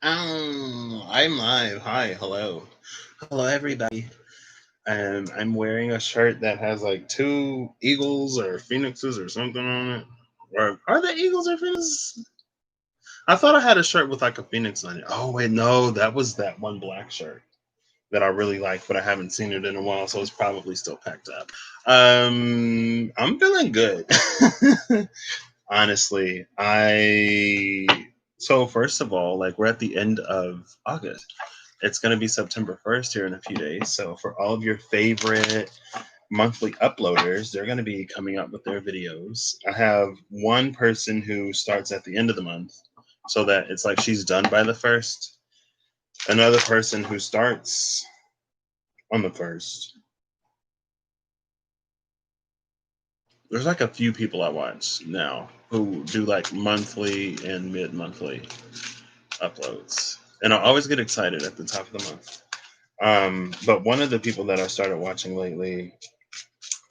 I'm live. Hi, hello. Hello, everybody. I'm wearing a shirt that has like two eagles or phoenixes or something on it. Or are they eagles or phoenixes? I thought I had a shirt with like a phoenix on it. Oh, wait, no, that was that one black shirt that I really like, but I haven't seen it in a while, so it's probably still packed up. I'm feeling good. Honestly, so first of all, like we're at the end of August. It's going to be September 1st here in a few days. So for all of your favorite monthly uploaders, they're going to be coming up with their videos. I have one person who starts at the end of the month so that it's like she's done by the first. Another person who starts on the first. There's like a few people I watch now who do like monthly and mid-monthly uploads. And I always get excited at the top of the month. But one of the people that I started watching lately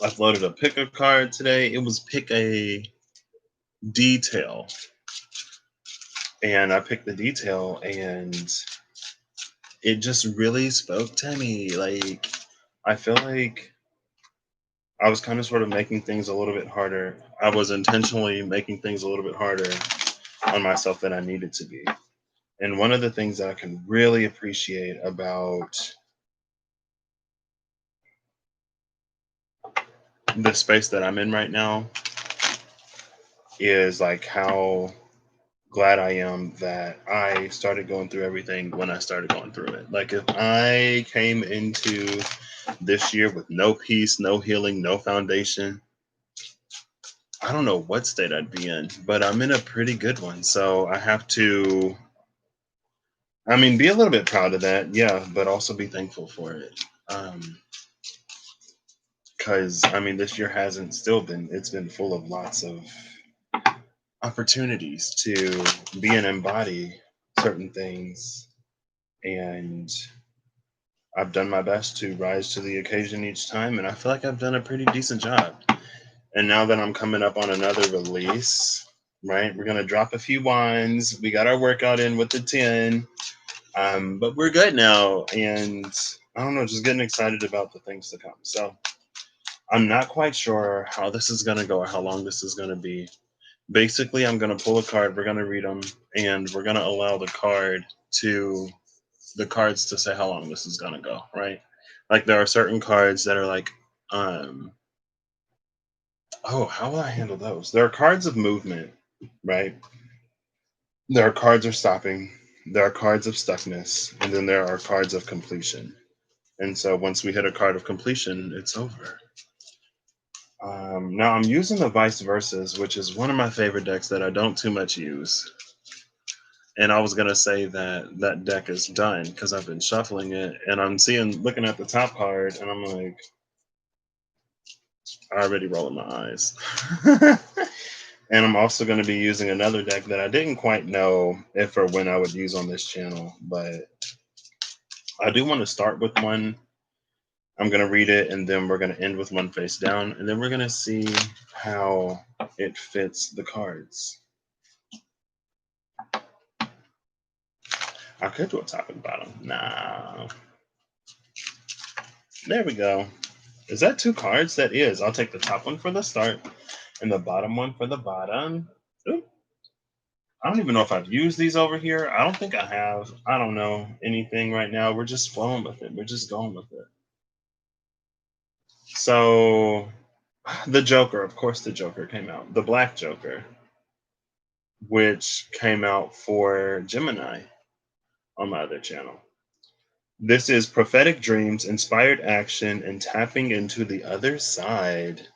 uploaded a pick a card today. It was pick a detail. And I picked the detail and it just really spoke to me. Like, I feel like I was kind of sort of making things a little bit harder. I was intentionally making things a little bit harder on myself than I needed to be. And one of the things that I can really appreciate about the space that I'm in right now is like how glad I am that I started going through everything when I started going through it. Like if I came into this year with no peace, no healing, no foundation, I don't know what state I'd be in, but I'm in a pretty good one. So I have to, I mean, be a little bit proud of that, yeah, but also be thankful for it. Because I mean, this year hasn't still been, it's been full of lots of opportunities to be and embody certain things. And I've done my best to rise to the occasion each time, and I feel like I've done a pretty decent job. And now that I'm coming up on another release, right, we're going to drop a few wines. We got our workout in with the 10, but we're good now. And I don't know, just getting excited about the things to come. So I'm not quite sure how this is going to go or how long this is going to be. Basically, I'm going to pull a card, we're going to read them, and we're going to allow to the cards to say how long this is gonna go, right? Like there are certain cards that are like, um, oh, how will I handle those? There are cards of movement, right? There are cards of stopping, there are cards of stuckness, and then there are cards of completion. And so once we hit a card of completion, it's over. Now I'm using the vice verses, which is one of my favorite decks that I don't too much use. And I was gonna say that that deck is done because I've been shuffling it, and I'm looking at the top card, and I'm like, already rolling my eyes. And I'm also going to be using another deck that I didn't quite know if or when I would use on this channel, but I do want to start with one. I'm going to read it and then we're going to end with one face down, and then we're going to see how it fits the cards. I could do a top and bottom. Nah. There we go. Is that two cards? That is. I'll take the top one for the start and the bottom one for the bottom. Ooh. I don't even know if I've used these over here. I don't think I have. I don't know anything right now. We're just flowing with it. We're just going with it. So, the Joker, of course, the Joker came out. The Black Joker, which came out for Gemini on my other channel. This is prophetic dreams, inspired action, and tapping into the other side.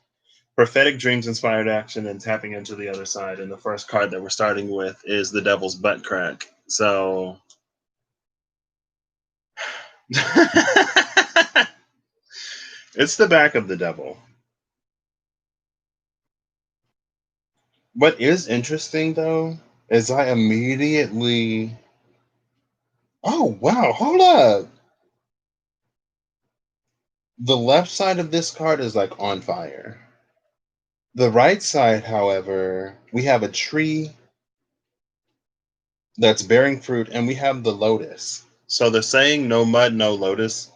Prophetic dreams, inspired action, and tapping into the other side. And the first card that we're starting with is the Devil's Butt Crack. So it's the back of the devil. What is interesting though is I immediately, oh wow, hold up. The left side of this card is like on fire. The right side, however, we have a tree that's bearing fruit, and we have the lotus. So the saying "no mud, no lotus."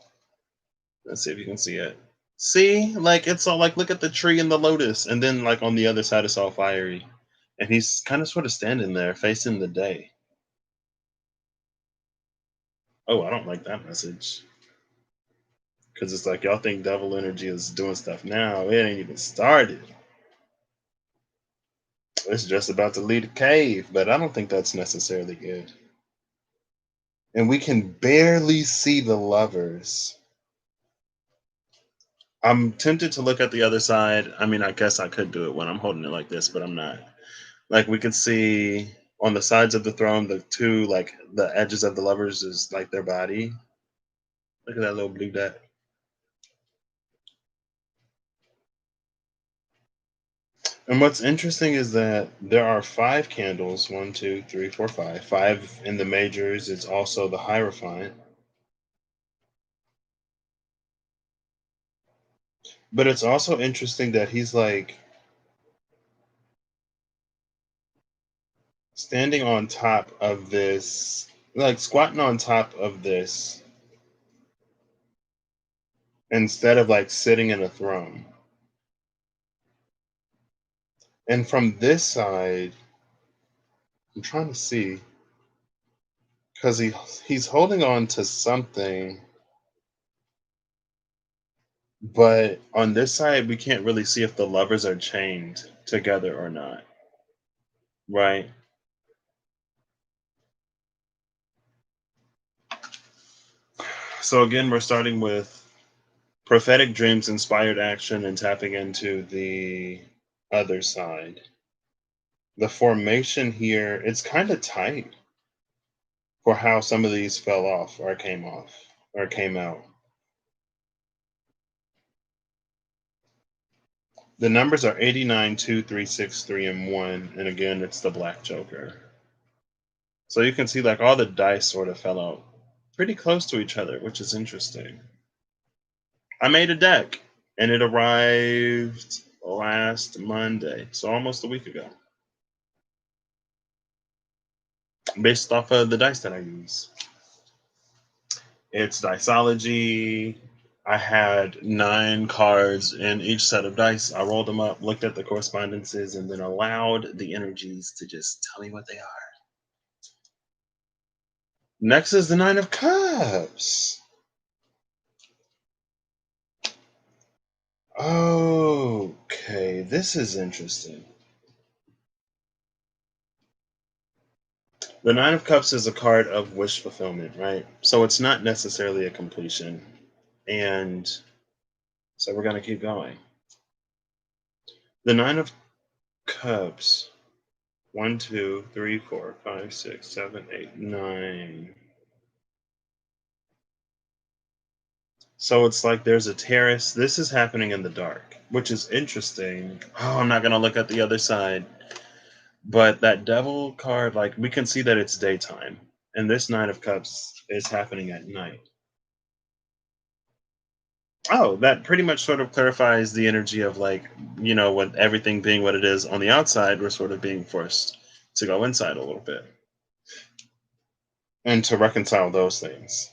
Let's see if you can see it. See, like it's all like look at the tree and the lotus, and then like on the other side it's all fiery, and he's kind of sort of standing there facing the day. Oh, I don't like that message because it's like y'all think devil energy is doing stuff now. It ain't even started. It's just about to lead a cave, but I don't think that's necessarily good. And we can barely see the lovers. I'm tempted to look at the other side. I mean, I guess I could do it when I'm holding it like this, but I'm not. Like we could see on the sides of the throne, the two like the edges of the lovers is like their body. Look at that little blue dot. And what's interesting is that there are five candles. One, two, three, four, five. Five in the majors. It's also the Hierophant. But it's also interesting that he's like standing on top of this, like squatting on top of this instead of like sitting in a throne. And from this side, I'm trying to see because he's holding on to something, but on this side we can't really see if the lovers are chained together or not. Right. So again, we're starting with prophetic dreams, inspired action, and tapping into the other side. The formation here, it's kind of tight for how some of these fell off or came out. The numbers are 89, 2, 3, 6, 3, and 1. And again, it's the black joker. So you can see like all the dice sort of fell out pretty close to each other, which is interesting. I made a deck and it arrived last Monday, so almost a week ago, based off of the dice that I use. It's Diceology. I had 9 cards in each set of dice. I rolled them up, looked at the correspondences, and then allowed the energies to just tell me what they are. Next is the Nine of Cups. Okay, this is interesting. The Nine of Cups is a card of wish fulfillment, right? So it's not necessarily a completion. And so we're going to keep going. The Nine of Cups. 1, 2, 3, 4, 5, 6, 7, 8, 9. So it's like there's a terrace. This is happening in the dark, which is interesting. Oh, I'm not going to look at the other side. But that devil card, like we can see that it's daytime. And this Nine of Cups is happening at night. Oh, that pretty much sort of clarifies the energy of like, with everything being what it is on the outside, we're sort of being forced to go inside a little bit and to reconcile those things.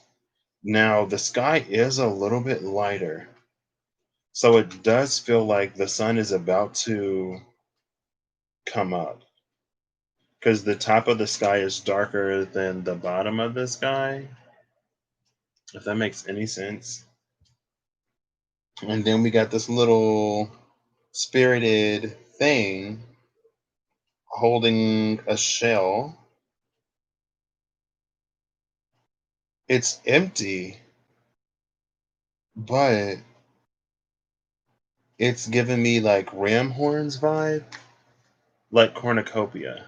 Now, the sky is a little bit lighter, so it does feel like the sun is about to come up because the top of the sky is darker than the bottom of the sky, if that makes any sense. And then we got this little spirited thing holding a shell. It's empty, but it's giving me like ram horns vibe, like cornucopia.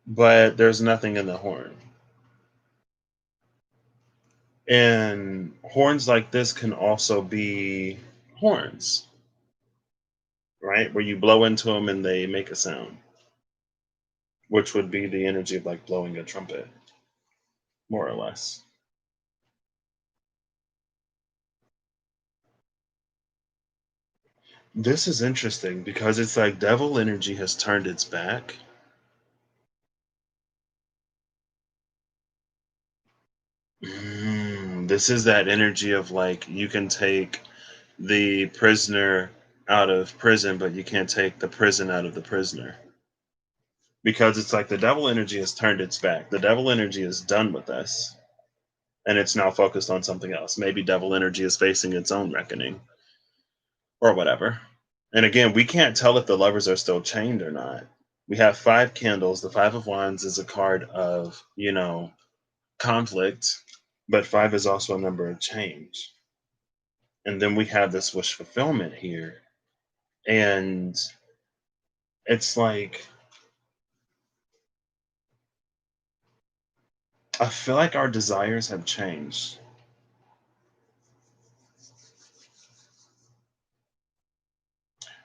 But there's nothing in the horn. And horns like this can also be horns, right? Where you blow into them and they make a sound, which would be the energy of like blowing a trumpet, more or less. This is interesting because it's like devil energy has turned its back. This is that energy of like you can take the prisoner out of prison, but you can't take the prison out of the prisoner. Because it's like the devil energy has turned its back. The devil energy is done with us, and it's now focused on something else. Maybe devil energy is facing its own reckoning or whatever. And again, we can't tell if the lovers are still chained or not. We have five candles. The Five of Wands is a card of, conflict, but five is also a number of change. And then we have this wish fulfillment here. And it's like, I feel like our desires have changed.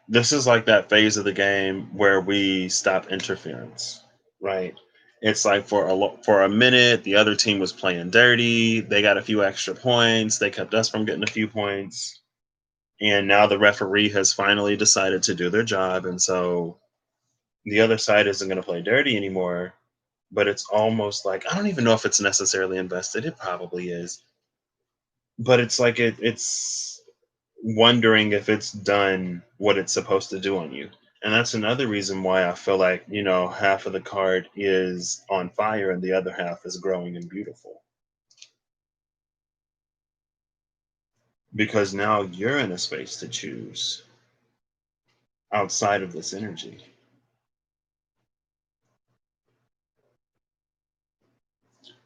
This is like that phase of the game where we stop interference, right? It's like for a minute, the other team was playing dirty. They got a few extra points. They kept us from getting a few points, and now the referee has finally decided to do their job, and so the other side isn't going to play dirty anymore. But it's almost like I don't even know if it's necessarily invested. It probably is, but it's like it's wondering if it's done what it's supposed to do on you. And that's another reason why I feel like, half of the card is on fire and the other half is growing and beautiful. Because now you're in a space to choose outside of this energy.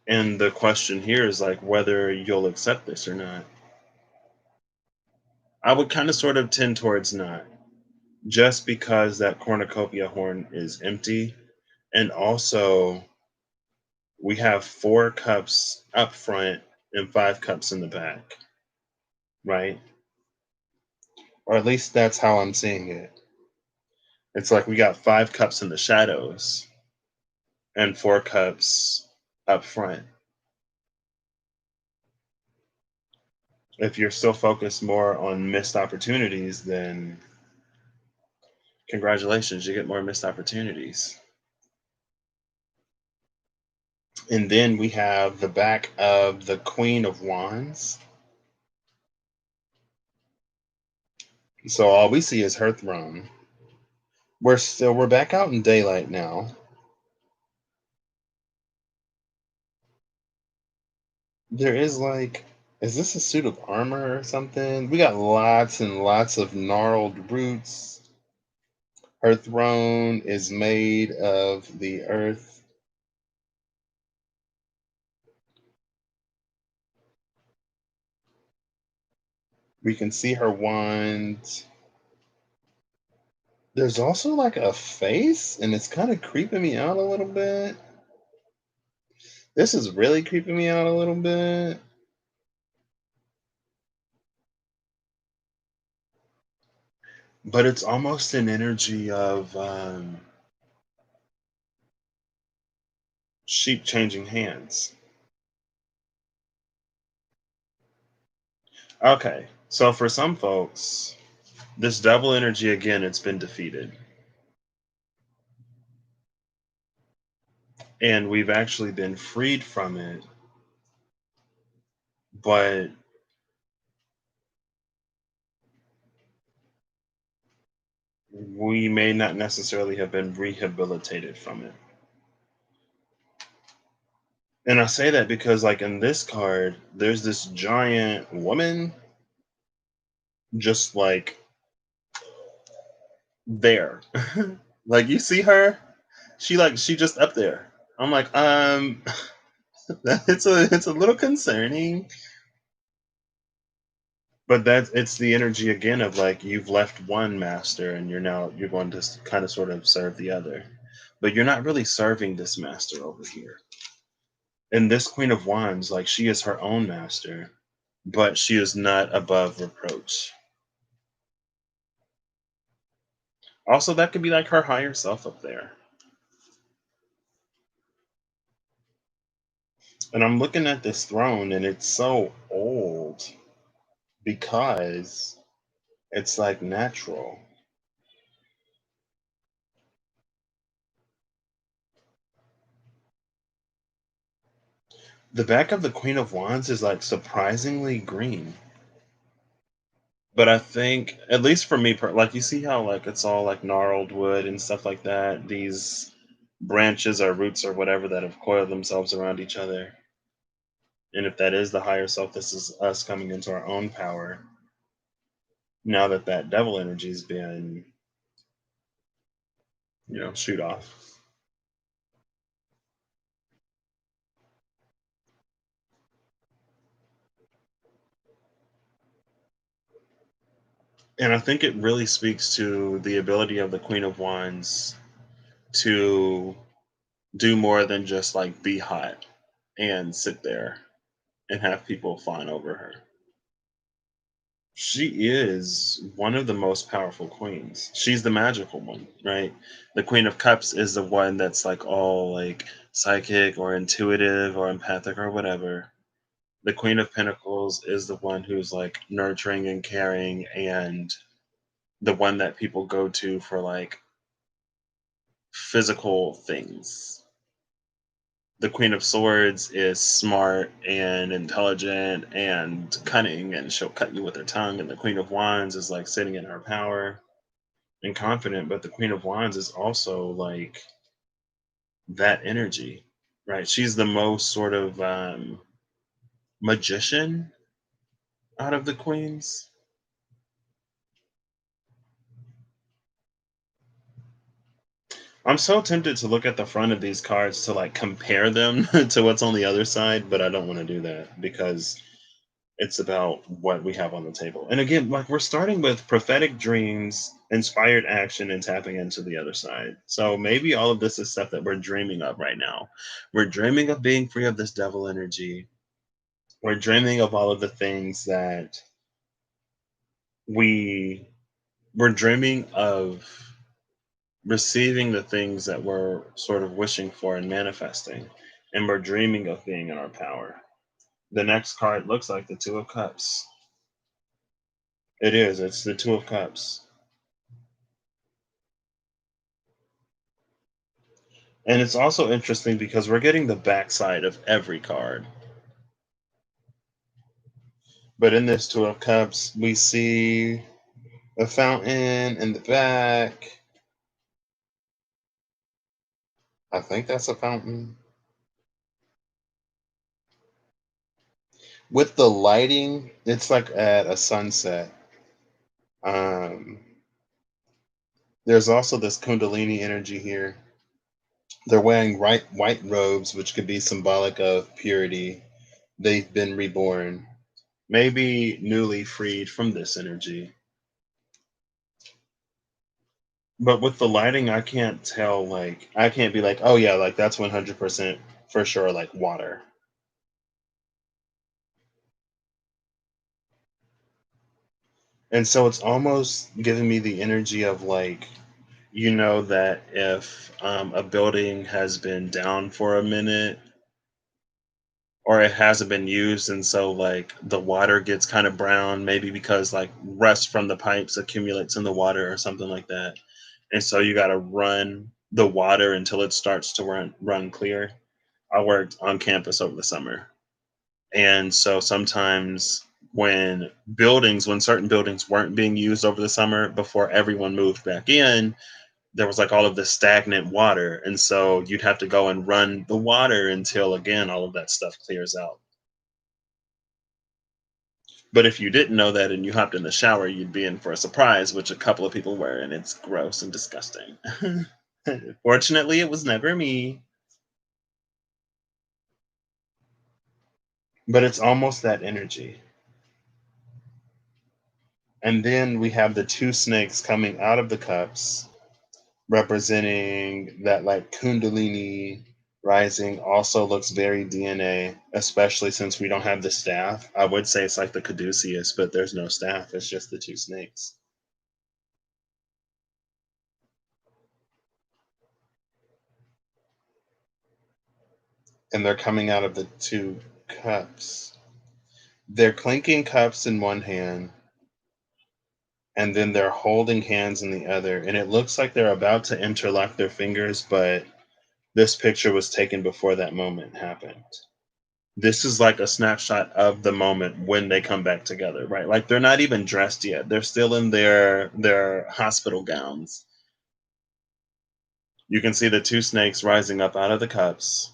And the question here is like whether you'll accept this or not. I would kind of sort of tend towards not, just because that cornucopia horn is empty. And also, we have four cups up front and five cups in the back, right? Or at least that's how I'm seeing it. It's like we got five cups in the shadows and four cups up front. If you're still focused more on missed opportunities, then congratulations, you get more missed opportunities. And then we have the back of the Queen of Wands. So all we see is her throne. We're back out in daylight now. There is like, is this a suit of armor or something? We got lots and lots of gnarled roots. Her throne is made of the earth. We can see her wand. There's also like a face, and it's kind of creeping me out a little bit. This is really creeping me out a little bit. But it's almost an energy of sheep changing hands. Okay, so for some folks, this double energy again, it's been defeated. And we've actually been freed from it, but we may not necessarily have been rehabilitated from it. And I say that because, like, in this card, there's this giant woman just like there. Like, you see her? She just up there. I'm like, it's a little concerning. But it's the energy again of like you've left one master and you're going to kind of sort of serve the other. But you're not really serving this master over here. And this Queen of Wands, like she is her own master, but she is not above reproach. Also, that could be like her higher self up there. And I'm looking at this throne and it's so old because It's like natural. The back of the Queen of Wands is like surprisingly green. But I think, at least for me, like you see how like it's all like gnarled wood and stuff like that. These branches or roots or whatever that have coiled themselves around each other. And if that is the higher self, this is us coming into our own power. Now that that devil energy's been, shoot off. And I think it really speaks to the ability of the Queen of Wands to do more than just like be hot and sit there and have people fawn over her. She is one of the most powerful queens. She's the magical one, right? The Queen of Cups is the one that's like all like psychic or intuitive or empathic or whatever. The Queen of Pentacles is the one who's like nurturing and caring and the one that people go to for like physical things. The Queen of Swords is smart and intelligent and cunning, and she'll cut you with her tongue. And the Queen of Wands is like sitting in her power and confident. But the Queen of Wands is also like that energy, right? She's the most sort of magician out of the queens. I'm so tempted to look at the front of these cards to like compare them to what's on the other side, but I don't want to do that because it's about what we have on the table. And again, like we're starting with prophetic dreams, inspired action, and tapping into the other side. So maybe all of this is stuff that we're dreaming of right now. We're dreaming of being free of this devil energy. We're dreaming of all of the things that we we're dreaming of receiving the things that we're sort of wishing for and manifesting. And we're dreaming of being in our power. The next card looks like the Two of Cups. It is. It's the Two of Cups. And it's also interesting because we're getting the backside of every card. But in this Two of Cups, we see a fountain in the back. I think that's a fountain. With the lighting, it's like at a sunset. Um, there's also this Kundalini energy here. They're wearing white robes, which could be symbolic of purity. They've been reborn, maybe newly freed from this energy. But with the lighting, I can't tell. Like, I can't be like, oh yeah, like that's 100% for sure, like water. And so it's almost giving me the energy of like, that if a building has been down for a minute or it hasn't been used, and so like the water gets kind of brown, maybe because like rust from the pipes accumulates in the water or something like that. And so you got to run the water until it starts to run clear. I worked on campus over the summer. And so sometimes when certain buildings weren't being used over the summer before everyone moved back in, there was like all of this stagnant water. And so you'd have to go and run the water until again all of that stuff clears out. But if you didn't know that and you hopped in the shower, you'd be in for a surprise, which a couple of people were, and it's gross and disgusting. Fortunately, it was never me. But it's almost that energy. And then we have the two snakes coming out of the cups, representing that like Kundalini rising. Also looks very DNA, especially since we don't have the staff. I would say it's like the Caduceus, but there's no staff. It's just the two snakes. And they're coming out of the two cups. They're clinking cups in one hand, and then they're holding hands in the other, and it looks like they're about to interlock their fingers, but this picture was taken before that moment happened. This is like a snapshot of the moment when they come back together, right? Like they're not even dressed yet. They're still in their hospital gowns. You can see the two snakes rising up out of the cups,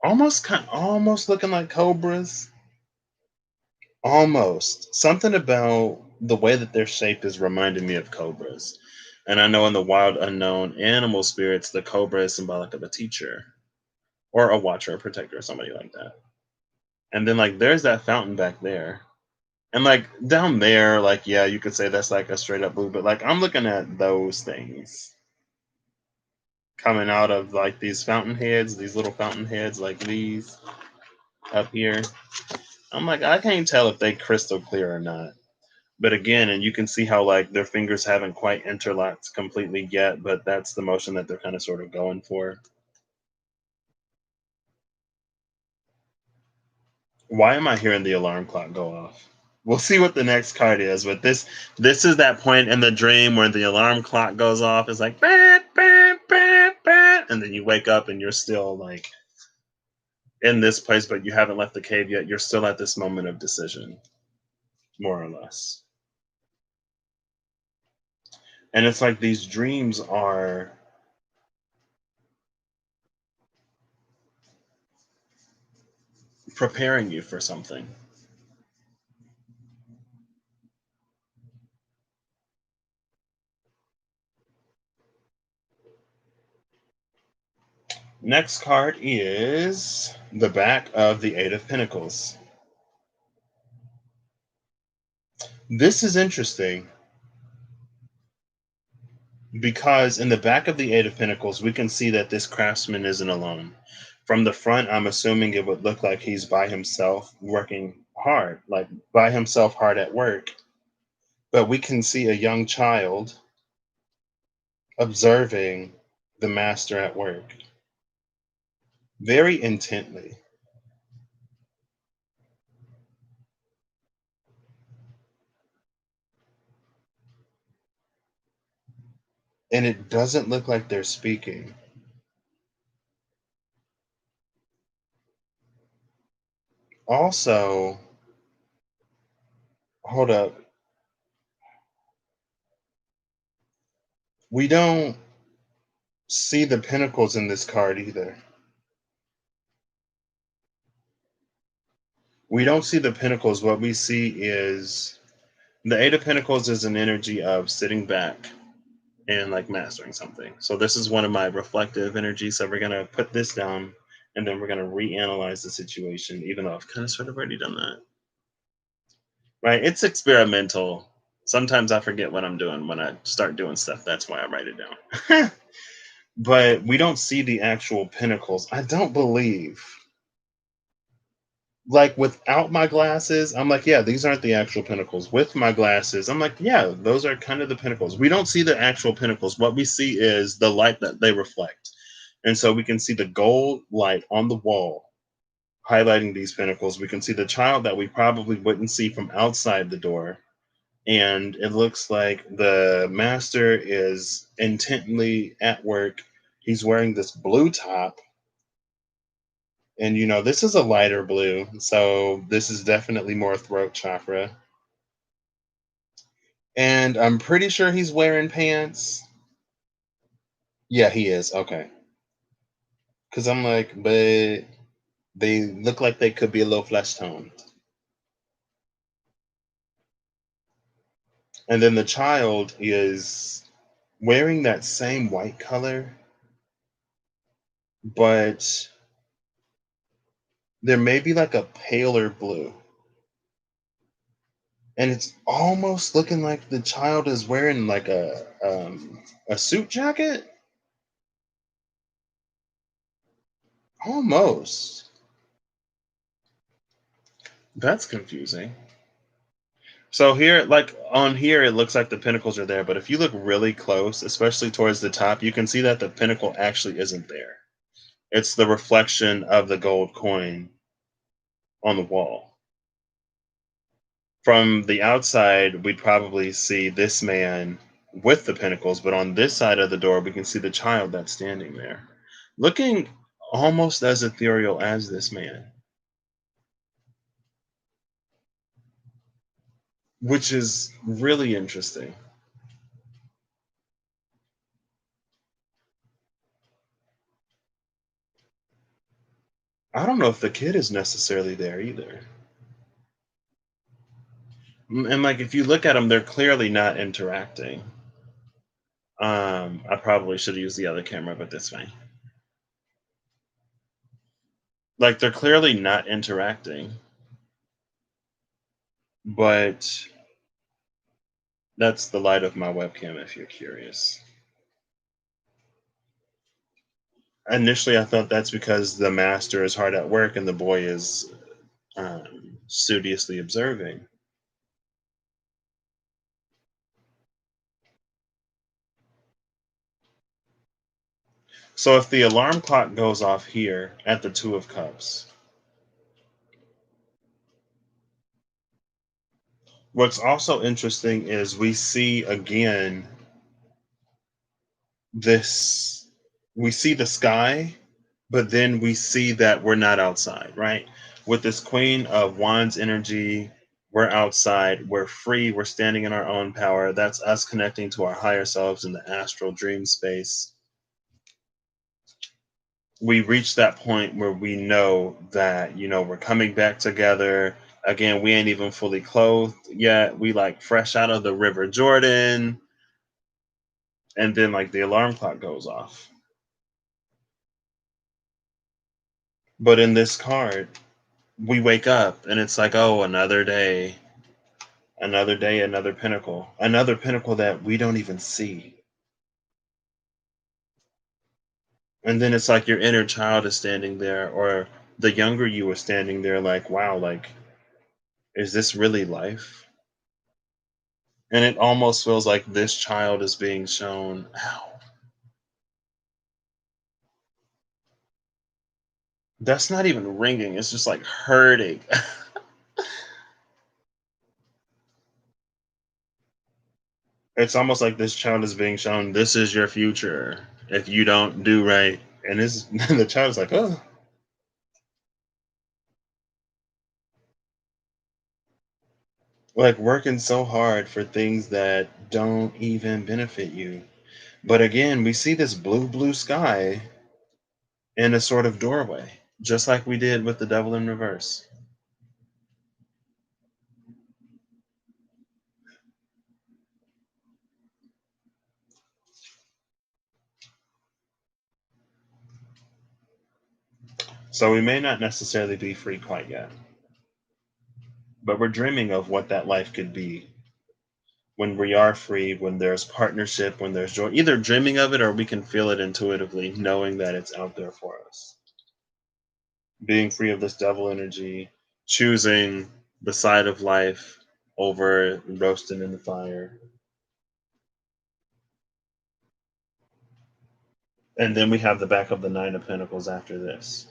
almost looking like cobras. Almost. Something about the way that they're shaped is reminding me of cobras. And I know in the wild unknown animal spirits, the cobra is symbolic of a teacher or a watcher, a protector, or somebody like that. And then like there's that fountain back there. And like down there, like yeah, you could say that's like a straight up blue, but like I'm looking at those things coming out of like these fountain heads, these little fountain heads like these up here. I'm like, I can't tell if they crystal clear or not. But again, and you can see how like their fingers haven't quite interlocked completely yet, but that's the motion that they're kind of sort of going for. Why am I hearing the alarm clock go off? We'll see what the next card is, but this is that point in the dream where the alarm clock goes off. It's like bah, bah, bah, bah, and then you wake up and you're still like in this place, but you haven't left the cave yet. You're still at this moment of decision, more or less. And it's like these dreams are preparing you for something. Next card is the back of the Eight of Pentacles. This is interesting because in the back of the Eight of Pentacles, we can see that this craftsman isn't alone. From the front, I'm assuming it would look like he's by himself working hard, like by himself hard at work. But we can see a young child observing the master at work very intently. And it doesn't look like they're speaking. Also, hold up. We don't see the pentacles in this card either. We don't see the pentacles. What we see is the Eight of Pentacles is an energy of sitting back and like mastering something. So this is one of my reflective energies. So we're gonna put this down and then we're gonna reanalyze the situation, even though I've kind of sort of already done that. Right? It's experimental. Sometimes I forget what I'm doing when I start doing stuff. That's why I write it down. But we don't see the actual pentacles. I don't believe. Like without my glasses, I'm like, yeah, these aren't the actual pinnacles. With my glasses, I'm like, yeah, those are kind of the pinnacles. We don't see the actual pinnacles. What we see is the light that they reflect. And so we can see the gold light on the wall highlighting these pinnacles. We can see the child that we probably wouldn't see from outside the door. And it looks like the master is intently at work. He's wearing this blue top, and this is a lighter blue, so this is definitely more throat chakra. And I'm pretty sure he's wearing pants. Yeah, he is. Okay. Because I'm like, but they look like they could be a little flesh toned. And then the child is wearing that same white color, but there may be like a paler blue. And it's almost looking like the child is wearing like a suit jacket. Almost. That's confusing. So here, like on here, it looks like the pinnacles are there, but if you look really close, especially towards the top, you can see that the pinnacle actually isn't there. It's the reflection of the gold coin on the wall. From the outside, we'd probably see this man with the pinnacles, but on this side of the door, we can see the child that's standing there, looking almost as ethereal as this man, which is really interesting. I don't know if the kid is necessarily there either. And like if you look at them, they're clearly not interacting. I probably should have used the other camera, but that's fine. Like they're clearly not interacting, but that's the light of my webcam if you're curious. Initially, I thought that's because the master is hard at work and the boy is studiously observing. So if the alarm clock goes off here at the Two of Cups, what's also interesting is we see again this, we see the sky, but then we see that we're not outside, right? With this Queen of Wands energy, we're outside, we're free, we're standing in our own power. That's us connecting to our higher selves in the astral dream space. We reach that point where we know that, we're coming back together. Again, we ain't even fully clothed yet. We like fresh out of the River Jordan, and then like the alarm clock goes off. But in this card, we wake up and it's like, oh, another day, another pinnacle that we don't even see. And then it's like your inner child is standing there, or the younger you are standing there, like, wow, like, is this really life? And it almost feels like this child is being shown, ow, that's not even ringing, it's just like hurting. It's almost like this child is being shown, this is your future if you don't do right. And this the child's like, oh, like working so hard for things that don't even benefit you. But again, we see this blue sky in a sort of doorway, just like we did with the devil in reverse. So we may not necessarily be free quite yet, but we're dreaming of what that life could be when we are free, when there's partnership, when there's joy. Either dreaming of it or we can feel it intuitively, knowing that it's out there for us. Being free of this devil energy, choosing the side of life over roasting in the fire. And then we have the back of the Nine of Pentacles after this.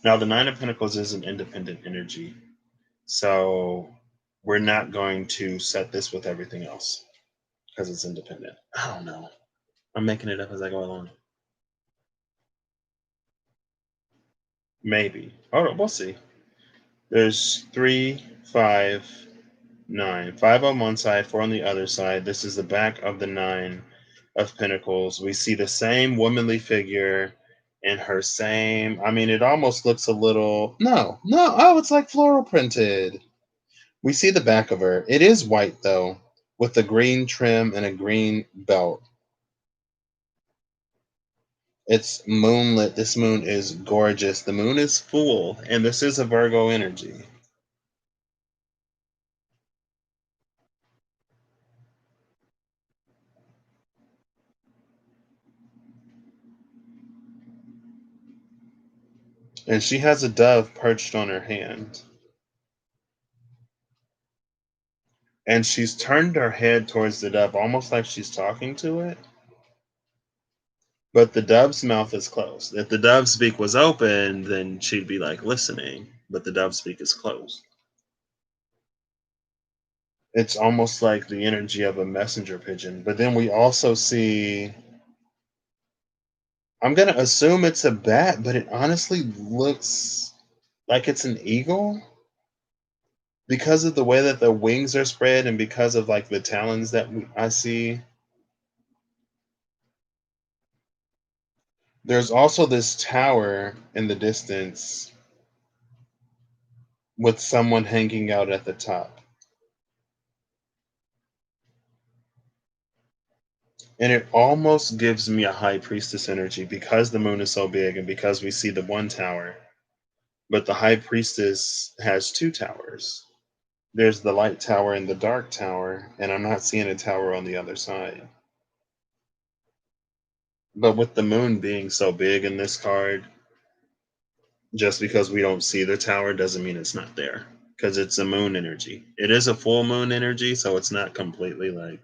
Now, the Nine of Pentacles is an independent energy. So we're not going to set this with everything else because it's independent. I don't know. I'm making it up as I go along. Maybe. All right, we'll see. There's three, five, nine. Five on one side, four on the other side. This is the back of the Nine of Pentacles. We see the same womanly figure in her same. I mean, it almost looks a little. No, no. Oh, it's like floral printed. We see the back of her. It is white though, with a green trim and a green belt. It's moonlit. This moon is gorgeous. The moon is full, and this is a Virgo energy. And she has a dove perched on her hand. And she's turned her head towards the dove, almost like she's talking to it. But the dove's mouth is closed. If the dove's beak was open, then she'd be like listening, but the dove's beak is closed. It's almost like the energy of a messenger pigeon. But then we also see, I'm going to assume it's a bat, but it honestly looks like it's an eagle because of the way that the wings are spread and because of like the talons that I see. There's also this tower in the distance with someone hanging out at the top. And it almost gives me a high priestess energy because the moon is so big and because we see the one tower. But the high priestess has two towers. There's the light tower and the dark tower, and I'm not seeing a tower on the other side. But with the moon being so big in this card, just because we don't see the tower doesn't mean it's not there. Because it's a moon energy. It is a full moon energy, so it's not completely like,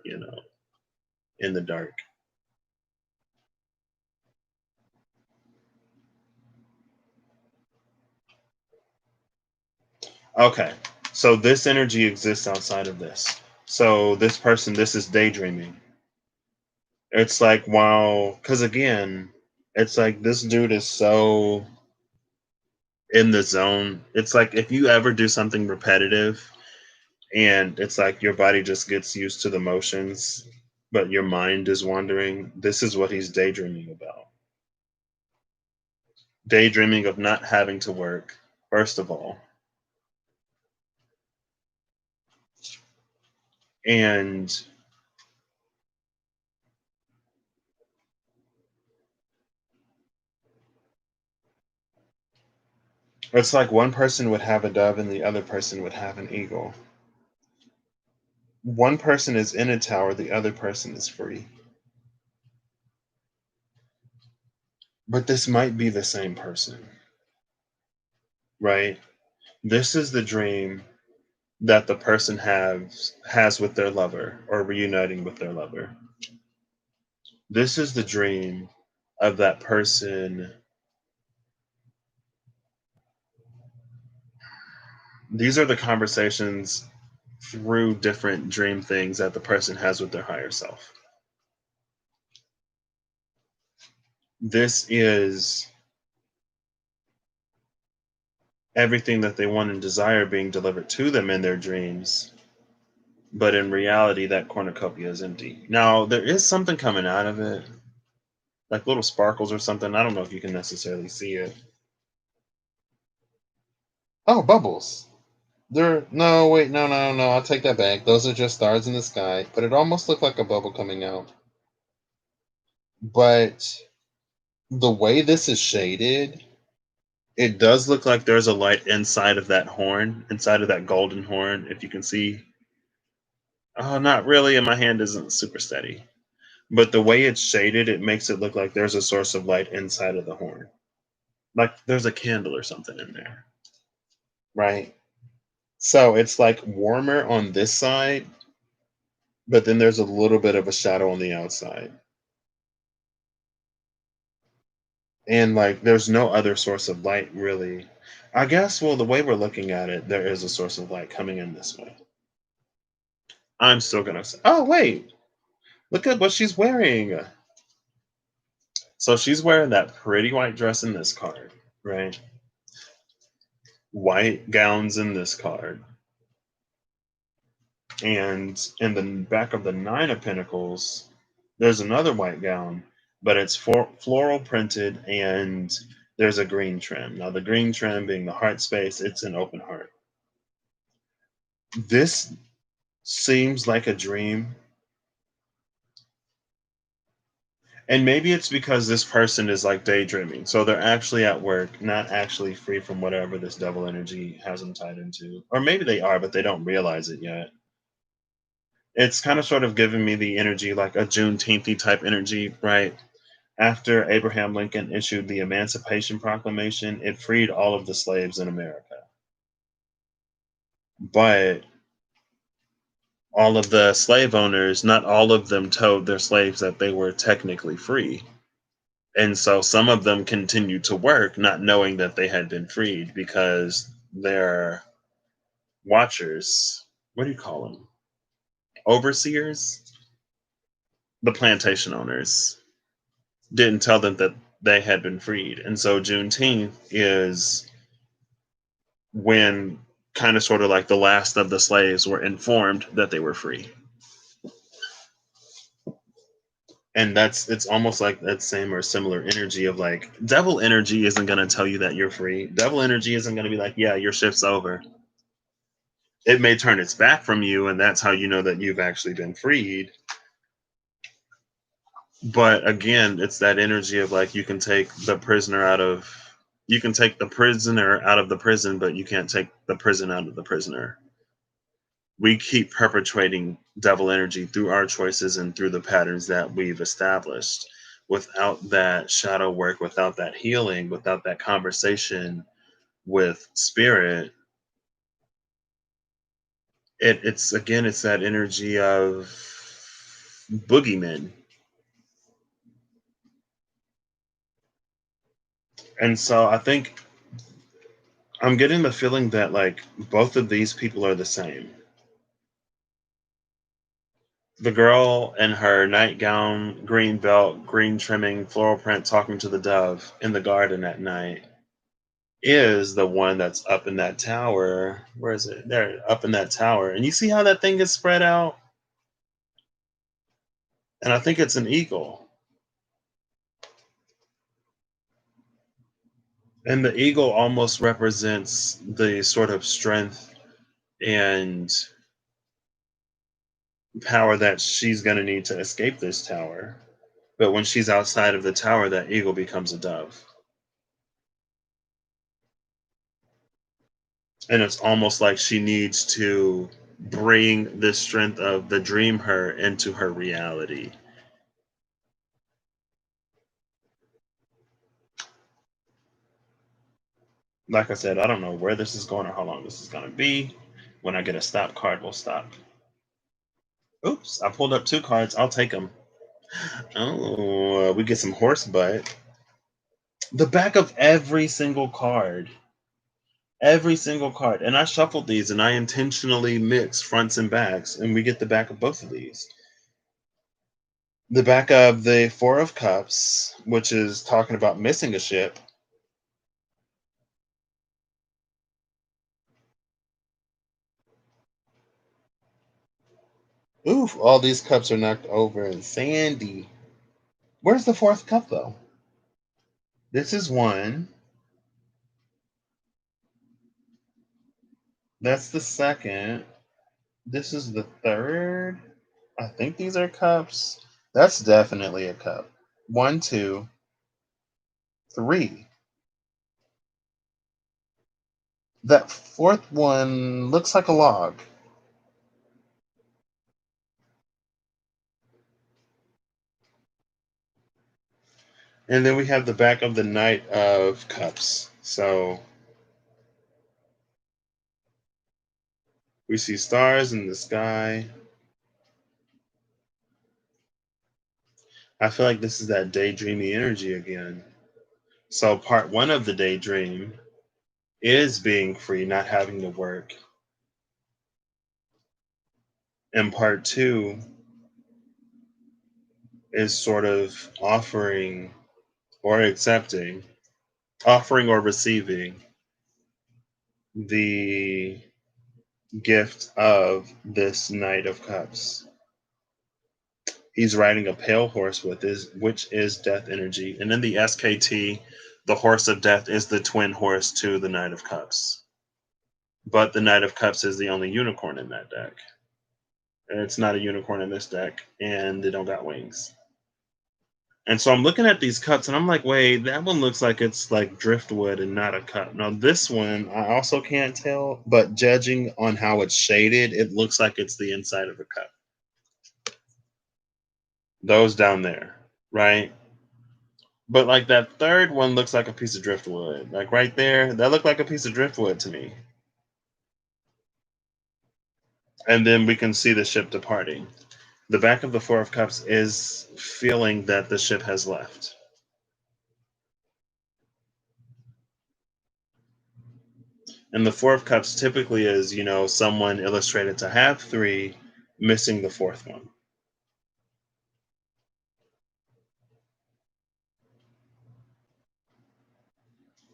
in the dark. Okay. So this energy exists outside of this. So this person, this is daydreaming. It's like, wow, because again, it's like this dude is so in the zone. It's like if you ever do something repetitive and it's like your body just gets used to the motions, but your mind is wandering, this is what he's daydreaming about. Daydreaming of not having to work, first of all. And it's like one person would have a dove and the other person would have an eagle. One person is in a tower, the other person is free. But this might be the same person, right? This is the dream that the person has with their lover or reuniting with their lover. This is the dream of that person. These are the conversations through different dream things that the person has with their higher self. This is everything that they want and desire being delivered to them in their dreams. But in reality, that cornucopia is empty. Now, there is something coming out of it, like little sparkles or something. I don't know if you can necessarily see it. Oh, bubbles. They're no, wait, no, no, no. I'll take that back. Those are just stars in the sky, but it almost looked like a bubble coming out. But the way this is shaded, it does look like there's a light inside of that horn, inside of that golden horn. If you can see, oh, not really, and my hand isn't super steady. But the way it's shaded, it makes it look like there's a source of light inside of the horn, like there's a candle or something in there, right? So it's like warmer on this side, but then there's a little bit of a shadow on the outside. And like there's no other source of light really. I guess, well, the way we're looking at it, there is a source of light coming in this way. I'm still gonna say, oh wait, look at what she's wearing. So she's wearing that pretty white dress in this card, right? White gowns in this card. And in the back of the Nine of Pentacles, there's another white gown, but it's floral printed and there's a green trim. Now, the green trim being the heart space, it's an open heart. This seems like a dream. And maybe it's because this person is like daydreaming. So they're actually at work, not actually free from whatever this devil energy has them tied into. Or maybe they are, but they don't realize it yet. It's kind of sort of giving me the energy like a Juneteenth type energy, right? After Abraham Lincoln issued the Emancipation Proclamation, it freed all of the slaves in America. But all of the slave owners, not all of them told their slaves that they were technically free. And so some of them continued to work, not knowing that they had been freed because their watchers, what do you call them? Overseers, the plantation owners, didn't tell them that they had been freed. And so Juneteenth is when kind of sort of like the last of the slaves were informed that they were free. And it's almost like that same or similar energy of like devil energy isn't going to tell you that you're free. Devil energy isn't going to be like, yeah, your shift's over. It may turn its back from you, and that's how you know that you've actually been freed. But again, it's that energy of like you can take the prisoner out of the prison, but you can't take the prison out of the prisoner. We keep perpetuating devil energy through our choices and through the patterns that we've established. Without that shadow work, without that healing, without that conversation with spirit, it's that energy of boogeymen. And so I think I'm getting the feeling that like both of these people are the same. The girl in her nightgown, green belt, green trimming, floral print, talking to the dove in the garden at night is the one that's up in that tower. Where is it? There, up in that tower. And you see how that thing is spread out? And I think it's an eagle. And the eagle almost represents the sort of strength and power that she's going to need to escape this tower. But when she's outside of the tower, that eagle becomes a dove. And it's almost like she needs to bring the strength of the dream her into her reality. Like I said, I don't know where this is going or how long this is going to be. When I get a stop card, we'll stop. Oops, I pulled up two cards. I'll take them. Oh, we get some horse butt. The back of every single card. Every single card. And I shuffled these and I intentionally mixed fronts and backs, and we get the back of both of these. The back of the Four of Cups, which is talking about missing a ship. Oof, all these cups are knocked over and sandy. Where's the fourth cup, though? This is one. That's the second. This is the third. I think these are cups. That's definitely a cup. One, two, three. That fourth one looks like a log. And then we have the back of the Knight of Cups. So we see stars in the sky. I feel like this is that daydreamy energy again. So part one of the daydream is being free, not having to work. And part two is sort of or accepting, offering or receiving the gift of this Knight of Cups. He's riding a pale horse which is death energy. And in the SKT, the horse of death is the twin horse to the Knight of Cups. But the Knight of Cups is the only unicorn in that deck. And it's not a unicorn in this deck, and they don't got wings. And so I'm looking at these cups and I'm like, wait, that one looks like it's like driftwood and not a cup. Now, this one, I also can't tell, but judging on how it's shaded, it looks like it's the inside of a cup. Those down there, right? But like that third one looks like a piece of driftwood. Like right there, that looked like a piece of driftwood to me. And then we can see the ship departing. The back of the Four of Cups is feeling that the ship has left. And the Four of Cups typically is, someone illustrated to have three, missing the fourth one.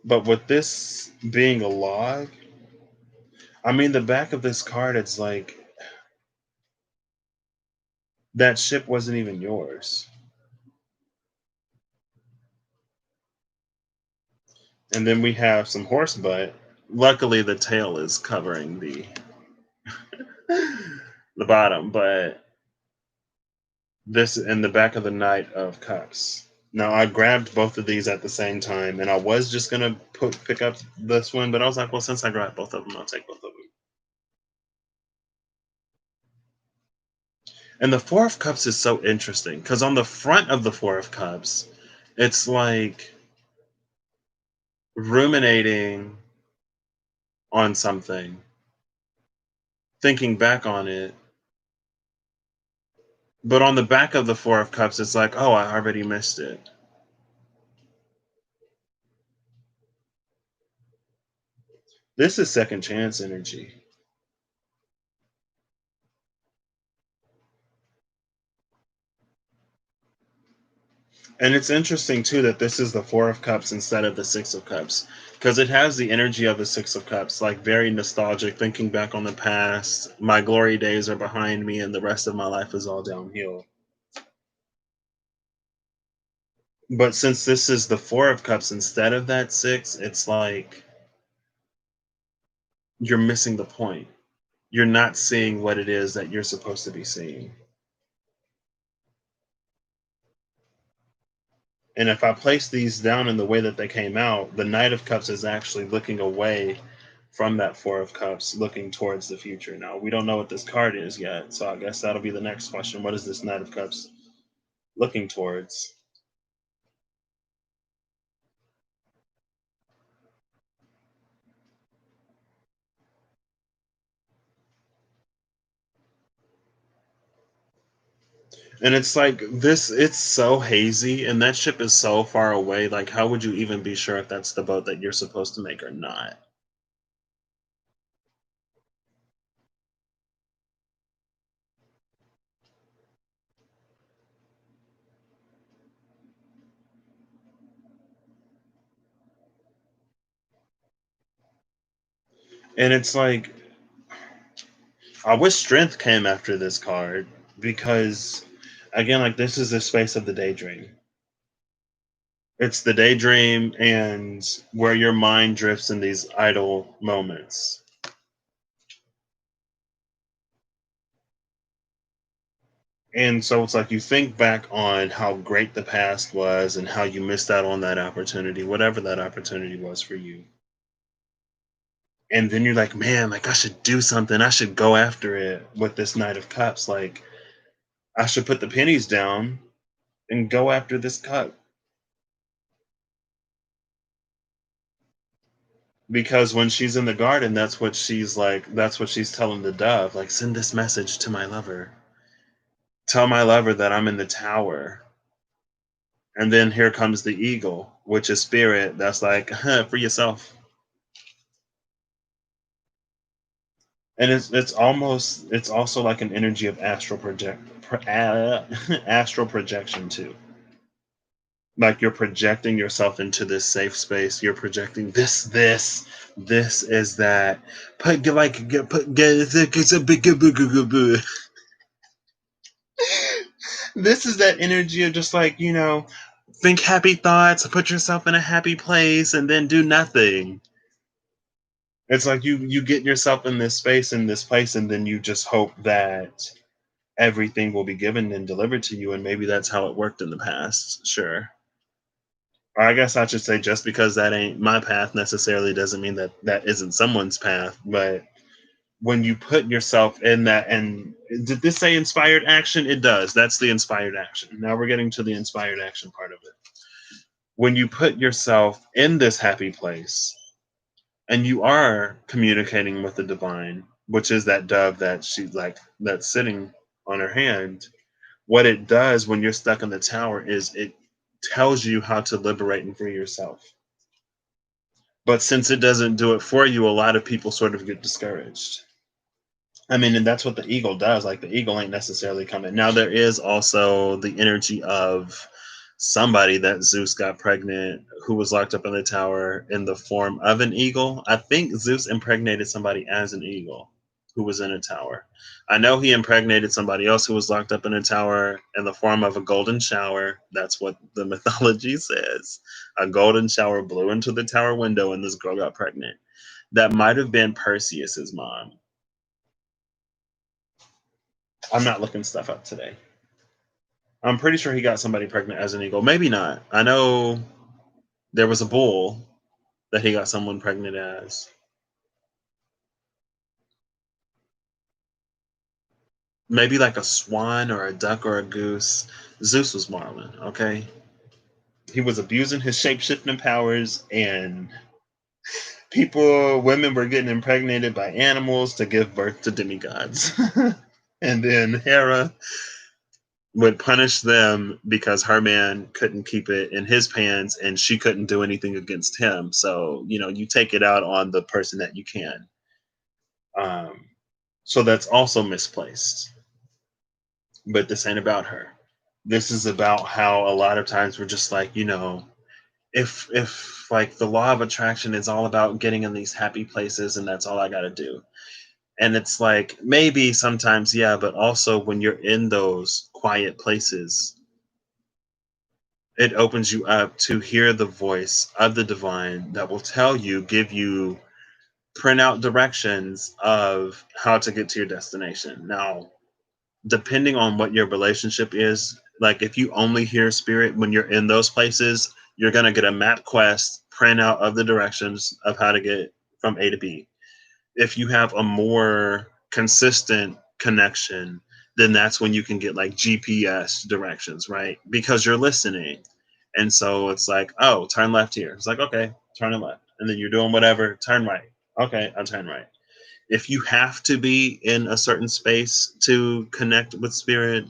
But with this being a log, I mean, the back of this card, it's like that ship wasn't even yours. And then we have some horse butt. Luckily, the tail is covering the bottom, but this in the back of the Knight of Cups. Now I grabbed both of these at the same time, and I was just gonna pick up this one, but I was like, well, since I grabbed both of them, I'll take both of them. And the Four of Cups is so interesting because on the front of the Four of Cups, it's like ruminating on something, thinking back on it. But on the back of the Four of Cups, it's like, oh, I already missed it. This is second chance energy. And it's interesting too that this is the Four of Cups instead of the Six of Cups because it has the energy of the Six of Cups, like very nostalgic, thinking back on the past. My glory days are behind me, and the rest of my life is all downhill. But since this is the Four of Cups instead of that six, it's like you're missing the point. You're not seeing what it is that you're supposed to be seeing. And if I place these down in the way that they came out, the Knight of Cups is actually looking away from that Four of Cups, looking towards the future. Now, we don't know what this card is yet, so I guess that'll be the next question. What is this Knight of Cups looking towards? And it's like this, it's so hazy, and that ship is so far away. Like, how would you even be sure if that's the boat that you're supposed to make or not? And it's like, I wish strength came after this card because, again, like this is the space of the daydream. It's the daydream and where your mind drifts in these idle moments. And so it's like you think back on how great the past was and how you missed out on that opportunity, whatever that opportunity was for you. And then you're like, man, like I should do something. I should go after it with this Knight of Cups. Like I should put the pennies down and go after this cup. Because when she's in the garden, that's what she's telling the dove, like, send this message to my lover. Tell my lover that I'm in the tower. And then here comes the eagle, which is spirit that's like, for yourself. And it's also like an energy of astral projection too. Like you're projecting yourself into this safe space. You're projecting this is that. Put like put it's a big this is that energy of just like, think happy thoughts, put yourself in a happy place, and then do nothing. It's like you get yourself in this space, in this place, and then you just hope that everything will be given and delivered to you. And maybe that's how it worked in the past. Sure. Or I guess I should say, just because that ain't my path necessarily doesn't mean that that isn't someone's path. But when you put yourself in that, and did this say inspired action? It does. That's the inspired action. Now we're getting to the inspired action part of it. When you put yourself in this happy place and you are communicating with the divine, which is that dove that she like that's sitting on her hand, what it does when you're stuck in the tower is it tells you how to liberate and free yourself. But since it doesn't do it for you, a lot of people sort of get discouraged. I mean, and that's what the eagle does. Like the eagle ain't necessarily coming. Now there is also the energy of somebody that Zeus got pregnant who was locked up in the tower in the form of an eagle. I think Zeus impregnated somebody as an eagle who was in a tower. I know he impregnated somebody else who was locked up in a tower in the form of a golden shower. That's what the mythology says. A golden shower blew into the tower window and this girl got pregnant. That might have been Perseus's mom. I'm not looking stuff up today. I'm pretty sure he got somebody pregnant as an eagle. Maybe not. I know there was a bull that he got someone pregnant as. Maybe like a swan or a duck or a goose. Zeus was Marlin, okay? He was abusing his shape shifting powers, and women were getting impregnated by animals to give birth to demigods. And then Hera would punish them because her man couldn't keep it in his pants and she couldn't do anything against him. So, you take it out on the person that you can. Um, so that's also misplaced. But this ain't about her. This is about how a lot of times we're just like, if like the law of attraction is all about getting in these happy places and that's all I got to do. And it's like maybe sometimes yeah, but also when you're in those quiet places, it opens you up to hear the voice of the divine that will give you print out directions of how to get to your destination. Now, depending on what your relationship is, like if you only hear spirit when you're in those places, you're going to get a map quest printout of the directions of how to get from A to B. If you have a more consistent connection, then that's when you can get like GPS directions, right? Because you're listening. And so it's like, oh, turn left here. It's like, okay, turn left. And then you're doing whatever, turn right. Okay, I'll turn right. If you have to be in a certain space to connect with spirit,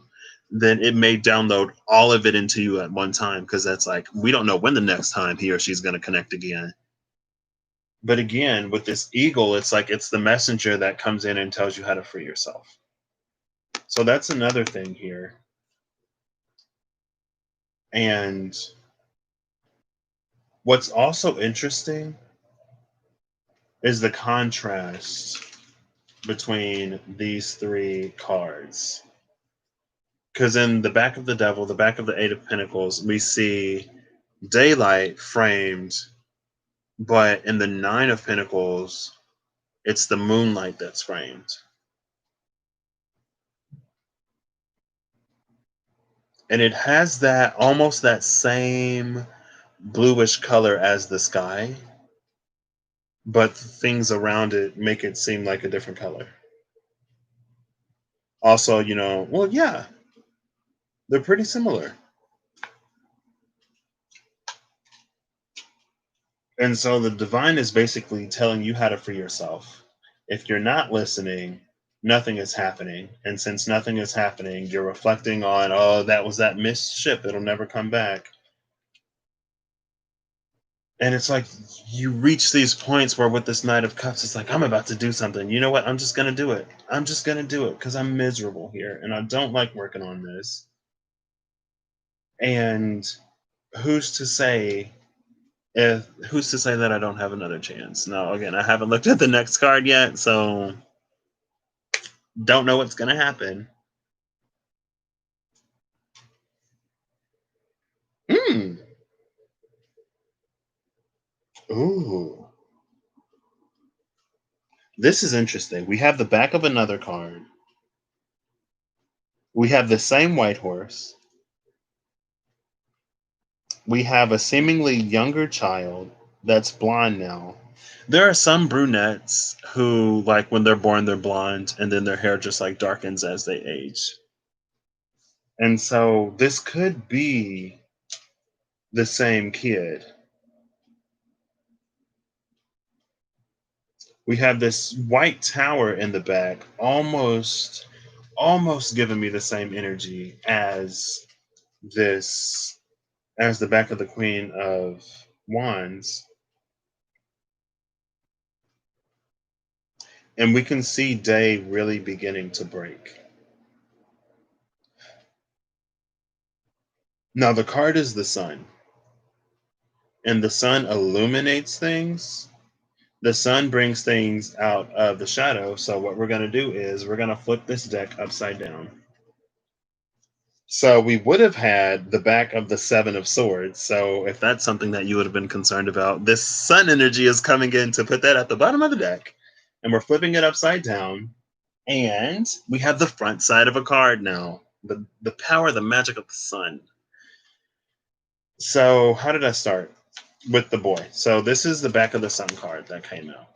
then it may download all of it into you at one time because that's like, we don't know when the next time he or she's going to connect again. But again, with this eagle, it's like it's the messenger that comes in and tells you how to free yourself. So that's another thing here. And what's also interesting is the contrast between these three cards. Because in the back of the devil, the back of the Eight of Pentacles, we see daylight framed, but in the Nine of Pentacles, it's the moonlight that's framed. And it has that almost that same bluish color as the sky, but things around it make it seem like a different color. Also, well, yeah, they're pretty similar. And so the divine is basically telling you how to free yourself. If you're not listening, nothing is happening. And since nothing is happening, you're reflecting on, oh, that was that missed ship. It'll never come back. And it's like you reach these points where with this Knight of Cups, it's like, I'm about to do something. You know what? I'm just going to do it. I'm just going to do it because I'm miserable here and I don't like working on this. And who's to say who's to say that I don't have another chance? No, again, I haven't looked at the next card yet, so don't know what's going to happen. Mm. Ooh. This is interesting. We have the back of another card. We have the same white horse. We have a seemingly younger child that's blonde now. There are some brunettes who, like, when they're born, they're blonde, and then their hair just like darkens as they age. And so this could be the same kid. We have this white tower in the back, almost giving me the same energy this as the back of the Queen of Wands. And we can see day really beginning to break. Now, the card is the sun, and the sun illuminates things. The sun brings things out of the shadow. So, what we're going to do is we're going to flip this deck upside down. So, we would have had the back of the Seven of Swords. So, if that's something that you would have been concerned about, this sun energy is coming in to put that at the bottom of the deck. And we're flipping it upside down. And we have the front side of a card now, the power, the magic of the sun. So, how did I start? With the boy. So, this is the back of the sun card that came out.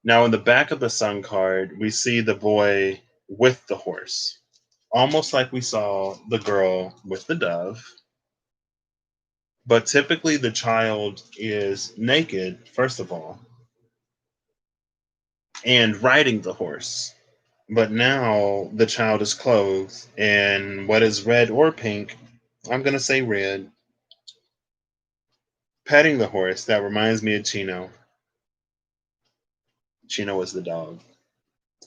Now, in the back of the sun card, we see the boy with the horse, almost like we saw the girl with the dove. But typically, the child is naked, first of all, and riding the horse. But now the child is clothed in what is red or pink. I'm going to say red. Petting the horse. That reminds me of Chino. Chino was the dog.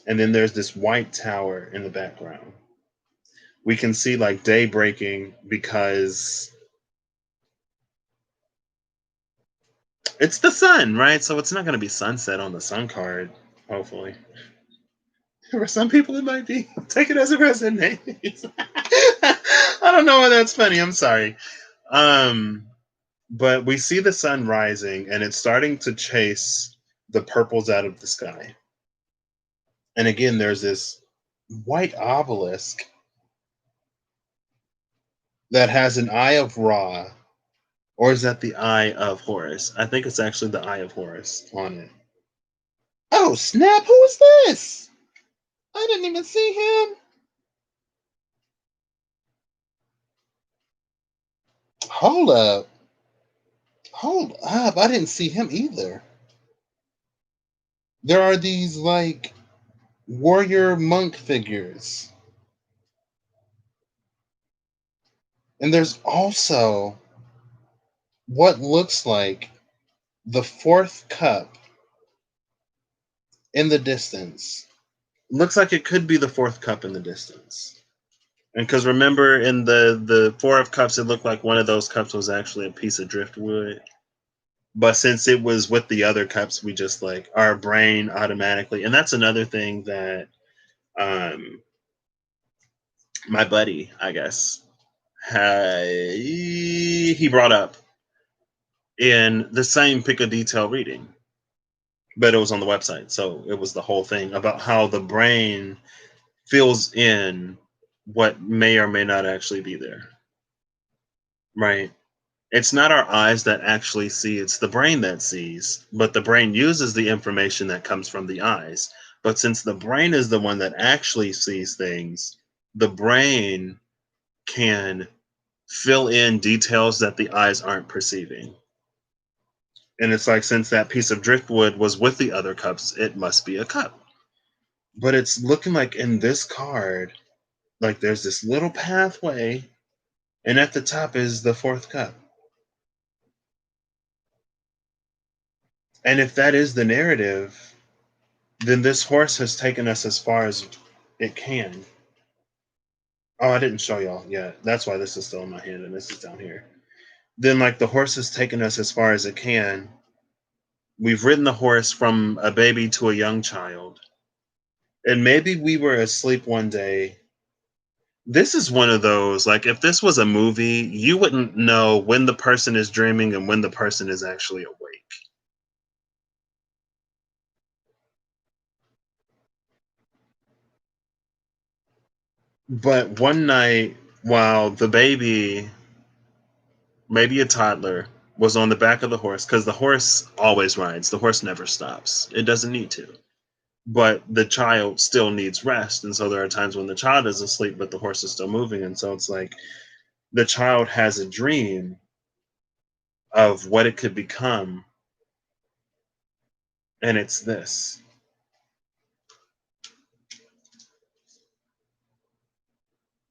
And then there's this white tower in the background. We can see like day breaking because it's the sun, right? So it's not going to be sunset on the sun card, hopefully. For some people, it might be. Take it as it resonates. I don't know why that's funny. I'm sorry. Um, but we see the sun rising and it's starting to chase the purples out of the sky. And again, there's this white obelisk that has an eye of Ra. Or is that the eye of Horus? I think it's actually the eye of Horus on it. Oh, snap. Who is this? I didn't even see him. Hold up. Hold up. I didn't see him either. There are these like warrior monk figures. And there's also what looks like the fourth cup in the distance. Looks like it could be the fourth cup in the distance. And because remember, in the Four of Cups, it looked like one of those cups was actually a piece of driftwood. But since it was with the other cups, we just like our brain automatically, and that's another thing that um, my buddy, I guess, he brought up in the same pick a detail reading, but it was on the website, so it was the whole thing about how the brain fills in what may or may not actually be there, right? It's not our eyes that actually see, it's the brain that sees, but the brain uses the information that comes from the eyes. But since the brain is the one that actually sees things, the brain can fill in details that the eyes aren't perceiving. And it's like, since that piece of driftwood was with the other cups, it must be a cup. But it's looking like in this card, like there's this little pathway, and at the top is the fourth cup. And if that is the narrative, then this horse has taken us as far as it can. Oh, I didn't show y'all yet. That's why this is still in my hand and this is down here. Then, like, the horse has taken us as far as it can. We've ridden the horse from a baby to a young child. And maybe we were asleep one day. This is one of those, like, if this was a movie, you wouldn't know when the person is dreaming and when the person is actually awake. But one night, while the baby, maybe a toddler, was on the back of the horse, because the horse always rides. The horse never stops. It doesn't need to. But the child still needs rest. And so there are times when the child is asleep, but the horse is still moving. And so it's like the child has a dream of what it could become. And it's this.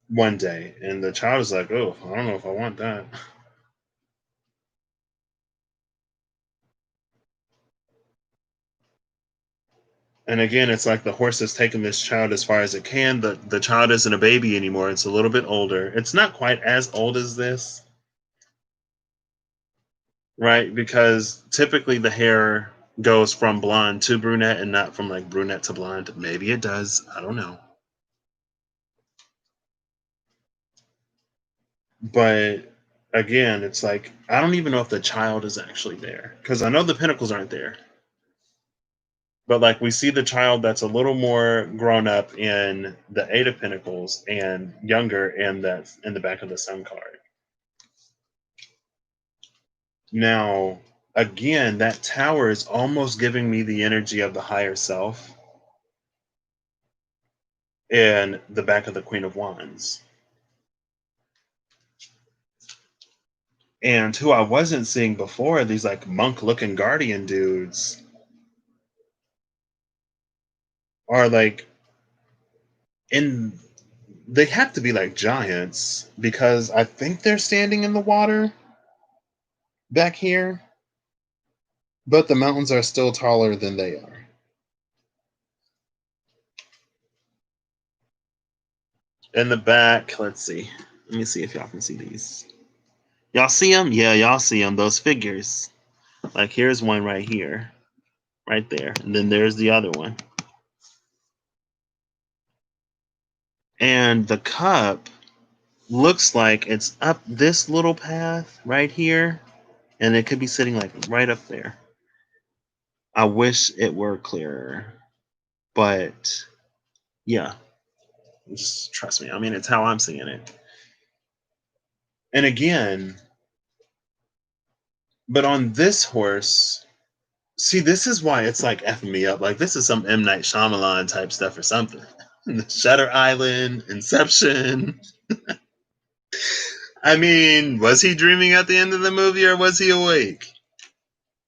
One day. And the child is like, oh, I don't know if I want that. And again, it's like the horse has taken this child as far as it can. The child isn't a baby anymore. It's a little bit older. It's not quite as old as this, right? Because typically the hair goes from blonde to brunette and not from like brunette to blonde. Maybe it does. I don't know. But again, it's like I don't even know if the child is actually there because I know the pinnacles aren't there. But like we see the child that's a little more grown up in the Eight of Pentacles and younger in the back of the Sun card. Now, again, that tower is almost giving me the energy of the higher self and the back of the Queen of Wands. And who I wasn't seeing before, these like monk looking guardian dudes are like in they have to be like giants because I think they're standing in the water back here, but the mountains are still taller than they are. In the back, let's see. Let me see if y'all can see these. Y'all see them? Yeah, y'all see them. Those figures. Like here's one right here, right there, and then there's the other one. And the cup looks like it's up this little path right here, and it could be sitting like right up there. I wish it were clearer, but yeah, just trust me. I mean, it's how I'm seeing it. And again, but on this horse, see, this is why it's like effing me up. Like this is some M Night Shyamalan type stuff or something. Shutter Island, Inception. I mean, was he dreaming at the end of the movie or was he awake?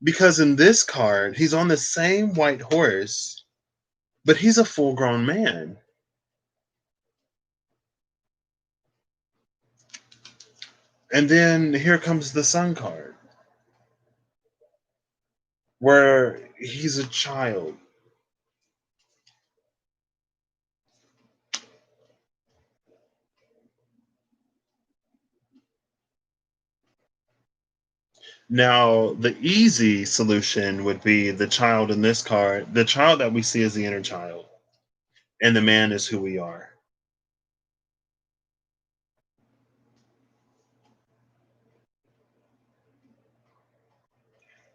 Because in this card, he's on the same white horse, but he's a full grown man. And then here comes the Sun card, where he's a child. Now, the easy solution would be the child in this card. The child that we see is the inner child, and the man is who we are.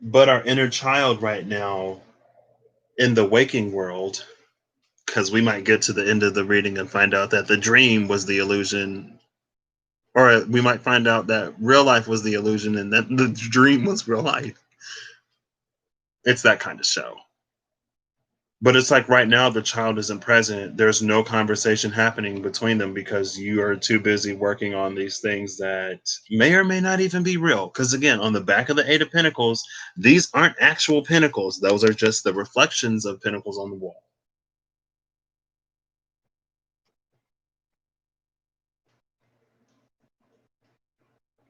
But our inner child right now in the waking world, because we might get to the end of the reading and find out that the dream was the illusion, or we might find out that real life was the illusion and that the dream was real life. It's that kind of show. But it's like right now the child isn't present. There's no conversation happening between them because you are too busy working on these things that may or may not even be real. Because again, on the back of the Eight of Pentacles, these aren't actual pentacles. Those are just the reflections of pentacles on the wall.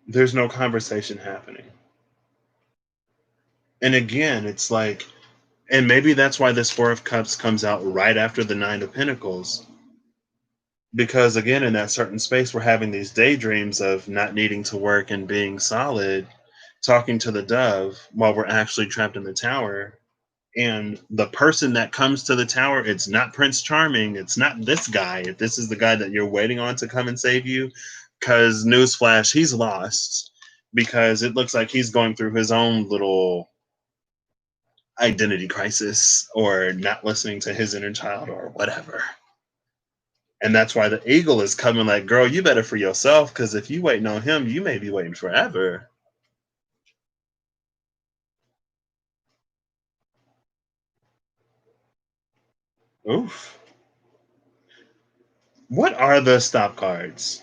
There's no conversation happening. And again, it's like, and maybe that's why this Four of Cups comes out right after the Nine of Pentacles. Because again, in that certain space, we're having these daydreams of not needing to work and being solid, talking to the dove while we're actually trapped in the tower. And the person that comes to the tower, it's not Prince Charming. It's not this guy. If this is the guy that you're waiting on to come and save you, because newsflash, he's lost because it looks like he's going through his own little identity crisis or not listening to his inner child or whatever. And that's why the eagle is coming like, girl, you better for yourself because if you waiting on him, you may be waiting forever. Oof. What are the stop cards?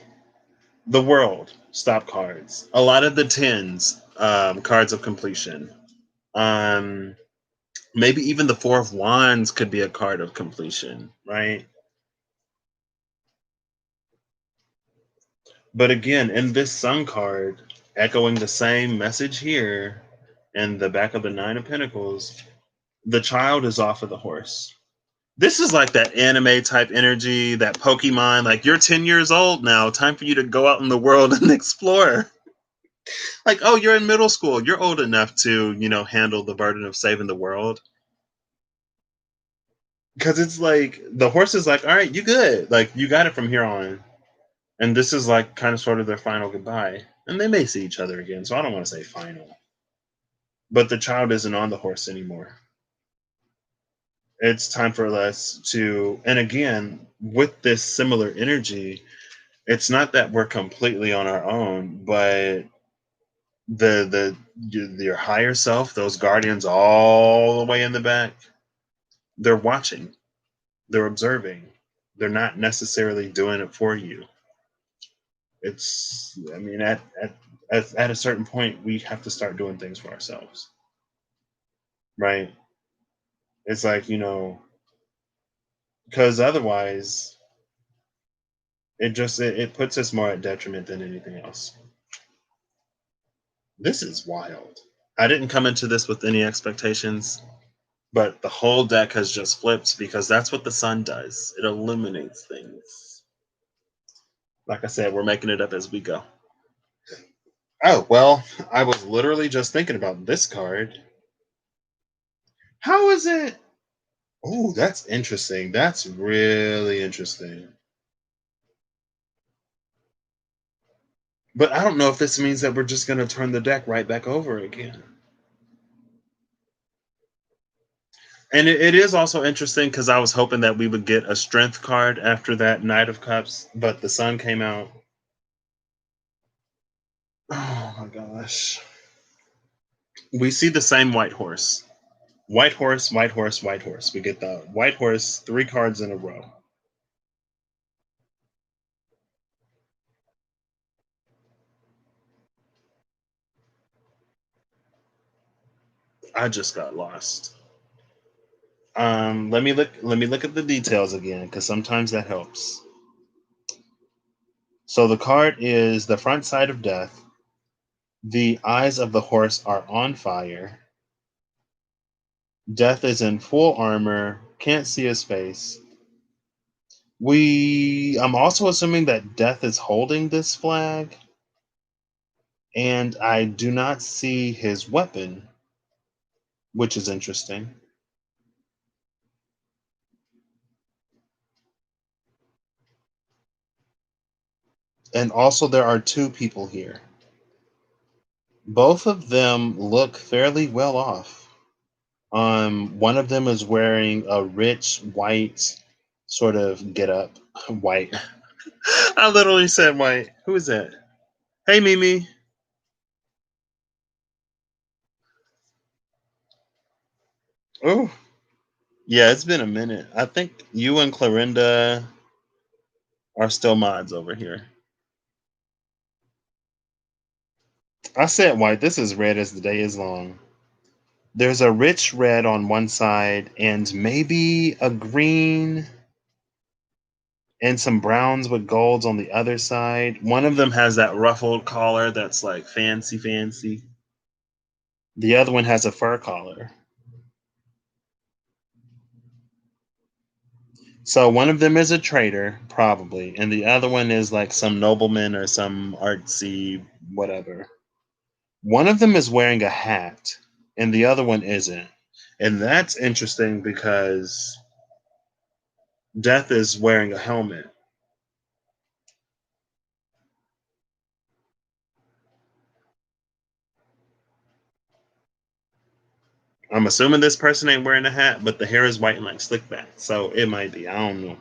The world stop cards. A lot of the tens, cards of completion. Um, Maybe even the Four of Wands could be a card of completion, right? But again, in this Sun card, echoing the same message here in the back of the Nine of Pentacles, the child is off of the horse. This is like that anime type energy, that Pokemon. Like, you're 10 years old now. Time for you to go out in the world and explore. Like, oh, you're in middle school. You're old enough to, handle the burden of saving the world. Because it's like the horse is like, all right, you good. Like, you got it from here on. And this is like kind of sort of their final goodbye. And they may see each other again. So I don't want to say final. But the child isn't on the horse anymore. It's time for us to, and again, with this similar energy, it's not that we're completely on our own, but your higher self, those guardians all the way in the back, they're watching, they're observing, they're not necessarily doing it for you. It's, I mean, at a certain point, we have to start doing things for ourselves, right? It's like, because otherwise, it puts us more at detriment than anything else. This is wild. I didn't come into this with any expectations, but the whole deck has just flipped because that's what the sun does. It illuminates things. Like I said, we're making it up as we go. Oh, well, I was literally just thinking about this card. How is it? Oh, that's interesting. That's really interesting. But I don't know if this means that we're just going to turn the deck right back over again. And it is also interesting because I was hoping that we would get a strength card after that Knight of Cups, but the sun came out. Oh my gosh. We see the same white horse. White horse, white horse, white horse. We get the white horse 3 cards in a row. I just got lost. Let me look at the details again because sometimes that helps. So the card is the front side of death. The eyes of the horse are on fire. Death is in full armor. Can't see his face. I'm also assuming that Death is holding this flag, and I do not see his weapon, which is interesting. And also, there are 2 people here. Both of them look fairly well off. One of them is wearing a rich white sort of get up. White. I literally said white. Who is that? Hey, Mimi. Oh, yeah, it's been a minute. I think you and Clarinda are still mods over here. I said white. This is red as the day is long. There's a rich red on one side and maybe a green and some browns with golds on the other side. One of them has that ruffled collar that's like fancy, fancy. The other one has a fur collar. So one of them is a trader, probably, and the other one is like some nobleman or some artsy whatever. One of them is wearing a hat, and the other one isn't. And that's interesting because Death is wearing a helmet. I'm assuming this person ain't wearing a hat, but the hair is white and like slick back. So it might be. I don't know.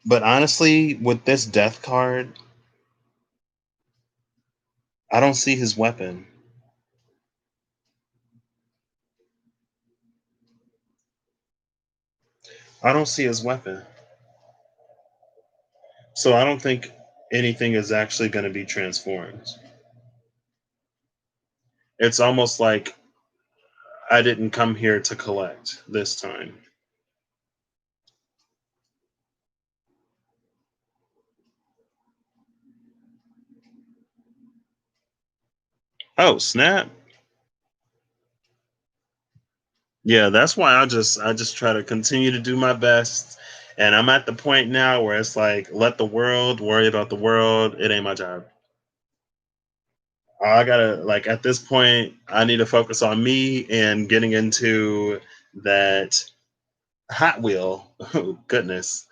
But honestly, with this death card, I don't see his weapon. I don't see his weapon. So I don't think anything is actually going to be transformed. It's almost like I didn't come here to collect this time. Oh, snap. Yeah, that's why I just try to continue to do my best. And I'm at the point now where it's like, let the world worry about the world. It ain't my job. I gotta, like, at this point, I need to focus on me and getting into that Hot Wheel. Oh, goodness.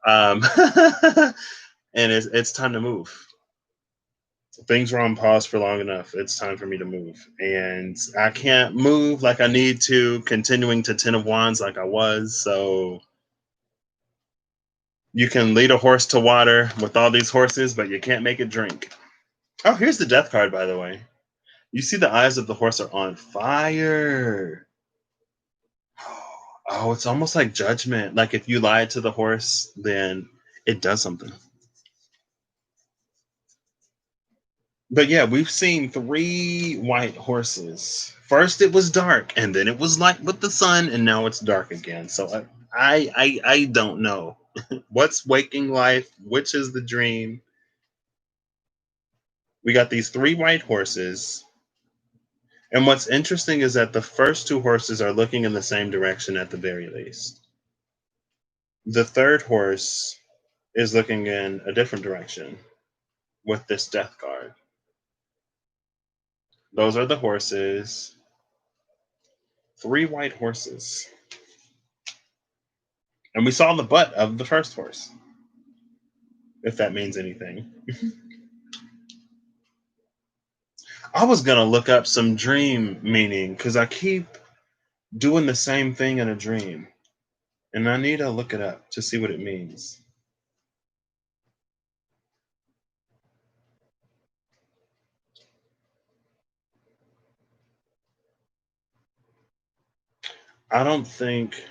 Um, and it's time to move. Things were on pause for long enough. It's time for me to move. And I can't move like I need to, continuing to Ten of Wands like I was. So you can lead a horse to water with all these horses, but you can't make it drink. Oh, here's the death card, by the way. You see the eyes of the horse are on fire. Oh, it's almost like judgment. Like if you lied to the horse, then it does something. But yeah, we've seen three white horses. First it was dark, and then it was light with the sun, and now it's dark again. So I don't know what's waking life, which is the dream. We got these three white horses, and what's interesting is that the first two horses are looking in the same direction at the very least. The third horse is looking in a different direction with this death card. Those are the horses. Three white horses. And we saw the butt of the first horse, if that means anything. I was going to look up some dream meaning because I keep doing the same thing in a dream. And I need to look it up to see what it means. I don't think.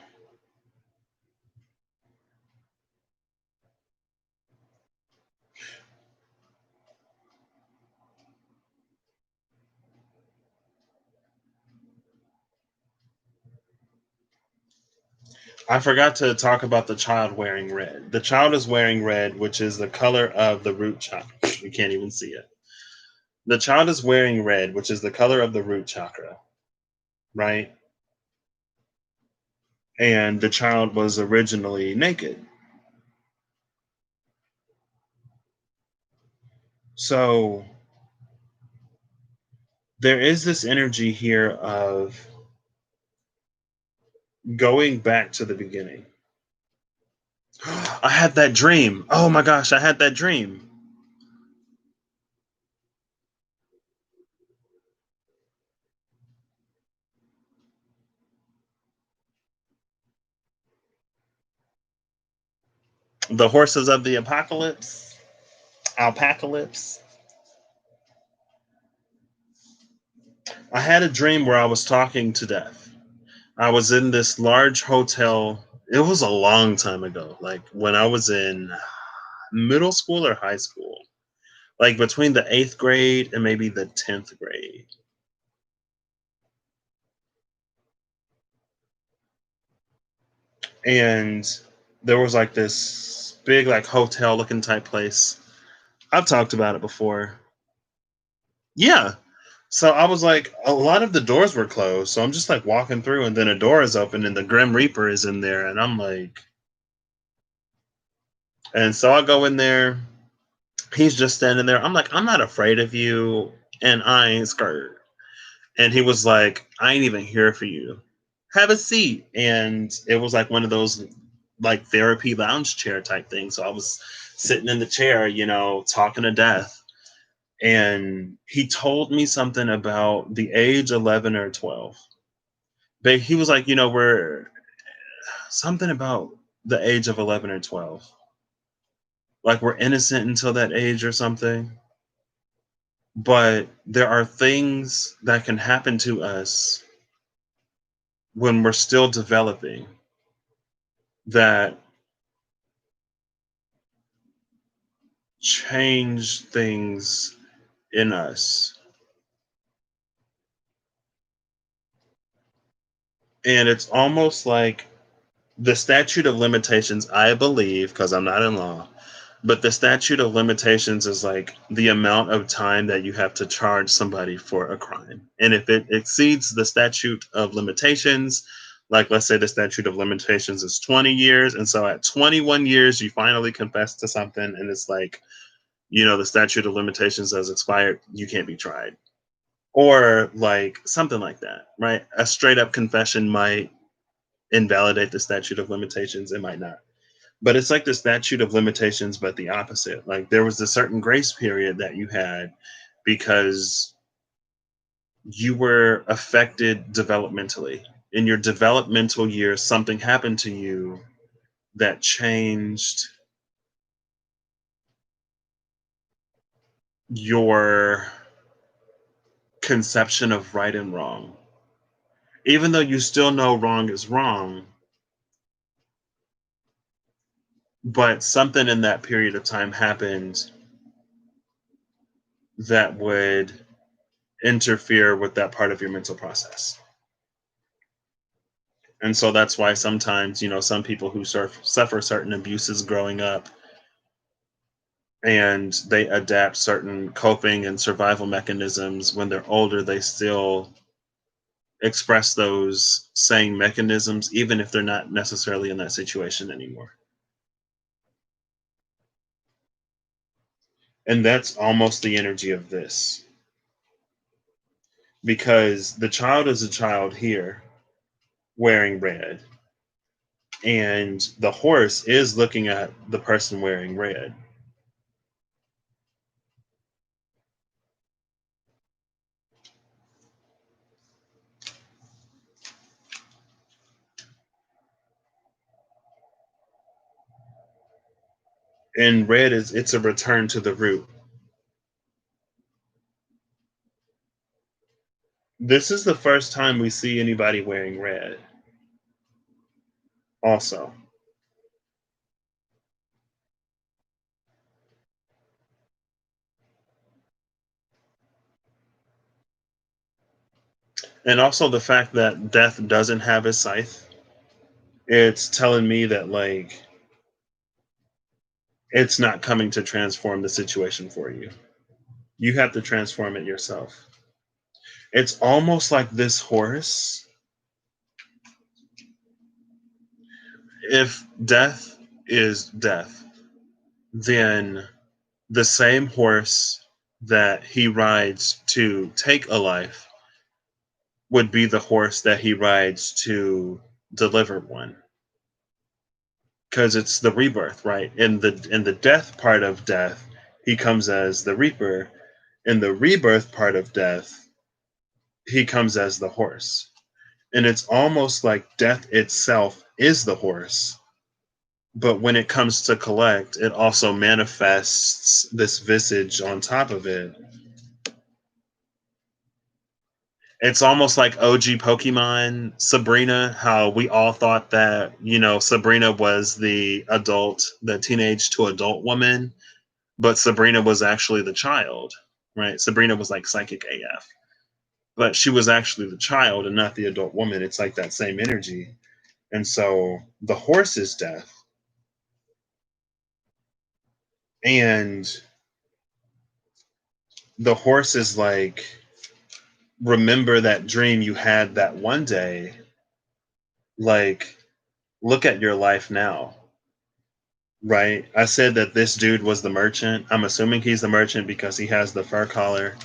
I forgot to talk about the child wearing red. The child is wearing red, which is the color of the root chakra. You can't even see it. The child is wearing red, which is the color of the root chakra, right? And the child was originally naked. So there is this energy here of going back to the beginning. I had that dream. Oh my gosh, I had that dream. The horses of the apocalypse, alpacalypse. I had a dream where I was talking to death. I was in this large hotel. It was a long time ago, like when I was in middle school or high school, like between the eighth grade and maybe the 10th grade. And there was like this big, like hotel looking type place. I've talked about it before. Yeah. So I was like, a lot of the doors were closed. So I'm just like walking through, and then a door is open, and the Grim Reaper is in there. And I'm like, and so I go in there. He's just standing there. I'm like, I'm not afraid of you, and I ain't scared. And he was like, I ain't even here for you. Have a seat. And it was like one of those like therapy lounge chair type things. So I was sitting in the chair, talking to death. And he told me something about the age 11 or 12. But he was like, we're something about the age of 11 or 12. Like we're innocent until that age or something. But there are things that can happen to us when we're still developing that change things in us. And it's almost like the statute of limitations, I believe, because I'm not in law, But the statute of limitations is like the amount of time that you have to charge somebody for a crime. And if it exceeds the statute of limitations, like let's say the statute of limitations is 20 years. And so at 21 years, you finally confess to something. And it's like, the statute of limitations has expired. You can't be tried. Or like something like that, right? A straight up confession might invalidate the statute of limitations. It might not. But it's like the statute of limitations, but the opposite. Like there was a certain grace period that you had because you were affected developmentally. In your developmental years, something happened to you that changed your conception of right and wrong. Even though you still know wrong is wrong, but something in that period of time happened that would interfere with that part of your mental process. And so that's why sometimes, some people who suffer certain abuses growing up and they adapt certain coping and survival mechanisms when they're older, they still express those same mechanisms, even if they're not necessarily in that situation anymore. And that's almost the energy of this because the child is a child here wearing red, and the horse is looking at the person wearing red. And red is it's a return to the root. This is the first time we see anybody wearing red, also. And also the fact that death doesn't have a scythe, it's telling me that, like, it's not coming to transform the situation for you. You have to transform it yourself. It's almost like this horse, if death is death, then the same horse that he rides to take a life would be the horse that he rides to deliver one, because it's the rebirth, right? In the death part of death, he comes as the reaper. In the rebirth part of death, he comes as the horse. And it's almost like death itself is the horse, but when it comes to collect, it also manifests this visage on top of it. It's almost like OG Pokemon Sabrina, how we all thought that, Sabrina was the teenage to adult woman, but Sabrina was actually the child, right? Sabrina was like psychic AF, but she was actually the child and not the adult woman. It's like that same energy. And so the horse is death. And the horse is like, remember that dream you had that one day. Like, look at your life now. Right. I said that this dude was the merchant. I'm assuming he's the merchant because he has the fur collar.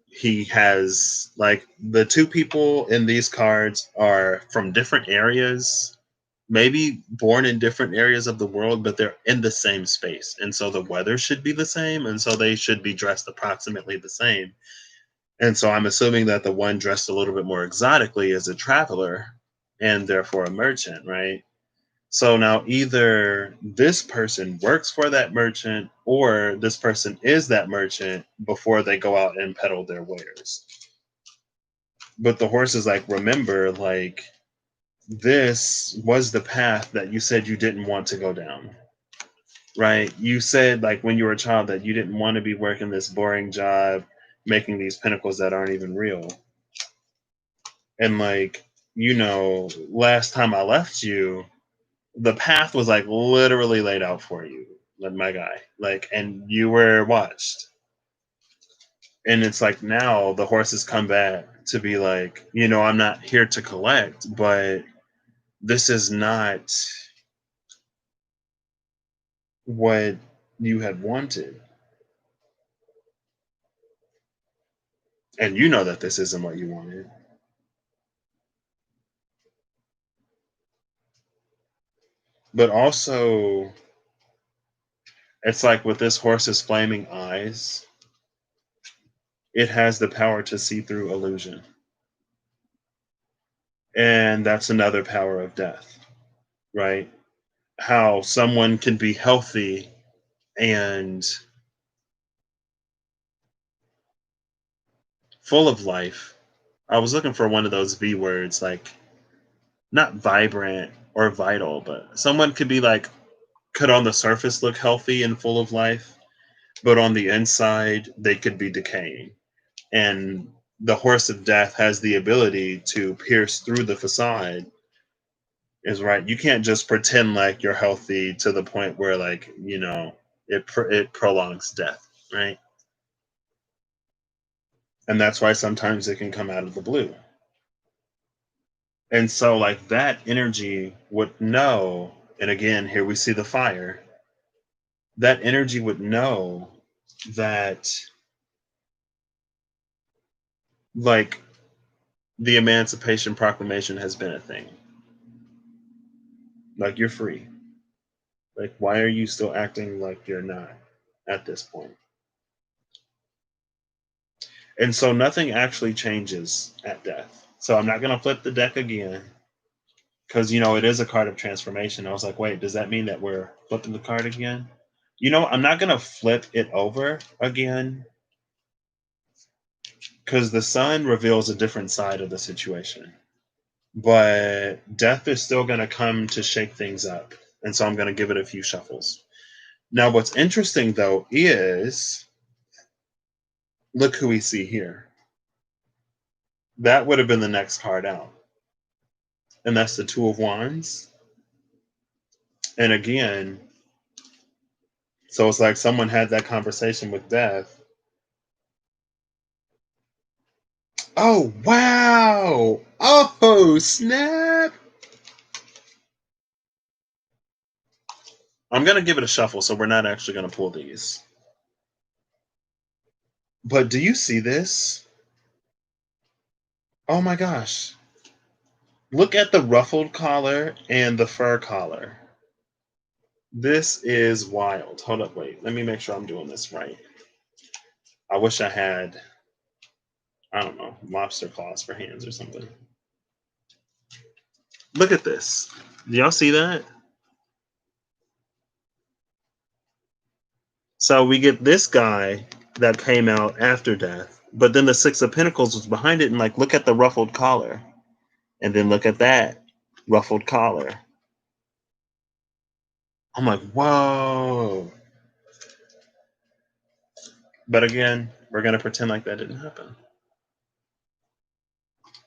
He has, like, the two people in these cards are from different areas, maybe born in different areas of the world, but they're in the same space. And so the weather should be the same. And so they should be dressed approximately the same. And so I'm assuming that the one dressed a little bit more exotically is a traveler and therefore a merchant, right? So now either this person works for that merchant or this person is that merchant before they go out and peddle their wares. But the horse is like, remember, like, this was the path that you said you didn't want to go down, right? You said, like, when you were a child that you didn't want to be working this boring job, making these pinnacles that aren't even real. And, like, last time I left you, the path was like literally laid out for you. like my guy, like, and you were watched. And it's like now the horses come back to be like, I'm not here to collect, but this is not what you had wanted. And you know that this isn't what you wanted. But also, it's like with this horse's flaming eyes, it has the power to see through illusion. And that's another power of death, right? How someone can be healthy and full of life. I was looking for one of those V words, like not vibrant or vital, but someone could be like, could on the surface look healthy and full of life, but on the inside, they could be decaying. And the horse of death has the ability to pierce through the facade, is right. You can't just pretend like you're healthy to the point where, like, it prolongs death, right? And that's why sometimes it can come out of the blue. And so, like, that energy would know, and again, here we see the fire, that energy would know that, like, the Emancipation Proclamation has been a thing. Like, you're free. Like, why are you still acting like you're not at this point? And so nothing actually changes at death. So I'm not going to flip the deck again because, it is a card of transformation. I was like, wait, does that mean that we're flipping the card again? I'm not going to flip it over again because the sun reveals a different side of the situation. But death is still going to come to shake things up. And so I'm going to give it a few shuffles. Now, what's interesting, though, is look who we see here. That would have been the next card out. And that's the Two of Wands. And again, so it's like someone had that conversation with death. Oh, wow. Oh, snap. I'm going to give it a shuffle, so we're not actually going to pull these. But do you see this? Oh my gosh. Look at the ruffled collar and the fur collar. This is wild. Hold up, wait. Let me make sure I'm doing this right. I wish I had, I don't know, lobster claws for hands or something. Look at this. Do y'all see that? So we get this guy that came out after death, but then the Six of Pentacles was behind it, and like, look at the ruffled collar, and then look at that ruffled collar. I'm like, whoa. But again, we're gonna pretend like that didn't happen.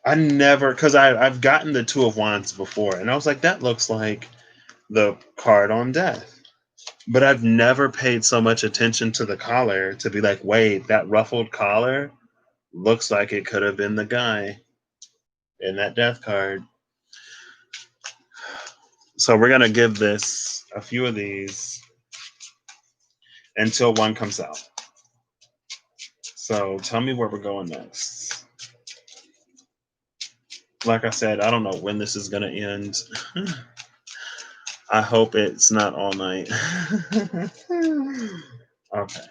I never, because I've gotten the Two of Wands before, and I was like, that looks like the card on death. But I've never paid so much attention to the collar to be like, wait, that ruffled collar looks like it could have been the guy in that death card. So we're gonna give this a few of these until one comes out. So tell me where we're going next. Like I said, I don't know when this is gonna end. I hope it's not all night. Okay.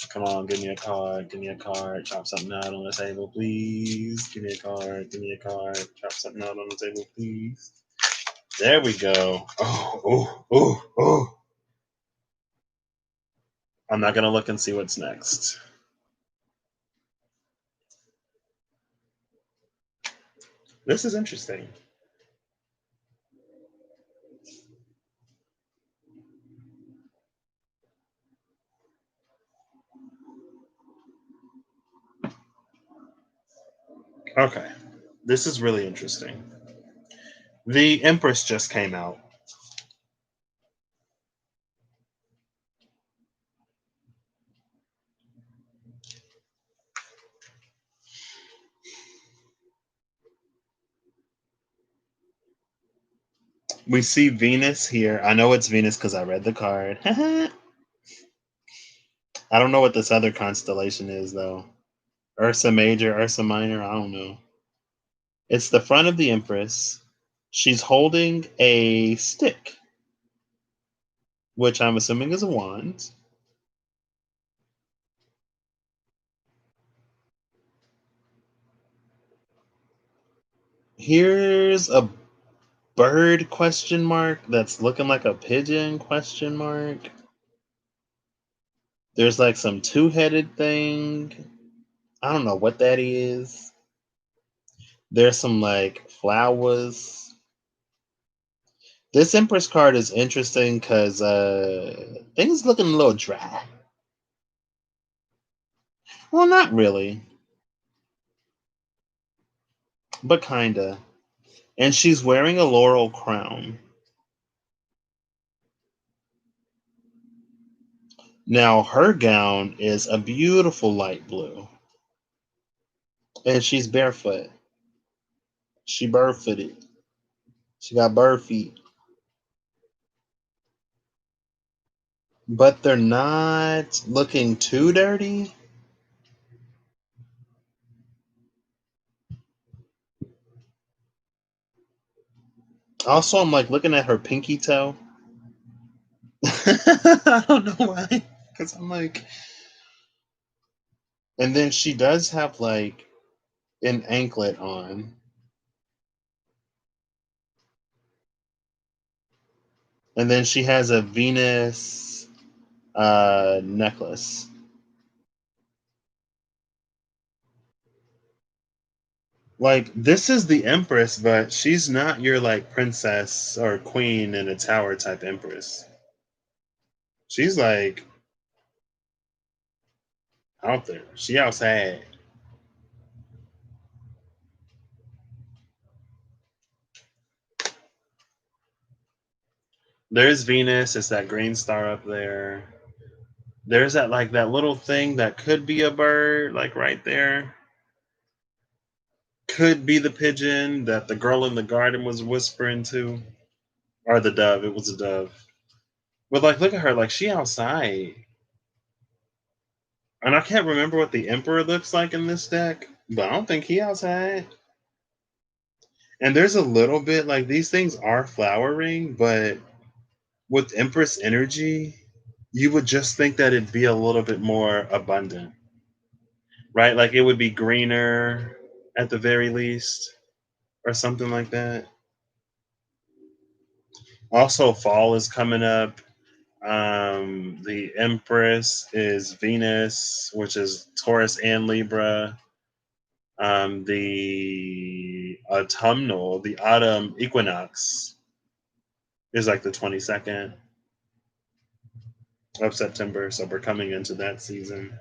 Come on, give me a card. Give me a card. Chop something out on the table, please. Give me a card. Give me a card. Chop something out on the table, please. There we go. Oh, oh, oh, oh. I'm not going to look and see what's next. This is interesting. Okay. This is really interesting. The Empress just came out. We see Venus here. I know it's Venus because I read the card. I don't know what this other constellation is though. Ursa Major, Ursa Minor, I don't know. It's the front of the Empress. She's holding a stick, which I'm assuming is a wand. Here's a bird question mark that's looking like a pigeon question mark. There's like some two-headed thing. I don't know what that is. There's some like flowers. This Empress card is interesting because things looking a little dry. Well, not really, but kinda. And she's wearing a laurel crown. Now her gown is a beautiful light blue, and she's barefoot. She barefooted. She got bare feet, but they're not looking too dirty. Also, I'm like looking at her pinky toe. I don't know why, because I'm like, and then she does have like an anklet on, and then she has a Venus necklace. Like this is the Empress, but she's not your like princess or queen in a tower type Empress. She's like out there. She outside. There's Venus. It's that green star up there. There's that like that little thing that could be a bird, like right there. Could be the pigeon that the girl in the garden was whispering to, or the dove. It was a dove. But like, look at her. Like she outside, and I can't remember what the Emperor looks like in this deck, but I don't think he outside. And there's a little bit like these things are flowering, but with Empress energy, you would just think that it'd be a little bit more abundant, right? Like it would be greener at the very least, or something like that. Also, fall is coming up. The Empress is Venus, which is Taurus and Libra. The autumn equinox is like the 22nd of September, so we're coming into that season.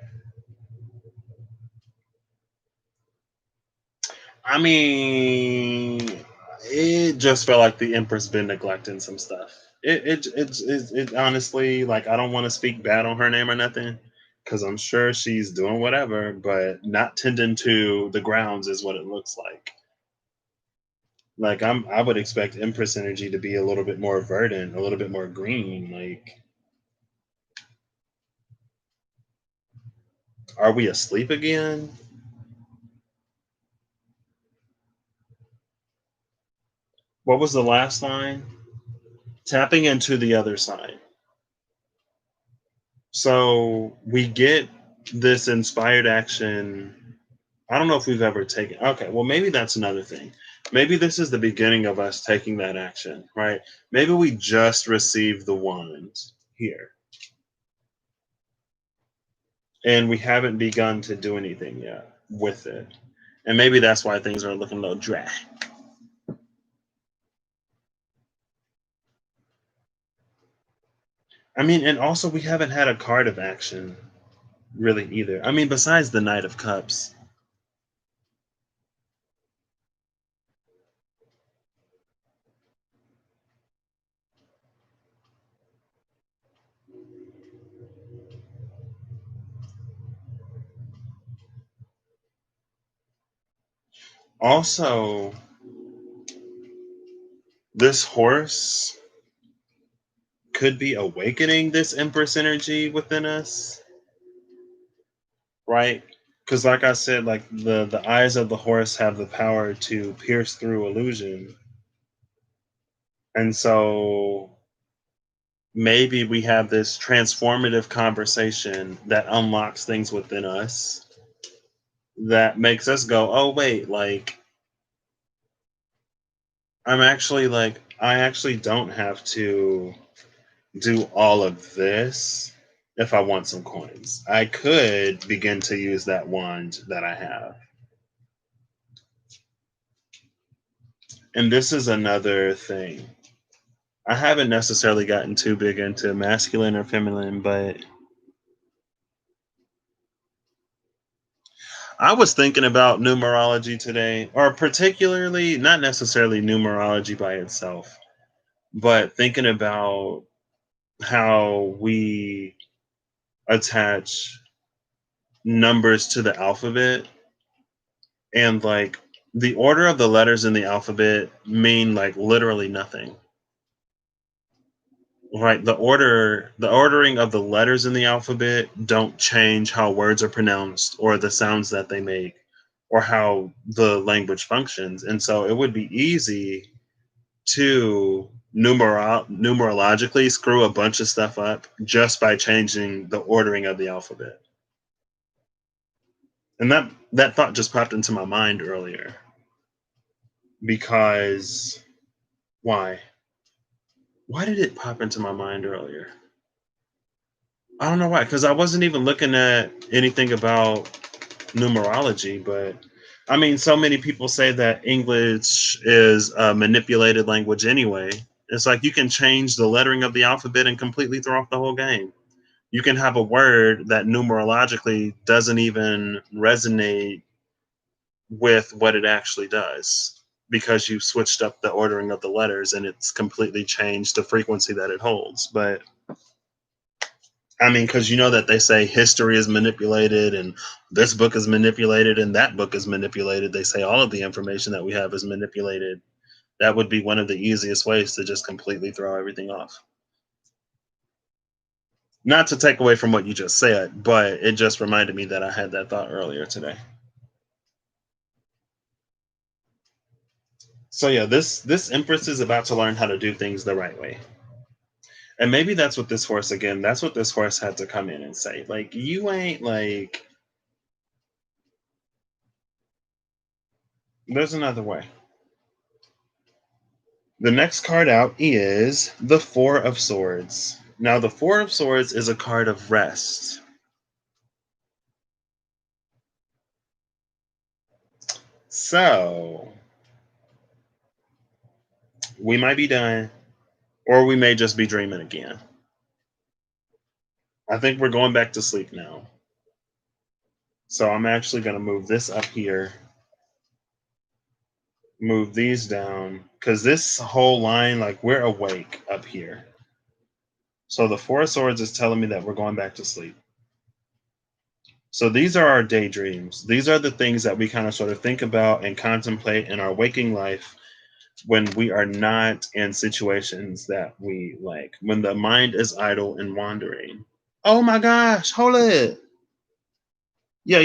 I mean, it just felt like the Empress been neglecting some stuff. It honestly, like, I don't want to speak bad on her name or nothing, because I'm sure she's doing whatever, but not tending to the grounds is what it looks like. Like I would expect Empress energy to be a little bit more verdant, a little bit more green. Like, are we asleep again? What was the last line? Tapping into the other side. So we get this inspired action. I don't know if we've ever taken. Okay, well, maybe that's another thing. Maybe this is the beginning of us taking that action, right? Maybe we just received the wand here, and we haven't begun to do anything yet with it. And maybe that's why things are looking a little dry. I mean, and also we haven't had a card of action really either. I mean, besides the Knight of Cups. Also, this horse could be awakening this Empress energy within us, right? Because, like I said, like the eyes of the horse have the power to pierce through illusion, and so maybe we have this transformative conversation that unlocks things within us that makes us go, "Oh wait, like I actually don't have to do all of this if I want some coins. I could begin to use that wand that I have." And this is another thing. I haven't necessarily gotten too big into masculine or feminine, but I was thinking about numerology today, or particularly not necessarily numerology by itself, but thinking about how we attach numbers to the alphabet, and like the order of the letters in the alphabet mean like literally nothing. Right, the ordering of the letters in the alphabet don't change how words are pronounced or the sounds that they make or how the language functions. And so it would be easy to numerologically screw a bunch of stuff up just by changing the ordering of the alphabet. And that thought just popped into my mind earlier because why? Why did it pop into my mind earlier? I don't know why, because I wasn't even looking at anything about numerology, but I mean, so many people say that English is a manipulated language anyway. It's like you can change the lettering of the alphabet and completely throw off the whole game. You can have a word that numerologically doesn't even resonate with what it actually does because you switched up the ordering of the letters and it's completely changed the frequency that it holds. But I mean, because you know that they say history is manipulated and this book is manipulated and that book is manipulated. They say all of the information that we have is manipulated. That would be one of the easiest ways to just completely throw everything off. Not to take away from what you just said, but it just reminded me that I had that thought earlier today. So yeah, this Empress is about to learn how to do things the right way. And maybe that's what this horse again, that's what this horse had to come in and say. Like, you ain't like there's another way. The next card out is the Four of Swords. Now, the Four of Swords is a card of rest. So, we might be done, or we may just be dreaming again. I think we're going back to sleep now. So, I'm actually going to move this up here, move these down, because this whole line, like, we're awake up here. So, the Four of Swords is telling me that we're going back to sleep. So these are our daydreams. These are the things that we kind of sort of think about and contemplate in our waking life when we are not in situations that we like, when the mind is idle and wandering. Oh my gosh, hold it. Yeah.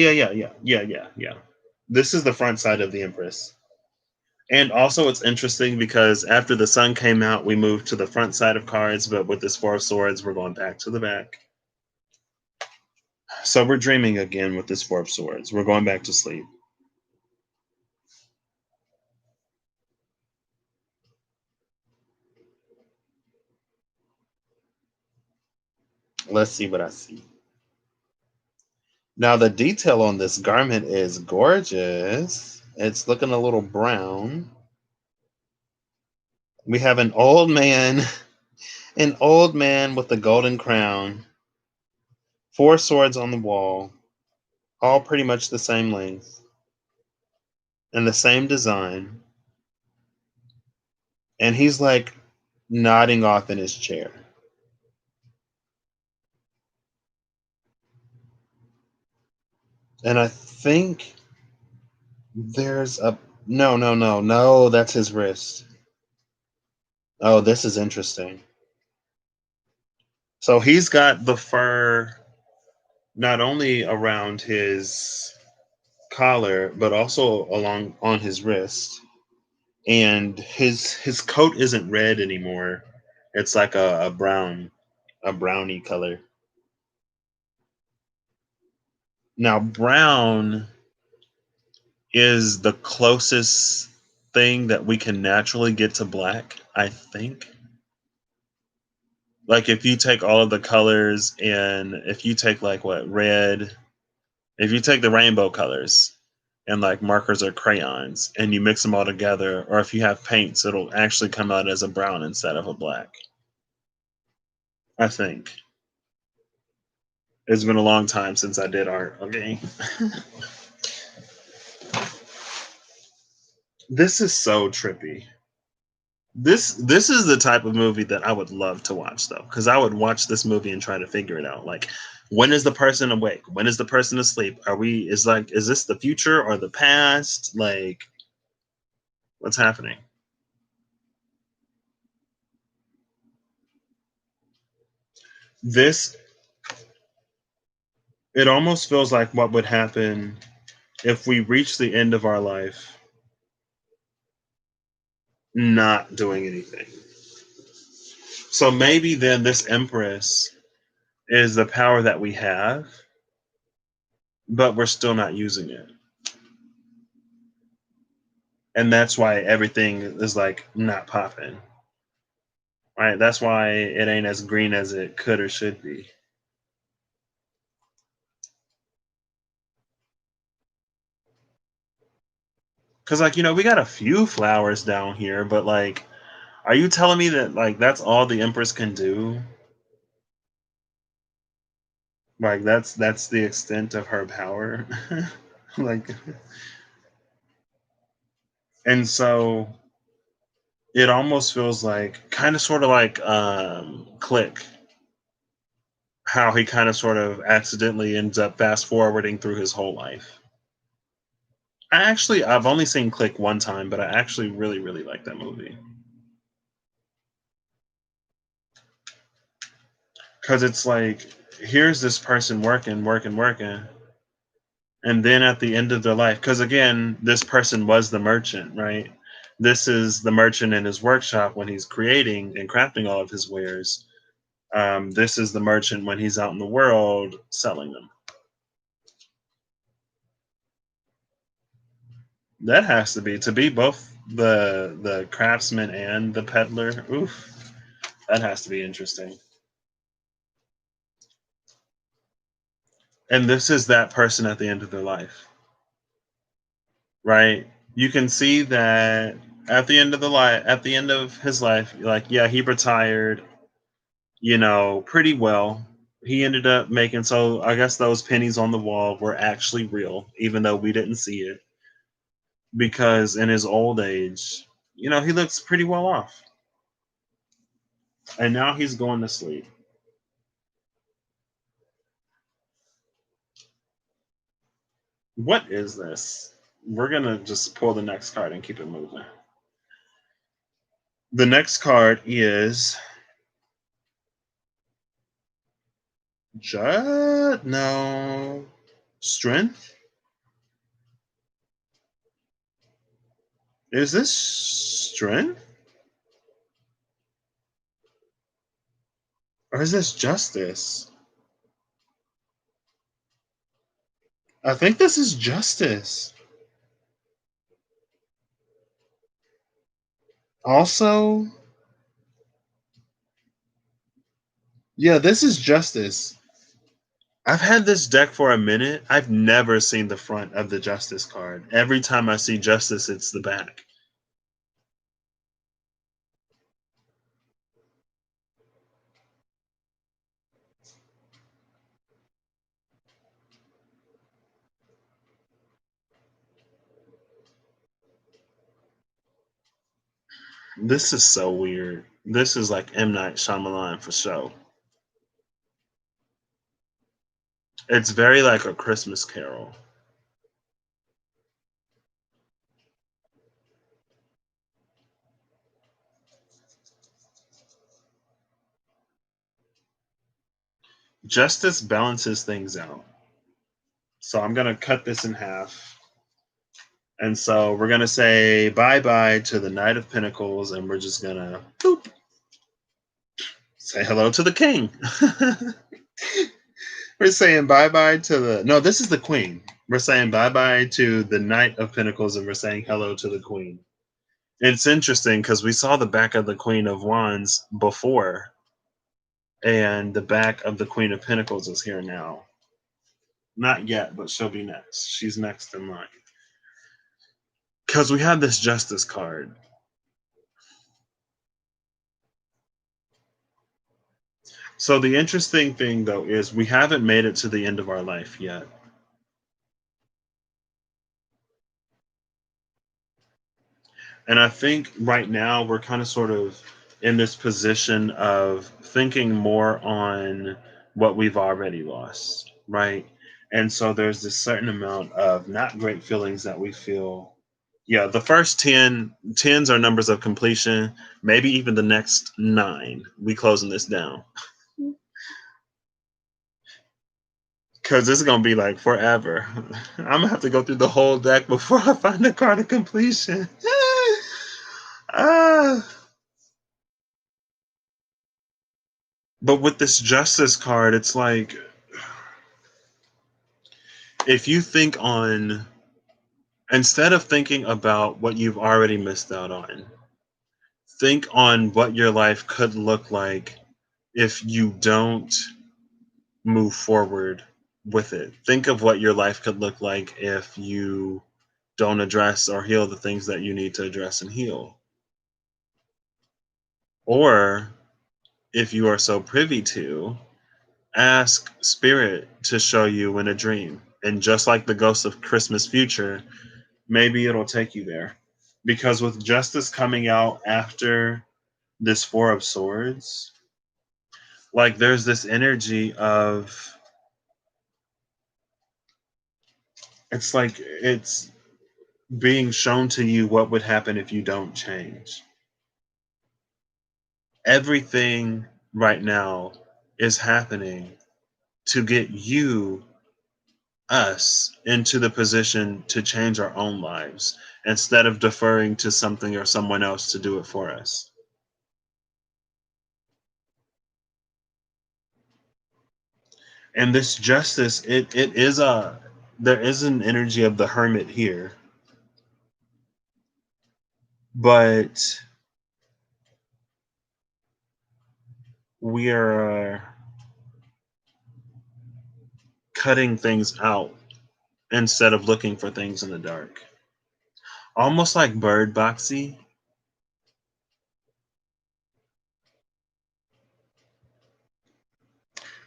This is the front side of the Empress. And also, it's interesting because after the sun came out, we moved to the front side of cards, but with this Four of Swords, we're going back to the back. So we're dreaming again with this Four of Swords. We're going back to sleep. Let's see what I see. Now, the detail on this garment is gorgeous. It's looking a little brown. We have an old man, an old man with a golden crown, four swords on the wall, all pretty much the same length and the same design. And he's like nodding off in his chair. And I think there's a no, that's his wrist. Oh, this is interesting. So he's got the fur not only around his collar, but also along on his wrist. And his coat isn't red anymore. It's like a brown, a browny color. Now brown is the closest thing that we can naturally get to black, I think. Like if you take all of the colors and if you take like what red, if you take the rainbow colors and like markers or crayons and you mix them all together, or if you have paints, it'll actually come out as a brown instead of a black. I think. It's been a long time since I did art. Okay. This is so trippy. This is the type of movie that I would love to watch though, because I would watch this movie and try to figure it out. Like, when is the person awake? When is the person asleep? Are we? Is this the future or the past? Like, what's happening? This it almost feels like what would happen if we reach the end of our life not doing anything. So maybe then this empress is the power that we have, but we're still not using it. And that's why everything is like not popping. Right? That's why it ain't as green as it could or should be. Cause like, we got a few flowers down here, but like, are you telling me that like that's all the Empress can do? Like that's the extent of her power. Like, and so it almost feels like kind of sort of like Click, how he kind of sort of accidentally ends up fast forwarding through his whole life. I've only seen Click one time, but I actually really, really like that movie. Because it's like, here's this person working, working, working. And then at the end of their life, because again, this person was the merchant, right? This is the merchant in his workshop when he's creating and crafting all of his wares. This is the merchant when he's out in the world selling them. That has to be both the craftsman and the peddler. Oof, that has to be interesting. And this is that person at the end of their life, right? You can see that at the end of his life, like, yeah, he retired, pretty well. He ended up making, so I guess those pennies on the wall were actually real, even though we didn't see it, because in his old age, he looks pretty well off. And now he's going to sleep. What is this? We're gonna just pull the next card and keep it moving. The next card is no, strength. Is this strength or is this justice? I think this is justice. Also, yeah, this is justice. I've had this deck for a minute. I've never seen the front of the justice card. Every time I see justice, it's the back. This is so weird. This is like M. Night Shyamalan for show. It's very like a Christmas Carol. Justice balances things out. So I'm going to cut this in half. And so we're going to say bye bye to the Knight of Pentacles, and we're just going to say hello to the King. We're saying bye bye to the. No, this is the Queen. We're saying bye bye to the Knight of Pentacles, and we're saying hello to the Queen. It's interesting because we saw the back of the Queen of Wands before, and the back of the Queen of Pentacles is here now. Not yet, but she'll be next. She's next in line. Because we have this Justice card. So the interesting thing, though, is we haven't made it to the end of our life yet. And I think right now we're kind of sort of in this position of thinking more on what we've already lost, right? And so there's this certain amount of not great feelings that we feel. Yeah, the first 10s are numbers of completion, maybe even the next 9. We closing this down. Because this is going to be like forever. I'm going to have to go through the whole deck before I find the card of completion. ah. But with this justice card, it's like if you think on, instead of thinking about what you've already missed out on, think on what your life could look like if you don't move forward with it. Think of what your life could look like if you don't address or heal the things that you need to address and heal. Or if you are so privy to, ask spirit to show you in a dream. And just like the ghost of Christmas future, maybe it'll take you there. Because with justice coming out after this Four of Swords, like there's this energy of, it's like it's being shown to you what would happen if you don't change. Everything right now is happening to get you, us, into the position to change our own lives instead of deferring to something or someone else to do it for us. And this justice, it is a, there is an energy of the hermit here, but we are cutting things out instead of looking for things in the dark. Almost like bird boxy.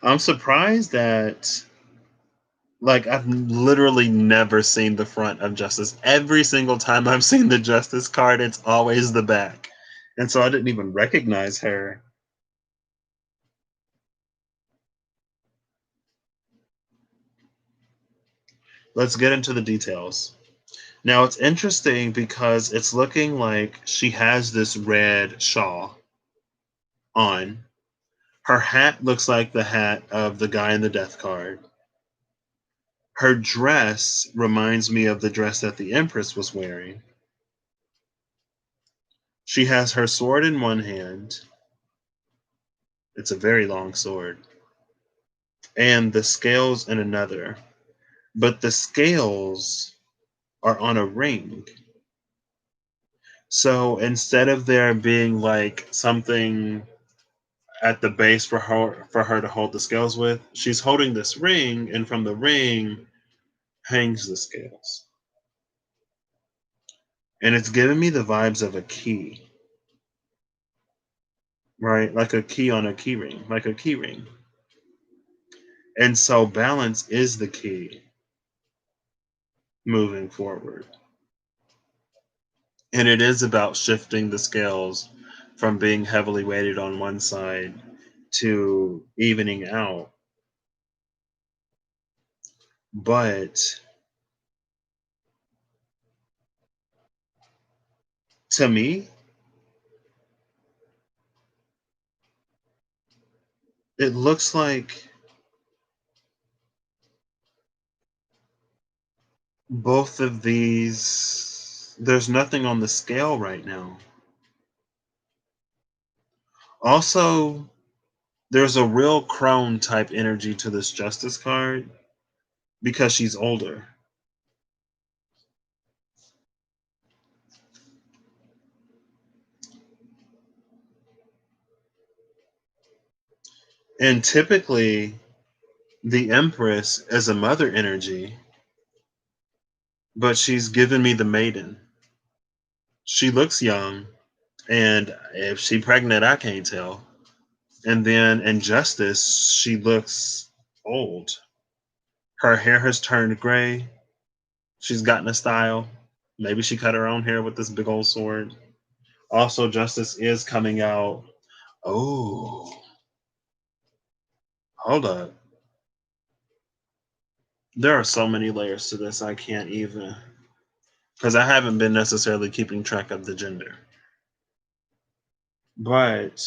I'm surprised that, like, I've literally never seen the front of Justice. Every single time I've seen the Justice card, it's always the back. And so I didn't even recognize her. Let's get into the details. Now, it's interesting because it's looking like she has this red shawl on. Her hat looks like the hat of the guy in the death card. Her dress reminds me of the dress that the Empress was wearing. She has her sword in one hand. It's a very long sword. And the scales in another. But the scales are on a ring. So instead of there being like something at the base for her to hold the scales with, she's holding this ring, and from the ring hangs the scales. And it's giving me the vibes of a key, right? Like a key on a key ring, like a key ring. And so balance is the key moving forward. And it is about shifting the scales from being heavily weighted on one side to evening out. But to me, it looks like Both of these, there's nothing on the scale right now. Also, there's a real crone type energy to this justice card because she's older. And typically, the Empress is a mother energy, but she's given me the maiden. She looks young, and if she pregnant, I can't tell. And then in Justice, she looks old. Her hair has turned gray. She's gotten a style. Maybe she cut her own hair with this big old sword. Also, Justice is coming out. Oh, hold up. There are so many layers to this, I can't even. Because I haven't been necessarily keeping track of the gender. But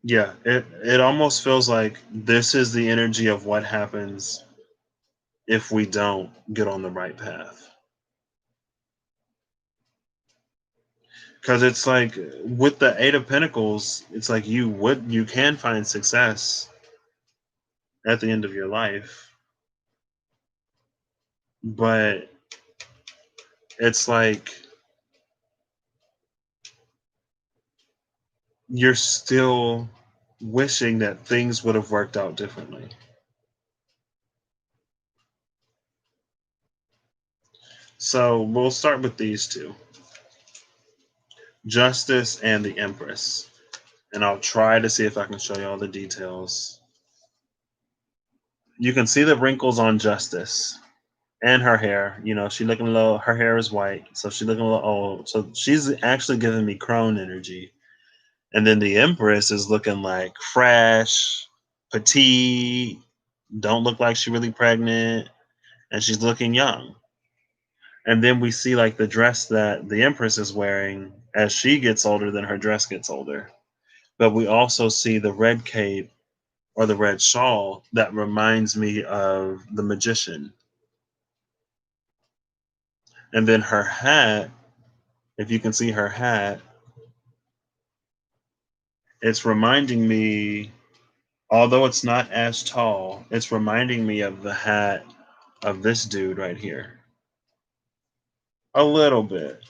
yeah, it almost feels like this is the energy of what happens if we don't get on the right path. Because it's like with the Eight of Pentacles, it's like you can find success at the end of your life, but it's like you're still wishing that things would have worked out differently. So we'll start with these two, Justice and the Empress. And I'll try to see if I can show you all the details. You can see the wrinkles on Justice and her hair. You know, she looking a little. Her hair is white, so she's looking a little old. So she's actually giving me crone energy. And then the Empress is looking like fresh, petite. Don't look like she's really pregnant, and she's looking young. And then we see like the dress that the Empress is wearing as she gets older, then her dress gets older. But we also see the red cape or the red shawl that reminds me of the magician. And then her hat, if you can see her hat, it's reminding me, although it's not as tall, it's reminding me of the hat of this dude right here. A little bit.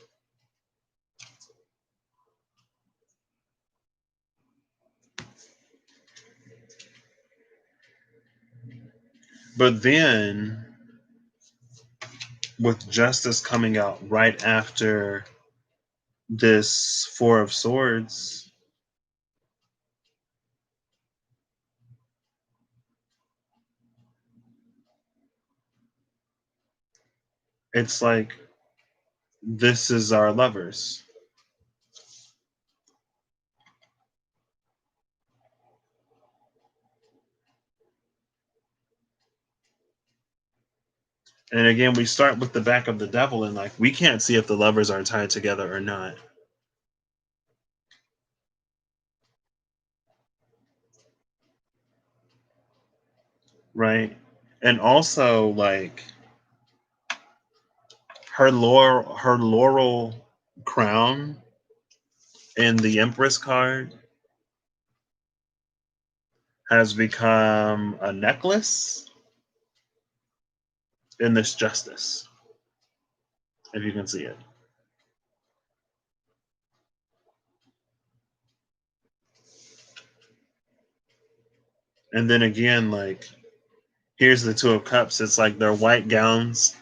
But then with Justice coming out right after this Four of Swords, it's like this is our lovers. And again, we start with the back of the devil, and like we can't see if the lovers are tied together or not, right? And also, like her laurel crown in the Empress card has become a necklace in this Justice, if you can see it. And then again, like here's the Two of Cups. It's like their white gowns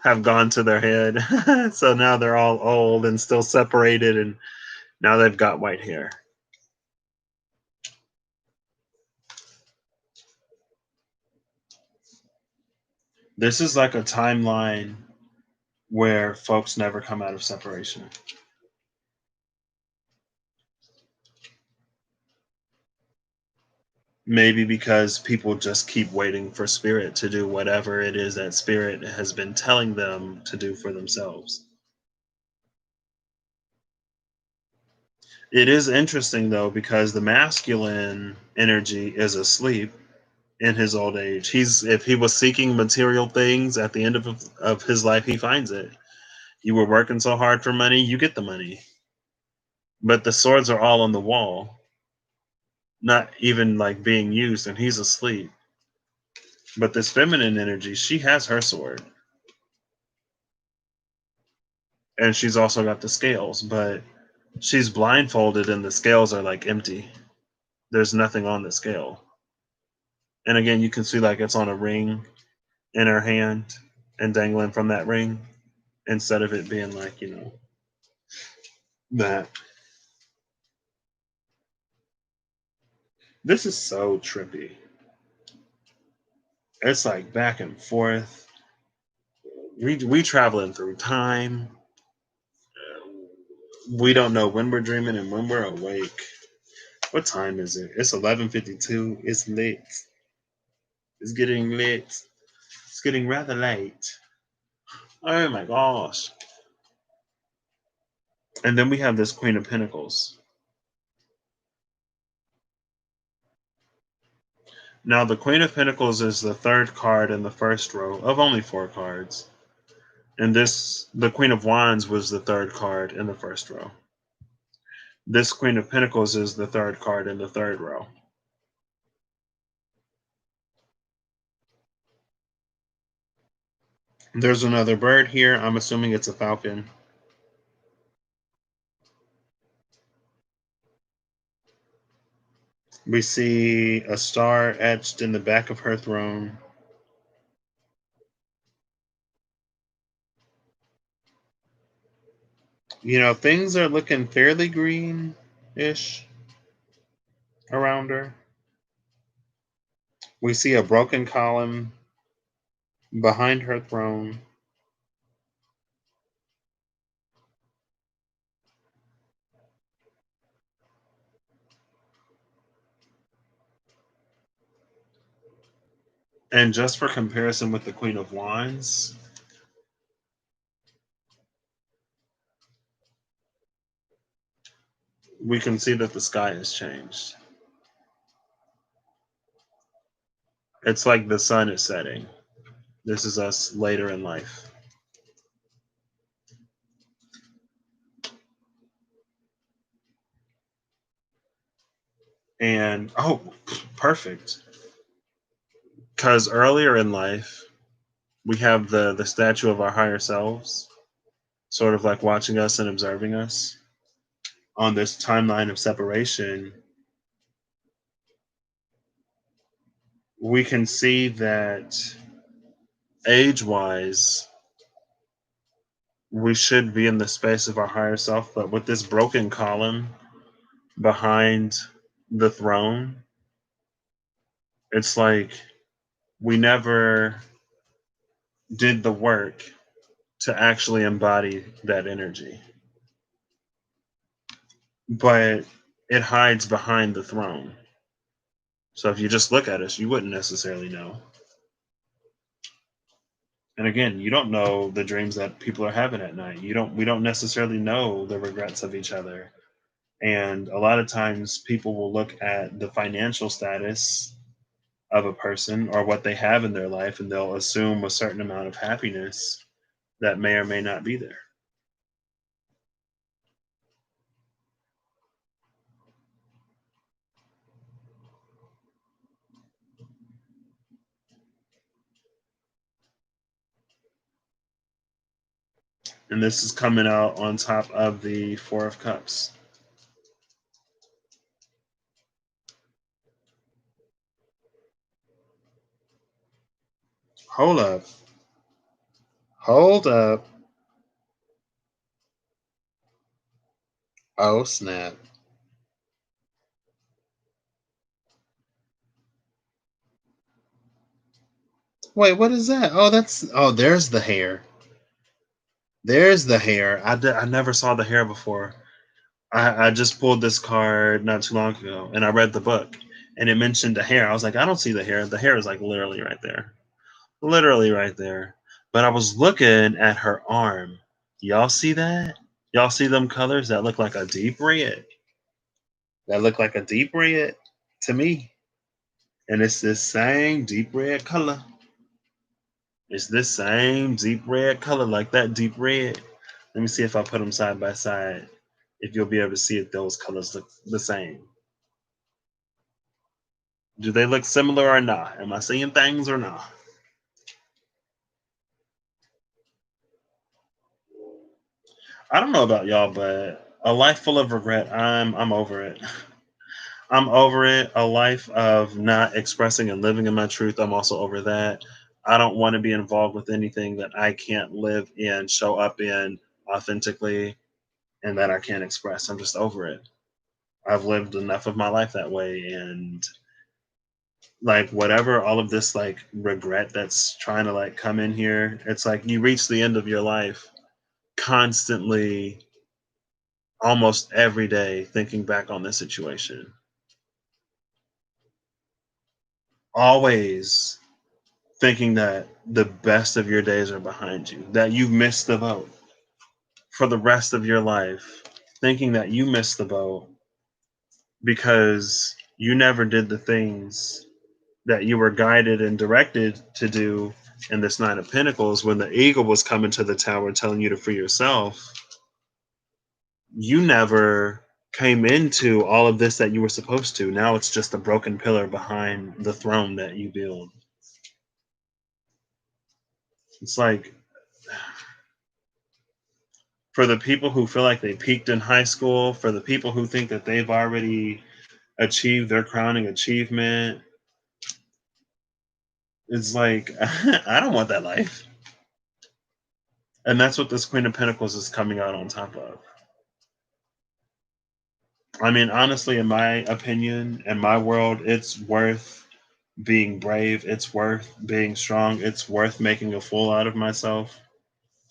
have gone to their head. So now they're all old and still separated, and now they've got white hair. This is like a timeline where folks never come out of separation. Maybe because people just keep waiting for spirit to do whatever it is that spirit has been telling them to do for themselves. It is interesting though because the masculine energy is asleep in his old age. He's if he was seeking material things at the end of his life, he finds it. You were working so hard for money, you get the money. But the swords are all on the wall, not even like being used, and he's asleep. But this feminine energy, she has her sword, and she's also got the scales, but she's blindfolded, and the scales are like empty. There's nothing on the scale. And again, you can see like it's on a ring in her hand and dangling from that ring instead of it being like, that. This is so trippy. It's like back and forth. We traveling through time. We don't know when we're dreaming and when we're awake. What time is it? It's 11:52. It's late. It's getting late. It's getting rather late. Oh my gosh. And then we have this Queen of Pentacles. Now the Queen of Pentacles is the third card in the first row of only four cards. And the Queen of Wands was the third card in the first row. This Queen of Pentacles is the third card in the third row. There's another bird here. I'm assuming it's a falcon. We see a star etched in the back of her throne. Things are looking fairly green ish around her. We see a broken column behind her throne. And just for comparison with the Queen of Wands, we can see that the sky has changed. It's like the sun is setting. This is us later in life. And perfect. Because earlier in life, we have the statue of our higher selves, sort of like watching us and observing us. On this timeline of separation, we can see that age wise, we should be in the space of our higher self, but with this broken column behind the throne, it's like we never did the work to actually embody that energy. But it hides behind the throne. So if you just look at us, you wouldn't necessarily know. And again, you don't know the dreams that people are having at night. We don't necessarily know the regrets of each other. And a lot of times people will look at the financial status of a person or what they have in their life and they'll assume a certain amount of happiness that may or may not be there. And this is coming out on top of the Four of Cups. Hold up. Hold up. Oh, snap. Wait, what is that? There's the hair. There's the hair. I never saw the hair before. I just pulled this card not too long ago and I read the book and it mentioned the hair. I was like, I don't see the hair. The hair is like literally right there. Literally right there. But I was looking at her arm. Y'all see that? Y'all see them colors that look like a deep red? that look like a deep red to me. And it's this same deep red color. It's this same deep red color, like that deep red. Let me see if I put them side by side. If you'll be able to see if those colors look the same. Do they look similar or not? Am I seeing things or not? I don't know about y'all, but a life full of regret, I'm over it. I'm over it. A life of not expressing and living in my truth, I'm also over that. I don't want to be involved with anything that I can't live in, show up in authentically, and that I can't express. I'm just over it. I've lived enough of my life that way, and like whatever all of this like regret that's trying to like come in here, it's like you reach the end of your life constantly, almost every day, thinking back on this situation, always thinking that the best of your days are behind you, that you've missed the boat for the rest of your life, thinking that you missed the boat because you never did the things that you were guided and directed to do in this Nine of Pentacles. When the eagle was coming to the tower telling you to free yourself, you never came into all of this that you were supposed to. Now it's just a broken pillar behind the throne that you build. It's like, for the people who feel like they peaked in high school, for the people who think that they've already achieved their crowning achievement, it's like, I don't want that life. And that's what this Queen of Pentacles is coming out on top of. I mean, honestly, in my opinion, in my world, it's worth being brave. It's worth being strong. It's worth making a fool out of myself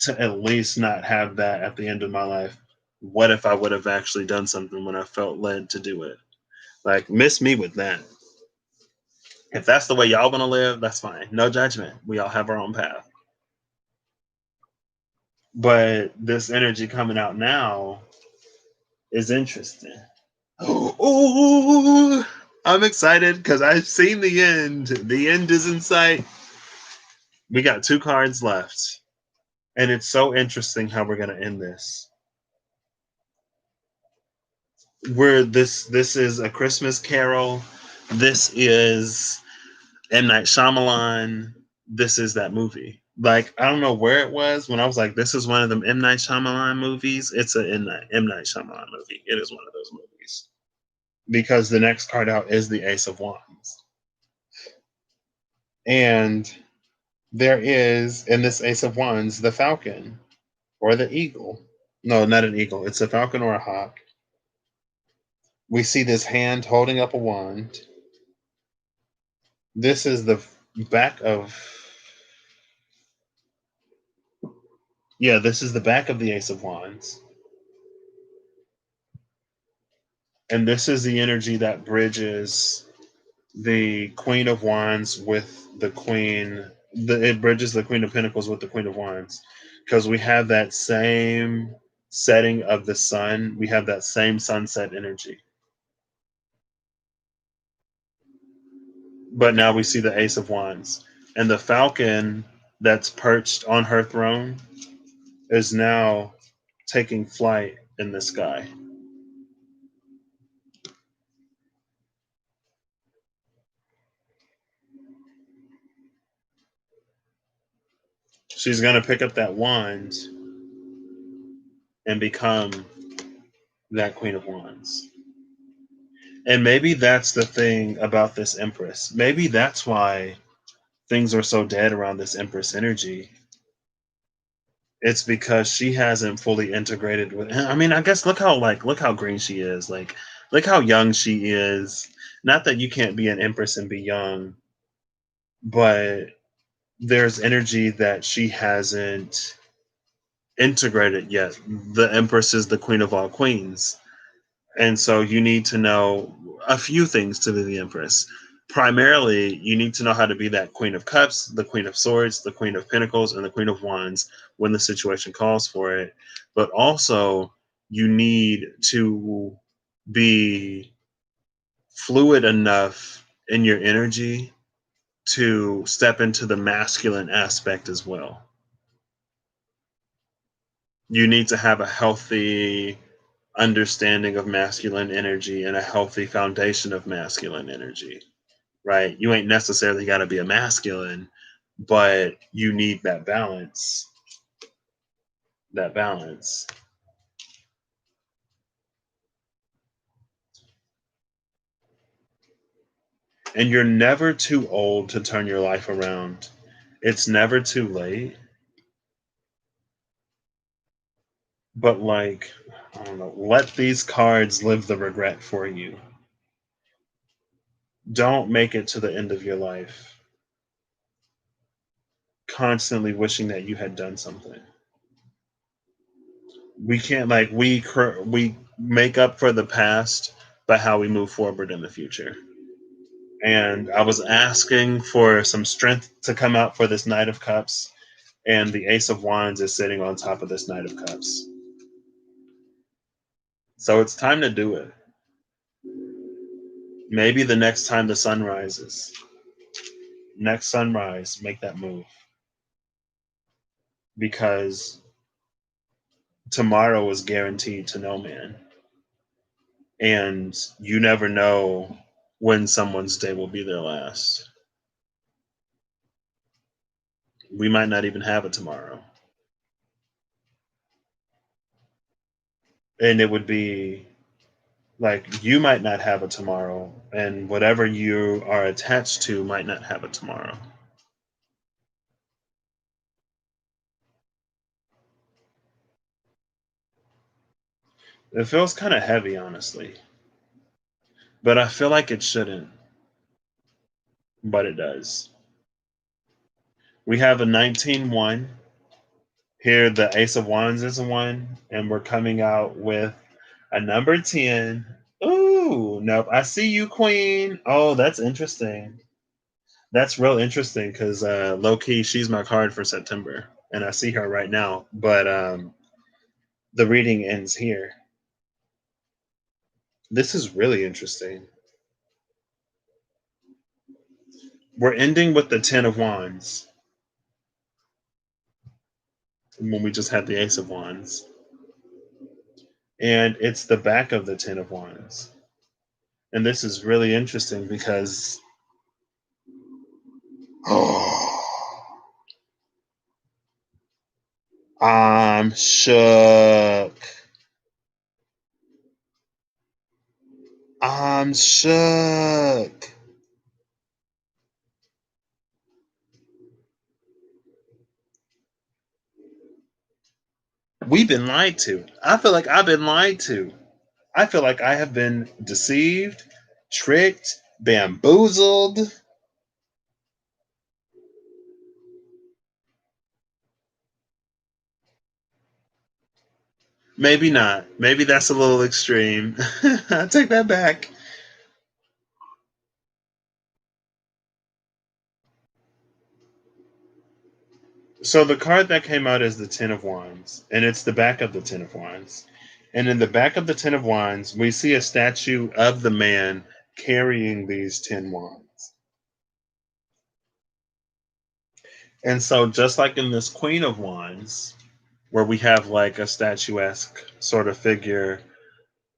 to at least not have that at the end of my life. What if I would have actually done something when I felt led to do it? Like, miss me with that. If that's the way y'all want to live, that's fine. No judgment. We all have our own path. But this energy coming out now is interesting. Oh, I'm excited because I've seen the end. The end is in sight. We got two cards left. And it's so interesting how we're going to end this. Where this is a Christmas Carol. This is M. Night Shyamalan. This is that movie. Like, I don't know where it was when I was like, this is one of them M. Night Shyamalan movies. It's a M. Night Shyamalan movie. It is one of those movies. Because the next card out is the Ace of Wands. And there is, in this Ace of Wands, the Falcon or the Eagle. No, not an eagle. It's a falcon or a hawk. We see this hand holding up a wand. This is the back of, yeah, this is the back of the Ace of Wands. And this is the energy that bridges the Queen of Wands with the Queen. It bridges the Queen of Pentacles with the Queen of Wands. Because we have that same setting of the sun. We have that same sunset energy. But now we see the Ace of Wands. And the falcon that's perched on her throne is now taking flight in the sky. She's going to pick up that wand and become that Queen of Wands. And maybe that's the thing about this Empress. Maybe that's why things are so dead around this Empress energy. It's because she hasn't fully integrated with, I mean, I guess look how green she is. Like, look how young she is. Not that you can't be an Empress and be young, but there's energy that she hasn't integrated yet. The Empress is the queen of all queens. And so you need to know a few things to be the Empress. Primarily, you need to know how to be that Queen of Cups, the Queen of Swords, the Queen of Pentacles, and the Queen of Wands when the situation calls for it. But also, you need to be fluid enough in your energy to step into the masculine aspect as well. You need to have a healthy understanding of masculine energy and a healthy foundation of masculine energy, right? You ain't necessarily got to be a masculine, but you need that balance. That balance. And you're never too old to turn your life around. It's never too late. But like, I don't know, let these cards live the regret for you. Don't make it to the end of your life constantly wishing that you had done something. We can't like we make up for the past by how we move forward in the future. And I was asking for some strength to come out for this Knight of Cups, and the Ace of Wands is sitting on top of this Knight of Cups. So it's time to do it. Maybe the next time the sun rises, next sunrise, make that move. Because tomorrow is guaranteed to no man. And you never know when someone's day will be their last. We might not even have a tomorrow. And it would be like you might not have a tomorrow, and whatever you are attached to might not have a tomorrow. It feels kind of heavy, honestly, but I feel like it shouldn't, but it does. We have a 19-1 here. The Ace of Wands is a 1, and we're coming out with a number 10. Ooh, nope. I see you, Queen. Oh, that's interesting. That's real interesting because low key, she's my card for September, and I see her right now. But the reading ends here. This is really interesting. We're ending with the Ten of Wands when we just had the Ace of Wands, and it's the back of the Ten of Wands. And this is really interesting because I'm shook. I'm shook. We've been lied to. I feel like I've been lied to. I feel like I have been deceived, tricked, bamboozled. Maybe not. Maybe that's a little extreme. I take that back. So the card that came out is the Ten of Wands, and it's the back of the Ten of Wands. And in the back of the Ten of Wands, we see a statue of the man carrying these 10 wands. And so, just like in this Queen of Wands, where we have like a statuesque sort of figure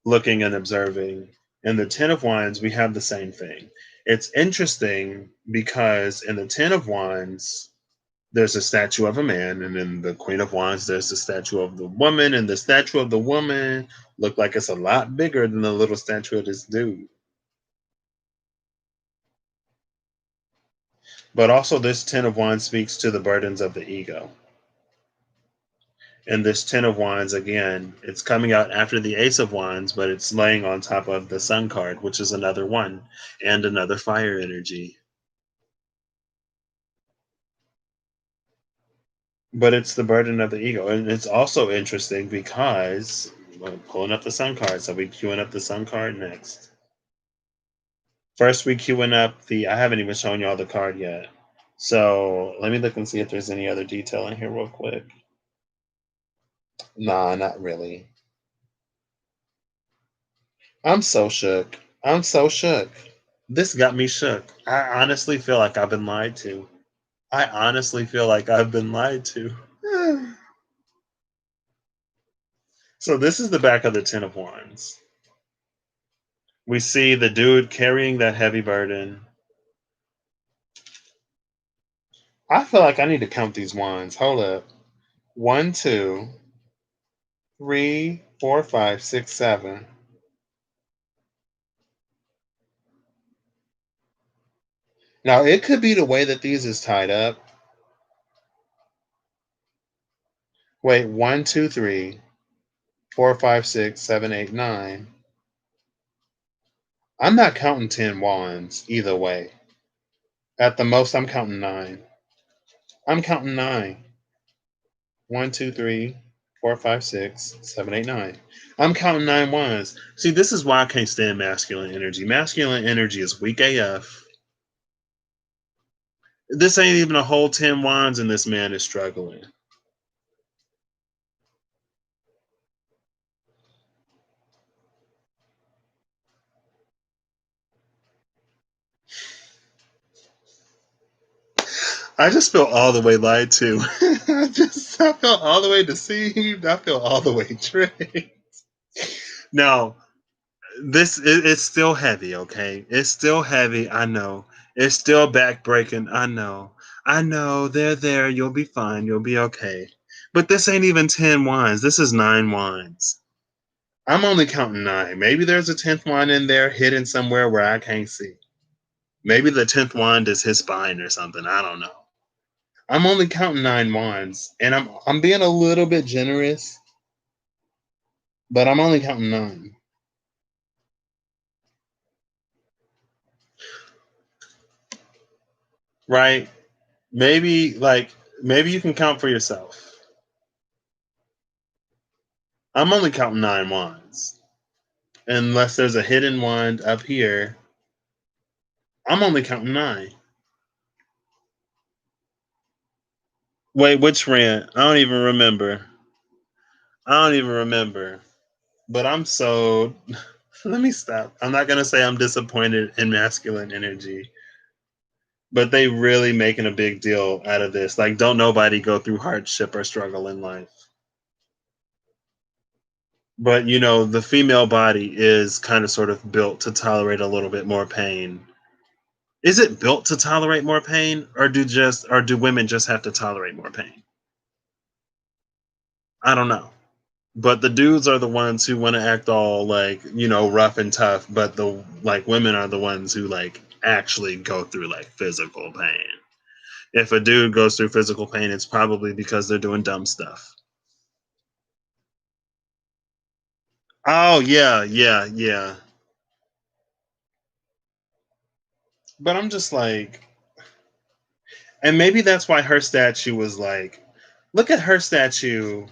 looking and observing, in the Ten of Wands, we have the same thing. It's interesting because in the Ten of Wands, there's a statue of a man, and in the Queen of Wands, there's the statue of the woman, and the statue of the woman look like it's a lot bigger than the little statue of this dude. But also, this Ten of Wands speaks to the burdens of the ego. And this Ten of Wands, again, it's coming out after the Ace of Wands, but it's laying on top of the Sun card, which is another one and another fire energy. But it's the burden of the ego. And it's also interesting because well, pulling up the Sun card. So we queuing up the Sun card next. First, we queuing up the. I haven't even shown y'all the card yet. So let me look and see if there's any other detail in here, real quick. Nah, not really. I'm so shook. I'm so shook. This got me shook. I honestly feel like I've been lied to. I honestly feel like I've been lied to. So this is the back of the Ten of Wands. We see the dude carrying that heavy burden. I feel like I need to count these wands. Hold up. One, two, three, four, five, six, seven. Now it could be the way that these is tied up. Wait, one, two, three, four, five, six, seven, eight, nine. I'm not counting 10 wands either way. At the most, I'm counting nine. I'm counting nine. One, two, three, four, five, six, seven, eight, nine. I'm counting nine wands. See, this is why I can't stand masculine energy. Masculine energy is weak AF. This ain't even a whole 10 wands, and this man is struggling. I just feel all the way lied to. I feel all the way deceived. I feel all the way tricked. Now, it's still heavy, okay? It's still heavy, I know. It's still backbreaking, I know. I know, they're there, you'll be fine, you'll be okay. But this ain't even 10 wines. This is 9 wines. I'm only counting 9. Maybe there's a 10th wine in there hidden somewhere where I can't see. Maybe the 10th wand is his spine or something. I don't know. I'm only counting 9 wands, and I'm being a little bit generous, but I'm only counting 9. Right? Maybe maybe you can count for yourself. I'm only counting 9 wands. Unless there's a hidden wand up here, I'm only counting 9. Wait, which rant? I don't even remember. I don't even remember. But I'm so let me stop. I'm not gonna say I'm disappointed in masculine energy. But they really making a big deal out of this. Like, don't nobody go through hardship or struggle in life. But the female body is kind of sort of built to tolerate a little bit more pain. Is it built to tolerate more pain, or do women just have to tolerate more pain? I don't know. But the dudes are the ones who want to act all like, rough and tough, but the women are the ones who actually go through physical pain. If a dude goes through physical pain, it's probably because they're doing dumb stuff. Oh yeah, yeah, yeah. But I'm just and maybe that's why her statue was look at her statue.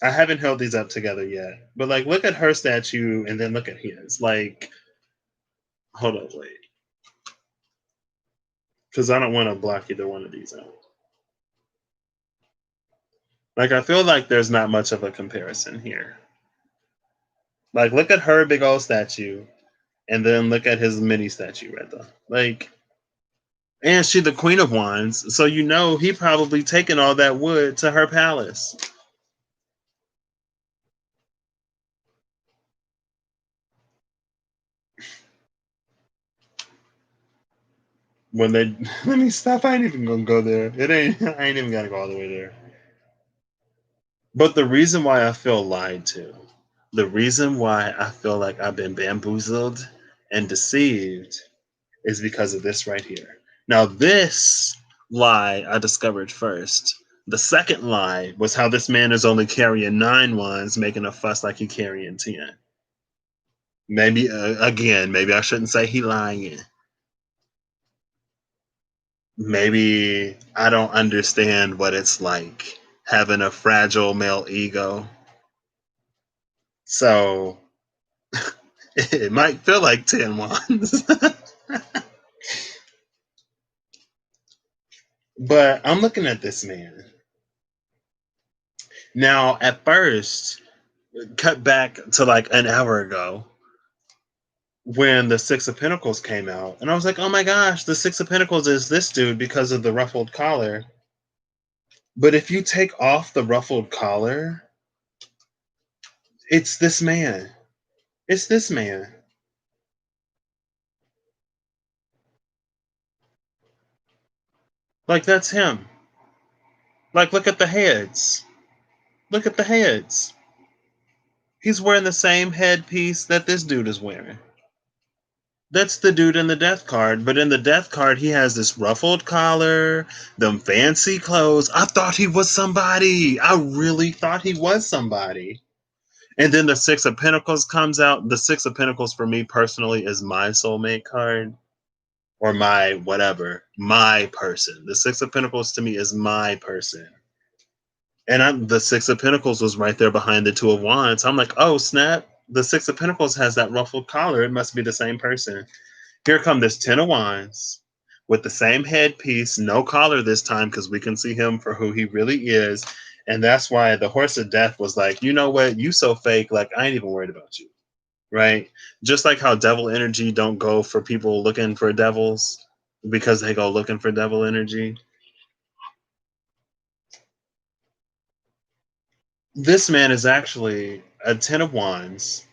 I haven't held these up together yet, but look at her statue and then look at his. Hold on, wait, because I don't want to block either one of these out. I feel like there's not much of a comparison here. Look at her big old statue, and then look at his mini statue right there. And she the queen of wands, so he probably taken all that wood to her palace. When they let me stop, I ain't even gonna go there. It ain't I ain't even gotta go all the way there. But the reason why I feel lied to, the reason why I feel like I've been bamboozled and deceived is because of this right here. Now this lie I discovered first. The second lie was how this man is only carrying 9 wands, making a fuss like he carrying 10. Maybe again, maybe I shouldn't say he lying. Maybe I don't understand what it's like having a fragile male ego. So it might feel like 10 wands. But I'm looking at this man. Now, at first, cut back to an hour ago, when the Six of Pentacles came out. And I was like, oh my gosh, the Six of Pentacles is this dude because of the ruffled collar. But if you take off the ruffled collar, it's this man. It's this man. Like, that's him. Like, look at the heads. Look at the heads. He's wearing the same headpiece that this dude is wearing. That's the dude in the death card, but in the death card, he has this ruffled collar, them fancy clothes. I thought he was somebody. I really thought he was somebody. And then the Six of Pentacles comes out. The Six of Pentacles, for me personally, is my soulmate card or my whatever, my person. The Six of Pentacles to me is my person. And the Six of Pentacles was right there behind the Two of Wands. I'm like, oh, snap. The Six of Pentacles has that ruffled collar. It must be the same person. Here come this Ten of Wands with the same headpiece, no collar this time because we can see him for who he really is. And that's why the Horse of Death was like, you know what? You so fake. Like, I ain't even worried about you. Right? Just like how devil energy don't go for people looking for devils because they go looking for devil energy. This man is actually a Ten of Wands,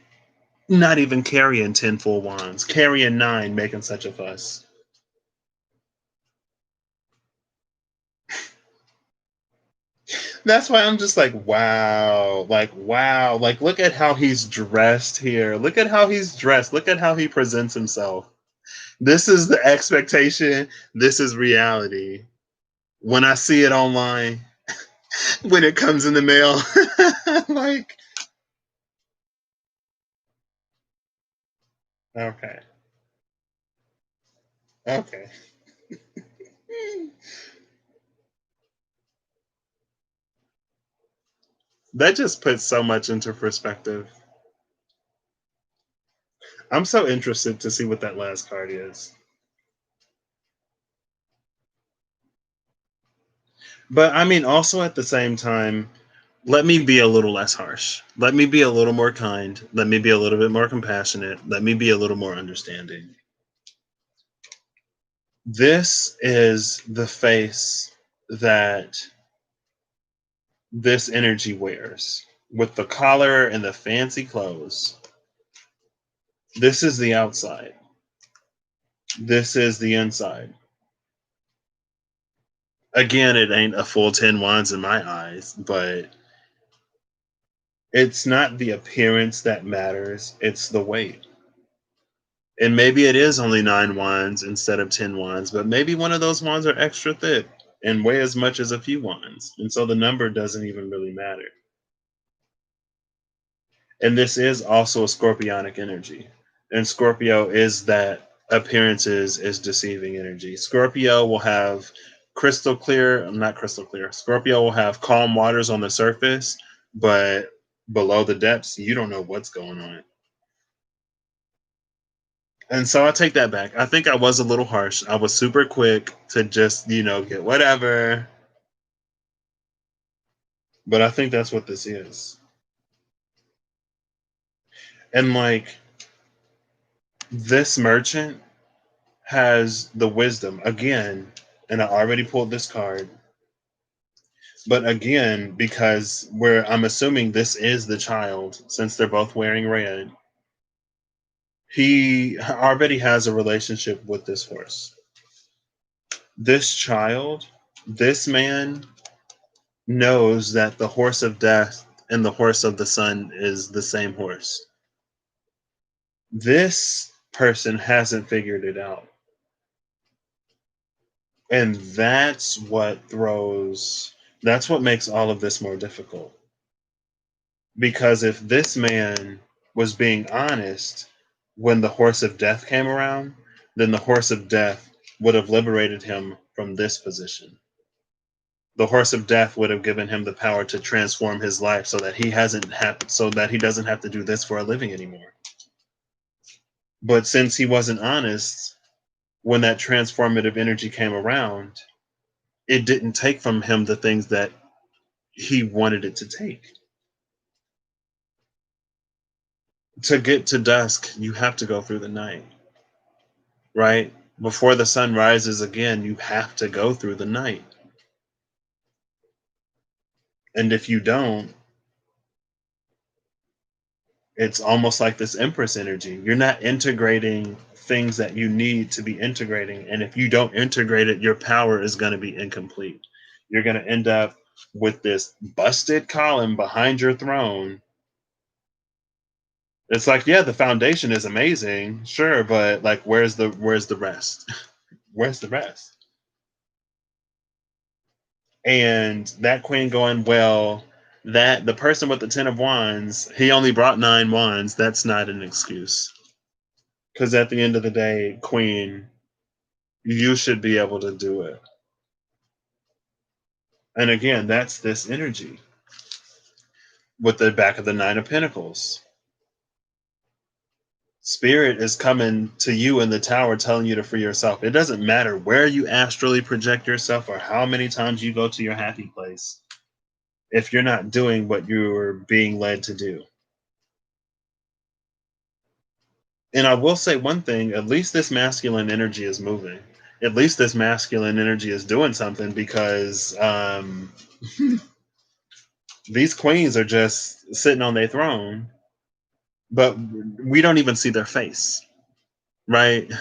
not even carrying 10 full wands, carrying 9, making such a fuss. That's why I'm just like, wow, like, wow, like, look at how he's dressed here. Look at how he's dressed. Look at how he presents himself. This is the expectation. This is reality. When I see it online, when it comes in the mail, like, okay, okay. That just puts so much into perspective. I'm so interested to see what that last card is. But I mean, also at the same time, let me be a little less harsh. Let me be a little more kind. Let me be a little bit more compassionate. Let me be a little more understanding. This is the face that this energy wears with the collar and the fancy clothes. This is the outside. This is the inside. Again, it ain't a full 10 wands in my eyes, but it's not the appearance that matters, it's the weight. And maybe it is only 9 wands instead of 10 wands, but maybe one of those wands are extra thick and weigh as much as a few wands. And so the number doesn't even really matter. And this is also a scorpionic energy. And Scorpio is that appearances is deceiving energy. Scorpio will have not crystal clear. Scorpio will have calm waters on the surface, but below the depths, you don't know what's going on. And so I take that back. I think I was a little harsh. I was super quick to just, get whatever. But I think that's what this is. And like this merchant has the wisdom again, and I already pulled this card. But again, because I'm assuming this is the child, since they're both wearing red, he already has a relationship with this horse. This child, this man knows that the horse of death and the horse of the sun is the same horse. This person hasn't figured it out. And that's what makes all of this more difficult. Because if this man was being honest when the horse of death came around, then the horse of death would have liberated him from this position. The horse of death would have given him the power to transform his life so that he doesn't have to do this for a living anymore. But since he wasn't honest when that transformative energy came around, it didn't take from him the things that he wanted it to take. To get to dusk, you have to go through the night, right? Before the sun rises again, you have to go through the night. And if you don't, it's almost like this Empress energy. You're not integrating things that you need to be integrating. And if you don't integrate it, your power is going to be incomplete. You're going to end up with this busted column behind your throne. It's like, yeah, the foundation is amazing, sure, but like where's the rest? Where's the rest? And that queen going, well, that the person with the 10 of wands, he only brought 9 wands. That's not an excuse. Because at the end of the day, queen, you should be able to do it. And again, that's this energy with the back of the 9 of pentacles. Spirit is coming to you in the tower telling you to free yourself. It doesn't matter where you astrally project yourself or how many times you go to your happy place if you're not doing what you're being led to do. And I will say one thing, at least this masculine energy is moving. At least this masculine energy is doing something because these queens are just sitting on their throne, but we don't even see their face, right?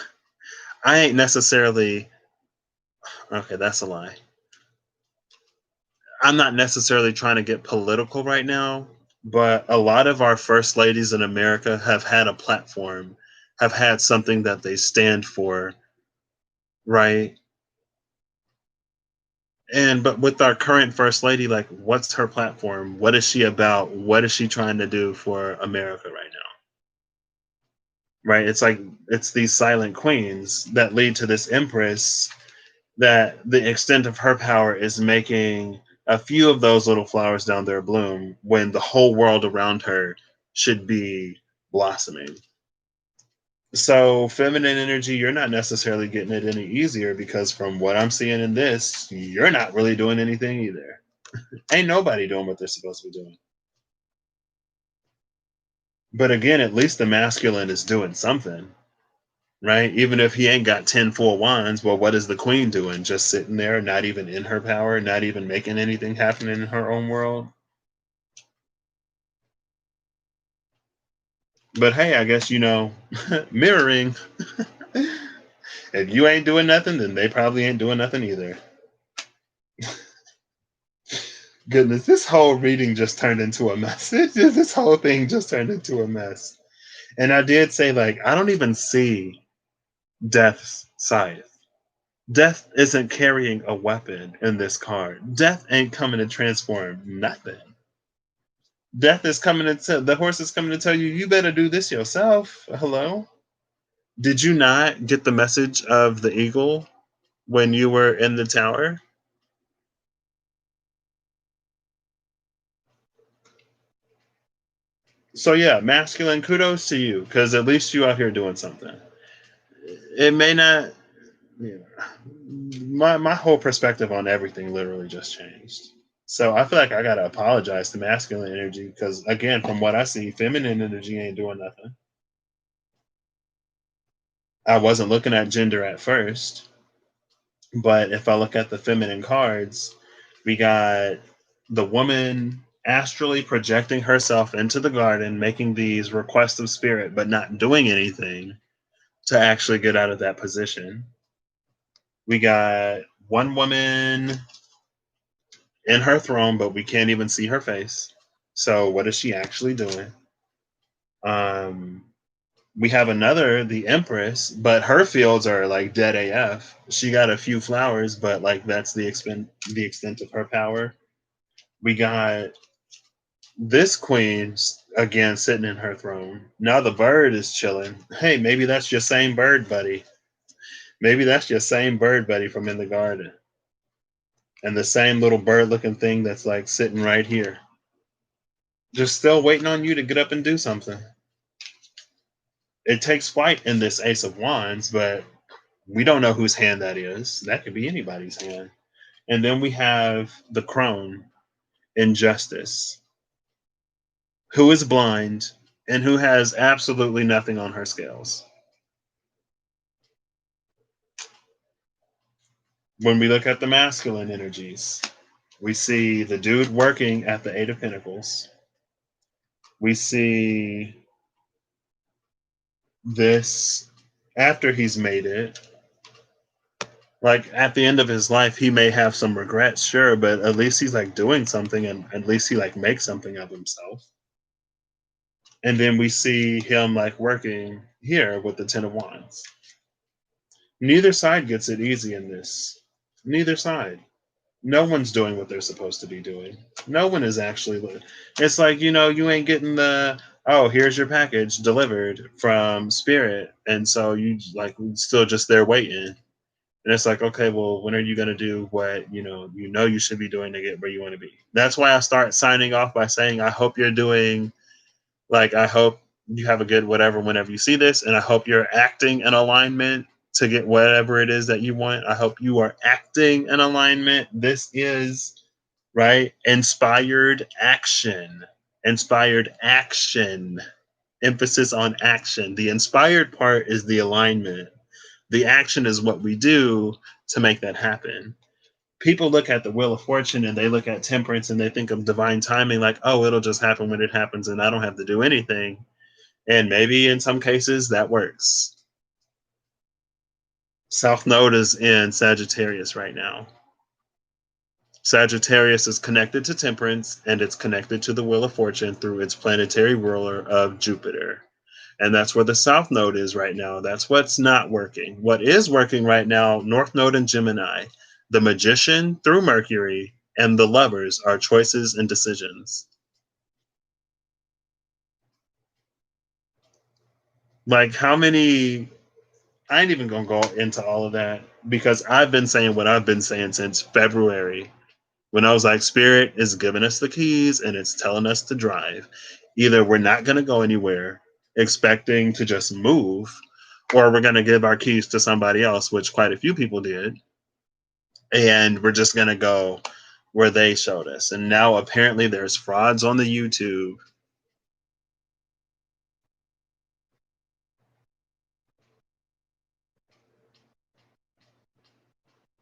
I ain't necessarily, okay, that's a lie. I'm not necessarily trying to get political right now, but a lot of our first ladies in America have had a platform, have had something that they stand for, right? And but with our current first lady, like what's her platform? What is she about? What is she trying to do for America right now? Right? It's like it's these silent queens that lead to this empress that the extent of her power is making a few of those little flowers down there bloom when the whole world around her should be blossoming. So, feminine energy, you're not necessarily getting it any easier because from what I'm seeing in this, you're not really doing anything either. Ain't nobody doing what they're supposed to be doing. But again, at least the masculine is doing something, right? Even if he ain't got 10 full wands, well, what is the queen doing? Just sitting there, not even in her power, not even making anything happen in her own world. But hey, I guess, mirroring. If you ain't doing nothing, then they probably ain't doing nothing either. Goodness, this whole reading just turned into a mess. This whole thing just turned into a mess. And I did say, like, I don't even see Death's scythe. Death isn't carrying a weapon in this card. Death ain't coming to transform nothing. Death is coming to tell the horse is coming to tell you, you better do this yourself. Hello? Did you not get the message of the eagle when you were in the tower? So yeah, masculine, kudos to you, because at least you out here doing something. It may not, you my whole perspective on everything literally just changed. So I feel like I gotta apologize to masculine energy because again, from what I see, feminine energy ain't doing nothing. I wasn't looking at gender at first, but if I look at the feminine cards, we got the woman astrally projecting herself into the garden, making these requests of spirit, but not doing anything to actually get out of that position. We got one woman in her throne, but we can't even see her face. So what is she actually doing? Um, we have another, the Empress, but her fields are like dead AF. She got a few flowers, but like that's the extent of her power. We got this queen again sitting in her throne. Now the bird is chilling. Hey, maybe that's your same bird buddy. Maybe that's your same bird buddy from in the garden. And the same little bird looking thing that's like sitting right here. Just still waiting on you to get up and do something. It takes flight in this Ace of Wands, but we don't know whose hand that is. That could be anybody's hand. And then we have the crone, Injustice, who is blind. and who has absolutely nothing on her scales. When we look at the masculine energies, we see the dude working at the Eight of Pentacles. We see this after he's made it. Like at the end of his life, he may have some regrets, sure, but at least he's like doing something, and at least he like makes something of himself. And then we see him like working here with the Ten of Wands. Neither side gets it easy in this. Neither side. No one's doing what they're supposed to be doing. No one is actually. It's like, you ain't getting the, oh, here's your package delivered from Spirit. And so you like still just there waiting. And it's like, okay, well, when are you going to do what, you should be doing to get where you want to be? That's why I start signing off by saying, I hope you're doing, like, I hope you have a good whatever whenever you see this. And I hope you're acting in alignment to get whatever it is that you want. I hope you are acting in alignment. This is, right? Inspired action. Inspired action. Emphasis on action. The inspired part is the alignment. The action is what we do to make that happen. People look at the Wheel of Fortune and they look at temperance and they think of divine timing like, oh, it'll just happen when it happens and I don't have to do anything. And maybe in some cases that works. South Node is in Sagittarius right now. Sagittarius is connected to temperance and it's connected to the Wheel of Fortune through its planetary ruler of Jupiter. And that's where the South Node is right now. That's what's not working. What is working right now, North Node and Gemini, the Magician through Mercury, and the Lovers are choices and decisions. Like, how many? I ain't even gonna go into all of that because I've been saying what I've been saying since February when I was like, Spirit is giving us the keys and it's telling us to drive. Either we're not gonna go anywhere expecting to just move, or we're gonna give our keys to somebody else, which quite a few people did, and we're just gonna go where they showed us. And now apparently there's frauds on the YouTube.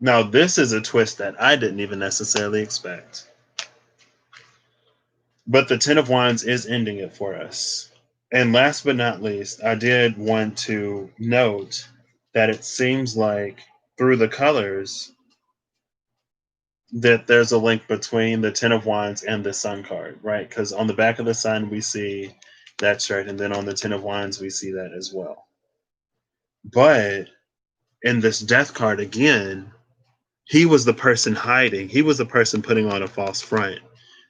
Now, this is a twist that I didn't even necessarily expect. But the Ten of Wands is ending it for us. And last but not least, I did want to note that it seems like through the colors that there's a link between the Ten of Wands and the Sun card, right? Because on the back of the Sun, we see that chart, and then on the Ten of Wands, we see that as well. But in this Death card again, he was the person hiding. He was the person putting on a false front,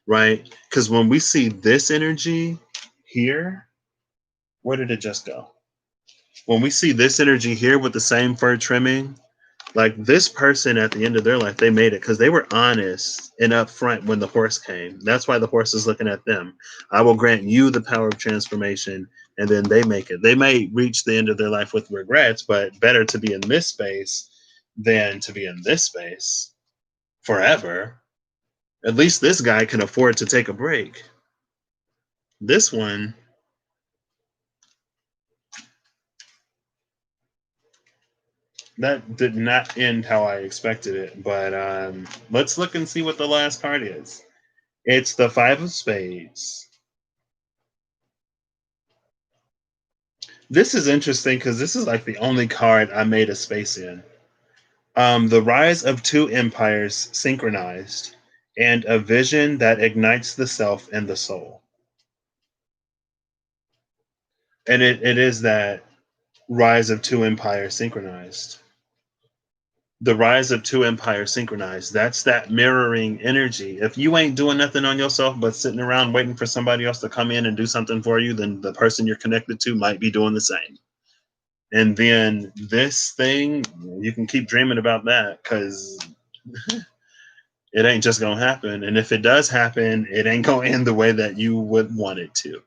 right? Because when we see this energy here, where did it just go? When we see this energy here with the same fur trimming, like this person at the end of their life, they made it because they were honest and upfront when the horse came. That's why the horse is looking at them. I will grant you the power of transformation, and then they make it. They may reach the end of their life with regrets, but better to be in this space than to be in this space forever. At least this guy can afford to take a break. This one, that did not end how I expected it. But let's look and see what the last card is. It's the Five of Spades. This is interesting because this is like the only card I made a space in. The Rise of Two Empires synchronized, and a vision that ignites the self and the soul. And it is that Rise of Two Empires synchronized. The Rise of Two Empires synchronized. That's that mirroring energy. If you ain't doing nothing on yourself but sitting around waiting for somebody else to come in and do something for you, then the person you're connected to might be doing the same. And then this thing, you can keep dreaming about that because it ain't just gonna happen. And if it does happen, it ain't gonna end the way that you would want it to.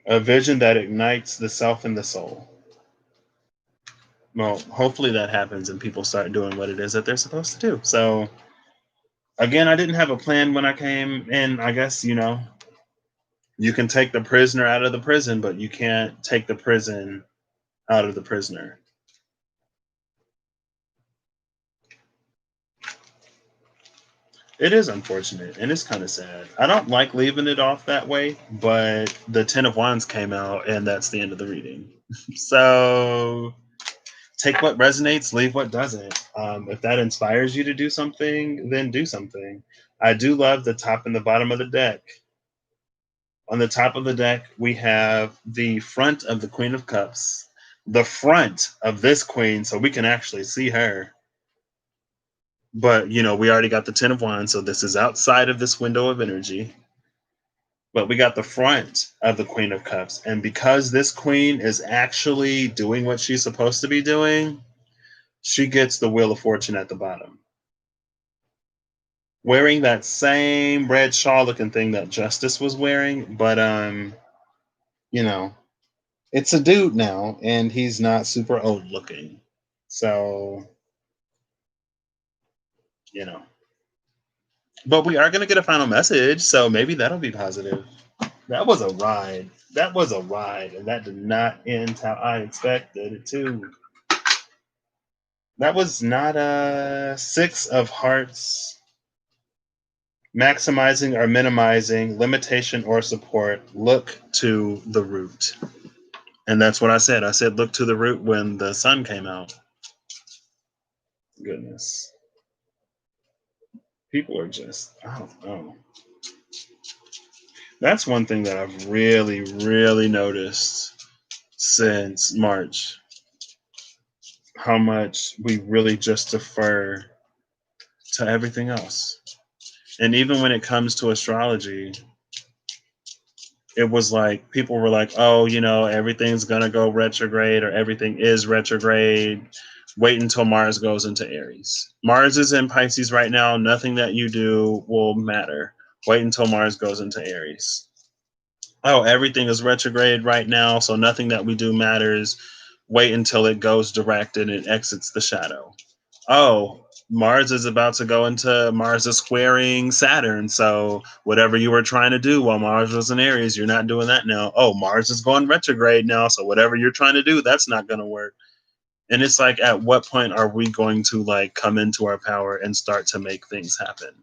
A vision that ignites the self and the soul. Well, hopefully that happens and people start doing what it is that they're supposed to do. So again, I didn't have a plan when I came in. I guess, you can take the prisoner out of the prison, but you can't take the prison out of the prisoner. It is unfortunate and it's kind of sad. I don't like leaving it off that way, but the Ten of Wands came out and that's the end of the reading. So take what resonates, leave what doesn't. If that inspires you to do something, then do something. I do love the top and the bottom of the deck. On the top of the deck, we have the front of the Queen of Cups, the front of this queen, so we can actually see her. But, we already got the Ten of Wands, so this is outside of this window of energy. But we got the front of the Queen of Cups. And because this queen is actually doing what she's supposed to be doing, she gets the Wheel of Fortune at the bottom. Wearing that same red shawl looking thing that Justice was wearing, but you know, it's a dude now and he's not super old looking. So, you know. But we are gonna get a final message, so maybe that'll be positive. That was a ride. That was a ride, and that did not end how I expected it to. That was not a Six of Hearts. Maximizing or minimizing, limitation or support, look to the root. And that's what I said. I said, look to the root when the sun came out. Goodness. People are just, I don't know. That's one thing that I've really, really noticed since March. How much we really just defer to everything else. And even when it comes to astrology, it was like people were like, oh, everything's going to go retrograde or everything is retrograde. Wait until Mars goes into Aries. Mars is in Pisces right now. Nothing that you do will matter. Wait until Mars goes into Aries. Oh, everything is retrograde right now, so nothing that we do matters. Wait until it goes direct and it exits the shadow. Oh, Mars is about to go into Mars is squaring Saturn. So whatever you were trying to do while Mars was in Aries, you're not doing that now. Oh, Mars is going retrograde now. So whatever you're trying to do, that's not going to work. And it's like, at what point are we going to come into our power and start to make things happen?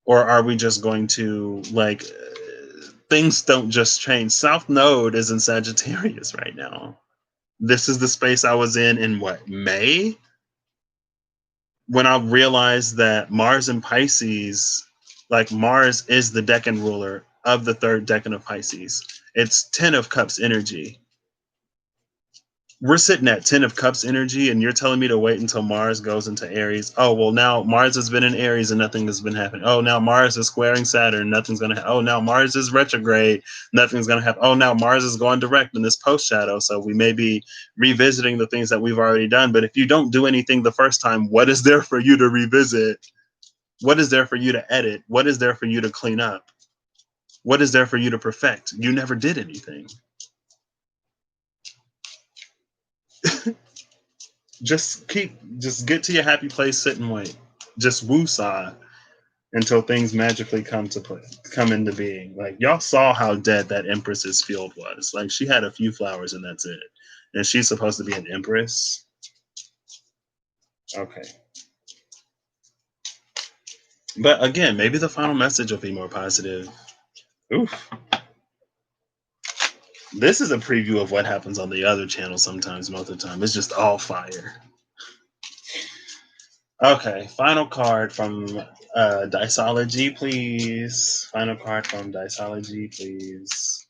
Or are we just going to things don't just change? South Node is in Sagittarius right now. This is the space I was in what, May? When I realized that Mars in Pisces, Mars is the decan ruler of the third decan of Pisces. It's 10 of Cups energy. We're sitting at 10 of Cups energy, and you're telling me to wait until Mars goes into Aries. Oh, well, now Mars has been in Aries and nothing has been happening. Oh, now Mars is squaring Saturn. Nothing's going to happen. Oh, now Mars is retrograde. Nothing's going to happen. Oh, now Mars is going direct in this post shadow. So we may be revisiting the things that we've already done. But if you don't do anything the first time, what is there for you to revisit? What is there for you to edit? What is there for you to clean up? What is there for you to perfect? You never did anything. Just get to your happy place, sit and wait. Just woosah until things magically come into being. Y'all saw how dead that Empress's field was. She had a few flowers and that's it. And she's supposed to be an Empress. Okay. But again, maybe the final message will be more positive. Oof. This is a preview of what happens on the other channel sometimes, most of the time. It's just all fire. Okay, final card from Diceology, please. Final card from Diceology, please.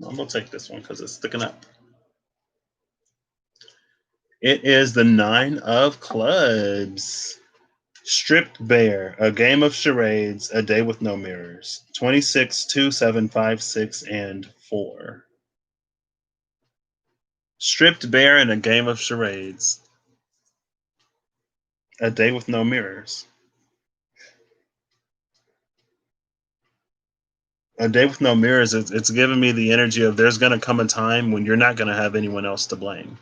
I'm going to take this one because it's sticking up. It is the 9 of Clubs. Stripped Bear, a game of charades, a day with no mirrors. 26, 2, 7, 5, 6, and 4. Stripped Bear in a game of charades. A day with no mirrors. A day with no mirrors, it's giving me the energy of there's going to come a time when you're not going to have anyone else to blame.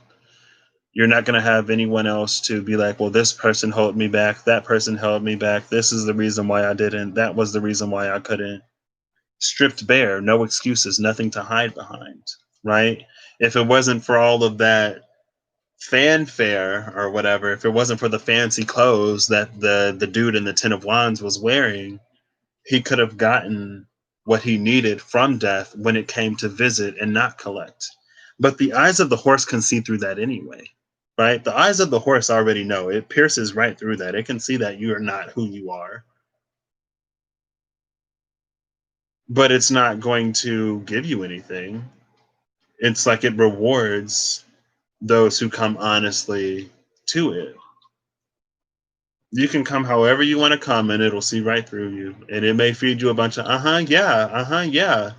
You're not going to have anyone else to be like, well, this person held me back, that person held me back, this is the reason why I didn't, that was the reason why I couldn't. Stripped bare, no excuses, nothing to hide behind, right? If it wasn't for all of that fanfare or whatever, if it wasn't for the fancy clothes that the dude in the Ten of Wands was wearing, he could have gotten what he needed from death when it came to visit and not collect. But the eyes of the horse can see through that anyway, right? The eyes of the horse already know. It pierces right through that. It can see that you are not who you are, but it's not going to give you anything. It's like it rewards those who come honestly to it. You can come however you want to come and it'll see right through you. And it may feed you a bunch of yeah, yeah.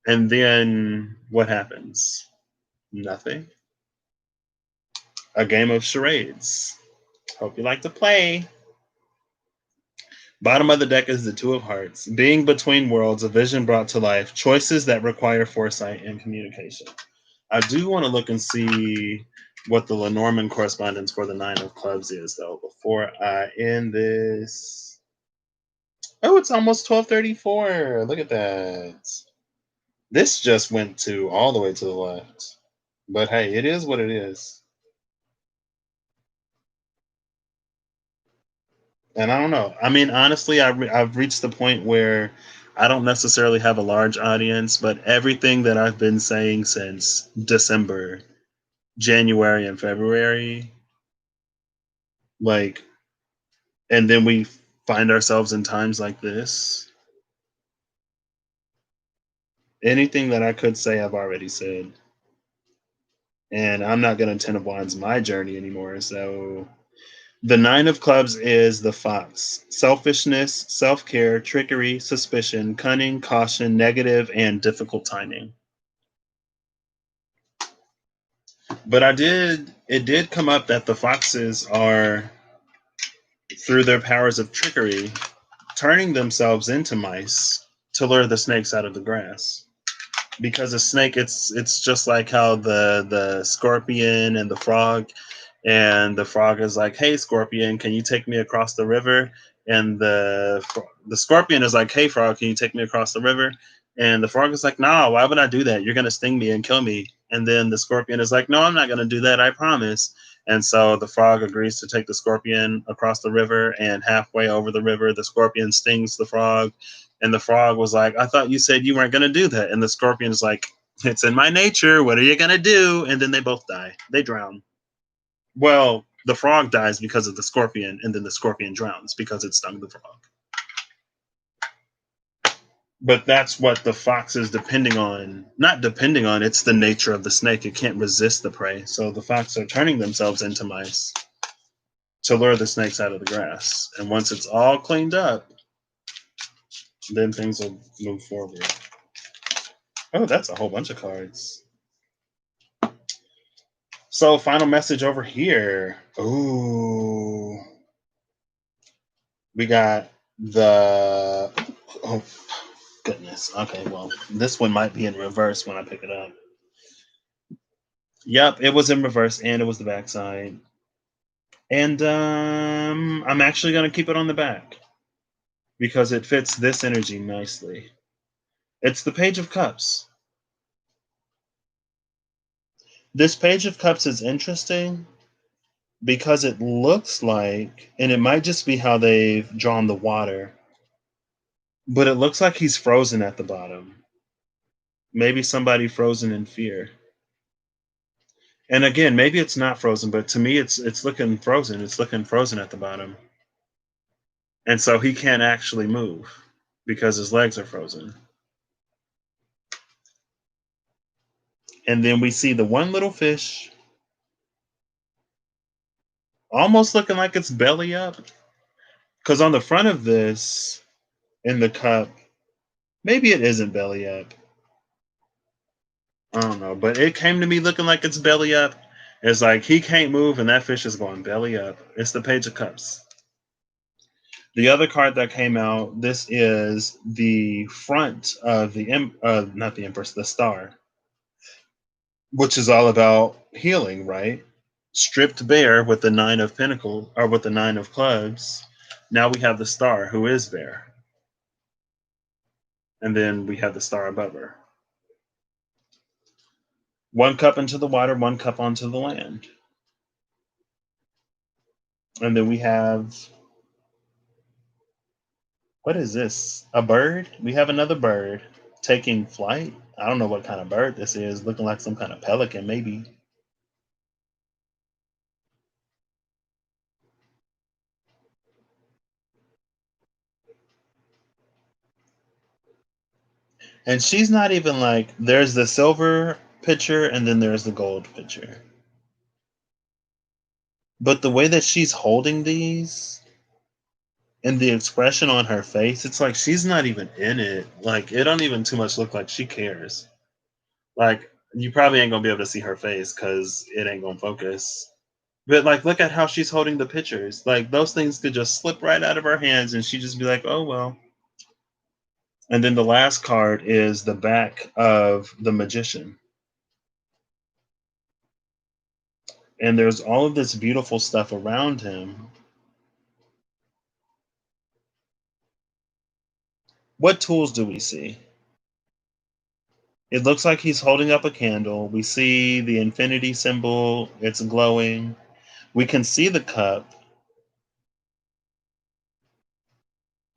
And then what happens? Nothing. A game of charades. Hope you like to play. Bottom of the deck is the Two of Hearts. Being between worlds, a vision brought to life, choices that require foresight and communication. I do want to look and see what the Lenormand correspondence for the Nine of Clubs is, though, before I end this. Oh, it's almost 12:34. Look at that. This just went to all the way to the left. But hey, it is what it is. And I don't know. I mean, honestly, I've reached the point where I don't necessarily have a large audience, but everything that I've been saying since December, January, and February, like, and then we find ourselves in times like this. Anything that I could say, I've already said. And I'm not going to Ten of Wands my journey anymore. So the Nine of Clubs is the fox. Selfishness, self care, trickery, suspicion, cunning, caution, negative, and difficult timing. But it did come up that the foxes are, through their powers of trickery, turning themselves into mice to lure the snakes out of the grass. Because a snake, it's just like how the scorpion and the frog is like, hey scorpion, can you take me across the river? And the scorpion is like, hey frog, can you take me across the river? And the frog is like, no, why would I do that? You're gonna sting me and kill me. And then the scorpion is like, no, I'm not gonna do that, I promise. And so the frog agrees to take the scorpion across the river, and halfway over the river the scorpion stings the frog. And the frog was like, I thought you said you weren't going to do that. And the scorpion is like, it's in my nature. What are you going to do? And then they both die. They drown. Well, the frog dies because of the scorpion, and then the scorpion drowns because it stung the frog. But that's what the fox is depending on. Not depending on, it's the nature of the snake. It can't resist the prey. So the fox are turning themselves into mice to lure the snakes out of the grass. And once it's all cleaned up, then things will move forward. Oh, that's a whole bunch of cards. So, final message over here. Ooh. We got the. Oh, goodness. Okay, well, this one might be in reverse when I pick it up. Yep, it was in reverse and it was the backside. And I'm actually going to keep it on the back because it fits this energy nicely. It's the Page of Cups. This Page of Cups is interesting because it looks like, and it might just be how they've drawn the water, but it looks like he's frozen at the bottom. Maybe somebody frozen in fear. And again, maybe it's not frozen, but to me it's looking frozen. It's looking frozen at the bottom. And so he can't actually move because his legs are frozen. And then we see the one little fish almost looking like it's belly up. Because on the front of this, in the cup, maybe it isn't belly up. I don't know, but it came to me looking like it's belly up. It's like he can't move and that fish is going belly up. It's the Page of Cups. The other card that came out, this is the front of not the Empress, the Star, which is all about healing, right? Stripped bare with the Nine of Pentacles or with the Nine of Clubs. Now we have the Star who is bare. And then we have the Star above her. One cup into the water, one cup onto the land. And then we have, what is this? A bird? We have another bird taking flight. I don't know what kind of bird this is, looking like some kind of pelican, maybe. And she's not even like, there's the silver picture and then there's the gold picture. But the way that she's holding these and the expression on her face, it's like she's not even in it. Like, it don't even too much look like she cares. Like, you probably ain't gonna be able to see her face because it ain't gonna focus. But like, look at how she's holding the pictures. Like, those things could just slip right out of her hands, and she just be like, "Oh well." And then the last card is the back of the Magician, and there's all of this beautiful stuff around him. What tools do we see? It looks like he's holding up a candle. We see the infinity symbol. It's glowing. We can see the cup,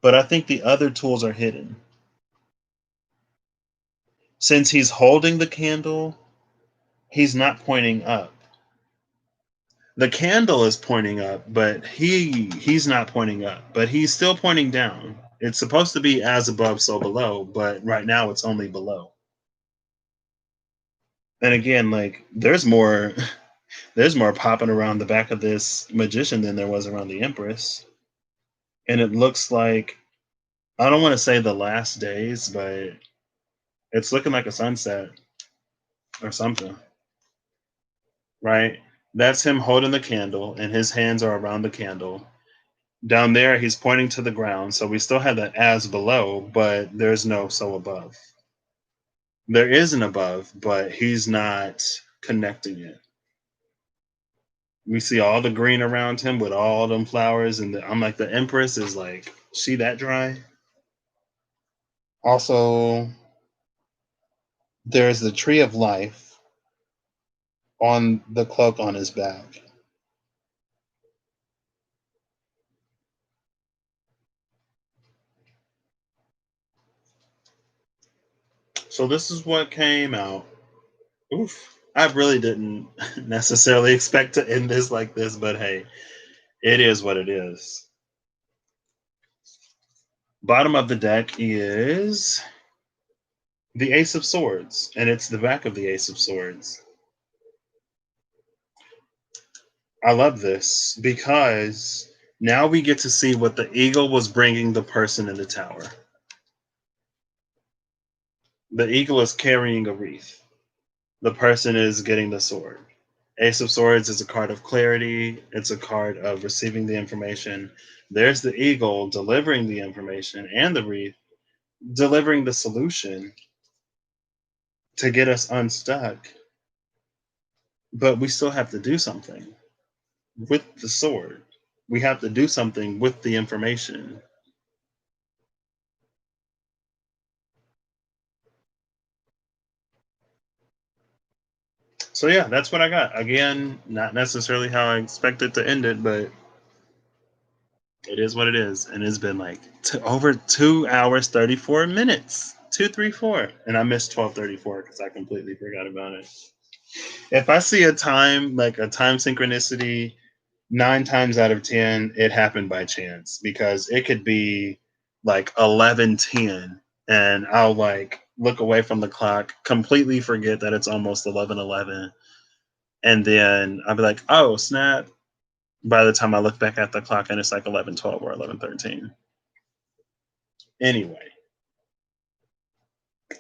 but I think the other tools are hidden. Since he's holding the candle, he's not pointing up. The candle is pointing up, but he's not pointing up, but he's still pointing down. It's supposed to be as above, so below, but right now it's only below. And again, like there's more popping around the back of this Magician than there was around the Empress. And it looks like, I don't want to say the last days, but it's looking like a sunset or something, right? That's him holding the candle and his hands are around the candle. Down there, he's pointing to the ground, so we still have that as below, but there's no so above. There is an above, but he's not connecting it. We see all the green around him with all them flowers, and I'm like, the Empress is like, she that dry? Also, there's the tree of life on the cloak on his back. So this is what came out. Oof. I really didn't necessarily expect to end this like this, but hey, it is what it is. Bottom of the deck is the Ace of Swords, and it's the back of the Ace of Swords. I love this because now we get to see what the eagle was bringing the person in the tower. The eagle is carrying a wreath. The person is getting the sword. Ace of Swords is a card of clarity. It's a card of receiving the information. There's the eagle delivering the information and the wreath delivering the solution to get us unstuck. But we still have to do something with the sword. We have to do something with the information. So yeah, that's what I got. Again, not necessarily how I expected to end it, but it is what it is. And it's been like over 2 hours, 34 minutes. 234. And I missed 12:34 because I completely forgot about it. If I see a time, like a time synchronicity, 9 times out of 10, it happened by chance because it could be like 11:10 and I'll like look away from the clock, completely forget that it's almost 11:11. And then I'll be like, oh, snap. By the time I look back at the clock and it's like 11:12 or 11:13. Anyway,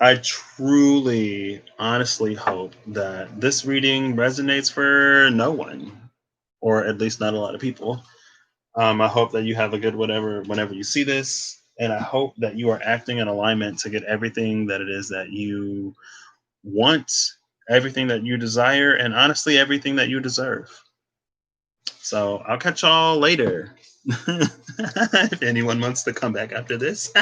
I truly, honestly hope that this reading resonates for no one, or at least not a lot of people. I hope that you have a good whatever whenever you see this, and I hope that you are acting in alignment to get everything that it is that you want, everything that you desire, and honestly, everything that you deserve. So I'll catch y'all later. If anyone wants to come back after this.